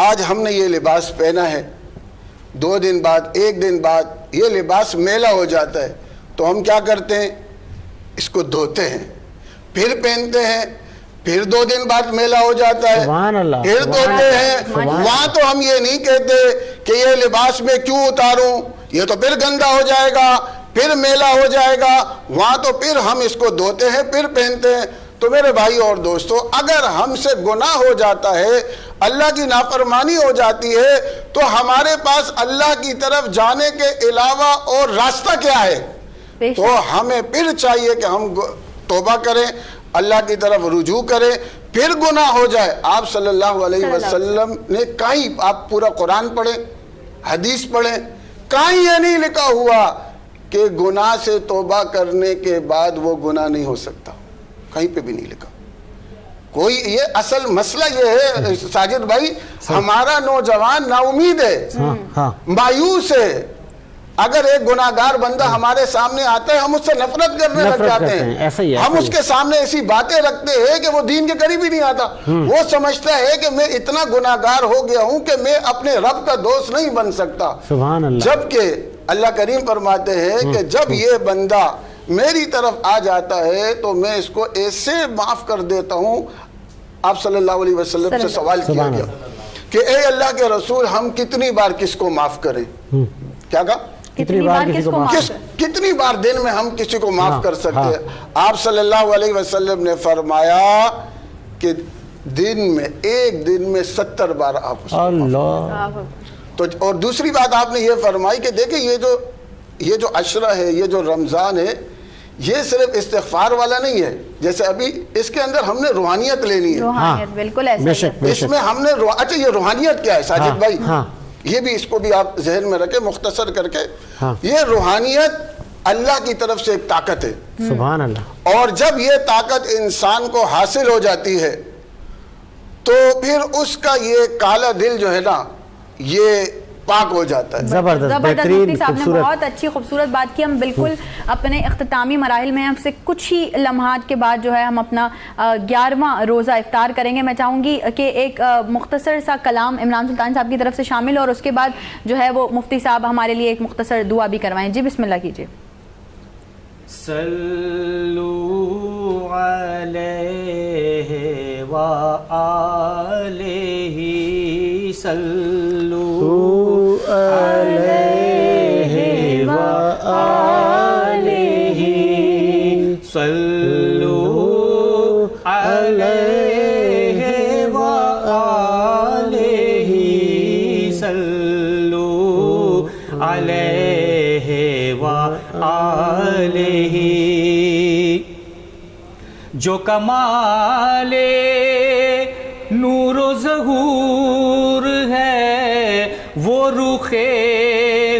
آج ہم نے یہ لباس پہنا ہے، 2 دن بعد 1 دن بعد یہ لباس میلا ہو جاتا ہے، تو ہم کیا کرتے ہیں؟ اس کو دھوتے ہیں، پھر پہنتے ہیں، پھر 2 دن بعد میلا ہو جاتا ہے، پھر دھوتے ہیں. وہاں تو ہم یہ نہیں کہتے کہ یہ لباس میں کیوں اتاروں، یہ تو پھر گندا ہو جائے گا، پھر میلا ہو جائے گا. وہاں تو پھر ہم اس کو دھوتے ہیں، پھر پہنتے ہیں. تو میرے بھائی اور دوستو، اگر ہم سے گناہ ہو جاتا ہے، اللہ کی نافرمانی ہو جاتی ہے، تو ہمارے پاس اللہ کی طرف جانے کے علاوہ اور راستہ کیا ہے؟ تو ہمیں پھر چاہیے کہ ہم توبہ کریں، اللہ کی طرف رجوع کریں، پھر گناہ ہو جائے. آپ صلی اللہ علیہ وسلم نے کہیں، آپ پورا قرآن پڑھیں، حدیث پڑھیں، کہیں یہ نہیں لکھا ہوا کہ گناہ سے توبہ کرنے کے بعد وہ گناہ نہیں ہو سکتا، کہیں پہ بھی نہیں لکھا. کوئی یہ اصل مسئلہ یہ ہے ساجد بھائی، ہمارا نوجوان نا امید ہے، مایوس ہے. اگر ایک گناہگار بندہ ہمارے سامنے آتا ہے، ہم اس سے نفرت کرنے لگ جاتے ہیں. ہم اس کے سامنے ایسی باتیں رکھتے ہیں کہ وہ دین کے قریب ہی نہیں آتا. وہ سمجھتا ہے کہ میں اتنا گناہگار ہو گیا ہوں کہ میں اپنے رب کا دوست نہیں بن سکتا. جبکہ اللہ کریم فرماتے ہیں کہ جب یہ بندہ میری طرف آ جاتا ہے تو میں اس کو ایسے معاف کر دیتا ہوں. آپ صلی اللہ علیہ وسلم سے سوال کیا گیا کہ اے اللہ کے رسول، ہم کتنی بار کس کو معاف کریں؟ کیا کہا؟ کتنی بار دن میں ہم کسی کو معاف کر سکتے ہیں؟ آپ صلی اللہ علیہ وسلم نے فرمایا کہ دن میں، ایک دن میں 70 بار آپ اس کو معاف کریں. تو اور دوسری بات آپ نے یہ فرمائی کہ دیکھیں یہ جو عشرہ ہے، یہ جو رمضان ہے، یہ صرف استغفار والا نہیں ہے. جیسے ابھی اس کے اندر ہم نے روحانیت لینی ہے. روحانیت بالکل ایسا ہے. اس میں ہم نے اچھا یہ روحانیت کیا ہے ساجد بھائی؟ یہ بھی اس کو بھی آپ ذہن میں رکھیں مختصر کر کے. یہ روحانیت اللہ کی طرف سے ایک طاقت ہے. سبحان اللہ. اور جب یہ طاقت انسان کو حاصل ہو جاتی ہے تو پھر اس کا یہ کالا دل جو ہے نا، یہ پاک ہو جاتا ہے. زبردست. مفتی صاحب نے بہت اچھی خوبصورت بات کی. ہم بالکل اپنے اختتامی مراحل میں اب سے کچھ ہی لمحات کے بعد جو ہے ہم اپنا 11واں روزہ افطار کریں گے. میں چاہوں گی کہ ایک مختصر سا کلام عمران سلطان صاحب کی طرف سے شامل، اور اس کے بعد جو ہے وہ مفتی صاحب ہمارے لیے ایک مختصر دعا بھی کروائیں. جی بسم اللہ کیجیے. صلو علیہ وآلہ، صلو علیہ وآلہ، صلو علیہ وآلہ، صلو علیہ وآلہ. جو کمال نور و ظہور ہے وہ رخ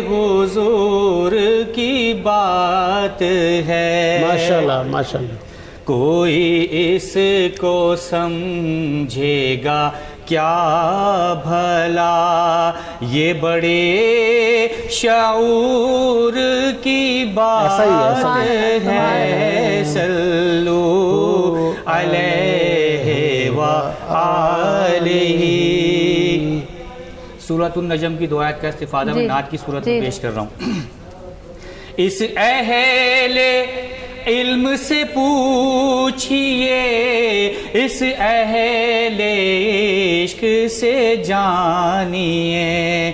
حضور کی بات ہے. ماشاءاللہ ماشاءاللہ. کوئی اس کو سمجھے گا کیا بھلا، یہ بڑے شعور کی بات ہے. صلو علیہ وآلہ. سورۃ النجم کی 2 آیت کا استفادہ میں نعت کی صورت میں پیش کر رہا ہوں. اس اہل علم سے پوچھئے، اس اہل عشق سے جانیے،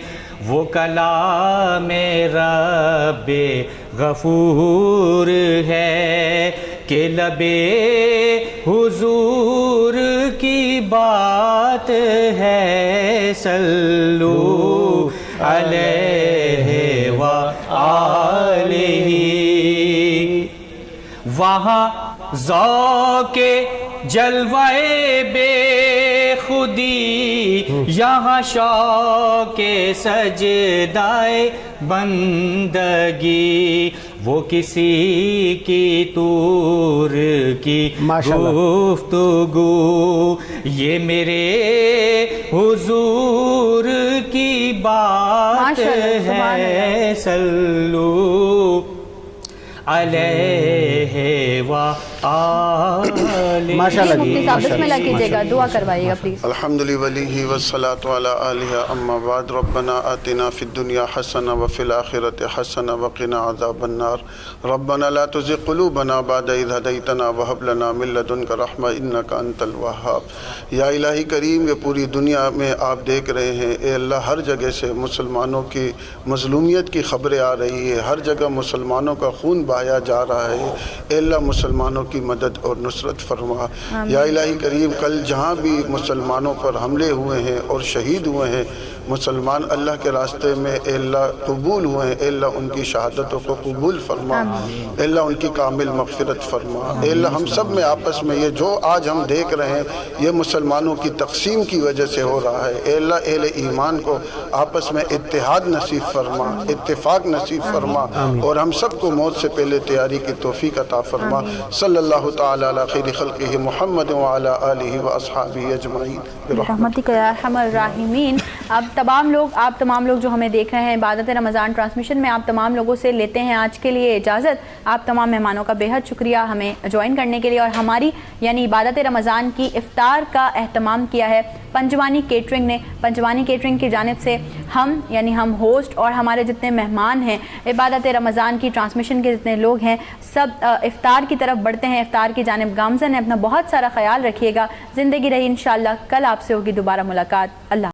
وہ کلام رب غفور ہے کہ لب حضور کی بات ہے. صلو علیہ وآلہ. وہاں ذوق جلوہ بے خودی یہاں شوق سجدائے بندگی، وہ کسی کی طور کی گفتگو، یہ میرے حضور کی بات ہے، صلو علیہ وآلہ۔ ماشاءاللہ مفتی صاحب بسم اللہ کیجیے گا، دعا کروائیے گا پلیز۔ الحمد للہ والصلاة علی آلہ، اما بعد، ربنا آتنا فی الدنیا حسنہ وفی الآخرۃ حسنہ وقنا عذاب النار، ربنا لا تزغ قلوبنا بعد اذ ہدیتنا وہب لنا من لدنک رحمہ انک انت الوہاب۔ یا الہی کریم، یہ پوری دنیا میں آپ دیکھ رہے ہیں اے اللہ، ہر جگہ سے مسلمانوں کی مظلومیت کی خبریں آ رہی ہے، ہر جگہ مسلمانوں کا خون بہایا جا رہا ہے، اے اللہ مسلمانوں کی مدد اور نصرت فرما۔ یا الہی کریم، کل جہاں بھی مسلمانوں پر حملے ہوئے ہیں اور شہید ہوئے ہیں مسلمان اللہ کے راستے میں، اے اللہ قبول ہوئے ہیں، اے اللہ ان کی شہادتوں کو قبول فرما، اے اللہ ان کی کامل مغفرت فرما۔ اے اللہ ہم سب میں آپس میں یہ جو آج ہم دیکھ رہے ہیں یہ مسلمانوں کی تقسیم کی وجہ سے ہو رہا ہے، اے اللہ اہل ایمان کو آپس میں اتحاد نصیب فرما، اتفاق نصیب فرما، اور ہم سب کو موت سے پہلے تیاری کی توفیق عطا فرما۔ صلی اللہ تعالی علی خیر خلقہ محمد وعلی آلہ واصحابہ اجمعین برحمتک یا ارحم الراحمین۔ اب آپ تمام لوگ جو ہمیں دیکھ رہے ہیں عبادت رمضان ٹرانسمیشن میں، آپ تمام لوگوں سے لیتے ہیں آج کے لیے اجازت۔ آپ تمام مہمانوں کا بے حد شکریہ ہمیں جوائن کرنے کے لیے، اور ہماری یعنی عبادت رمضان کی افطار کا اہتمام کیا ہے پنجوانی کیٹرنگ نے۔ پنجوانی کیٹرنگ کی جانب سے ہم ہوسٹ اور ہمارے جتنے مہمان ہیں، عبادت رمضان کی ٹرانسمیشن کے جتنے لوگ ہیں، سب افطار کی طرف بڑھتے ہیں، افطار کی جانب گامزن ہے۔ اپنا بہت سارا خیال رکھیے گا، زندگی رہی انشاءاللہ، کل آپ سے ہوگی دوبارہ ملاقات۔ اللہ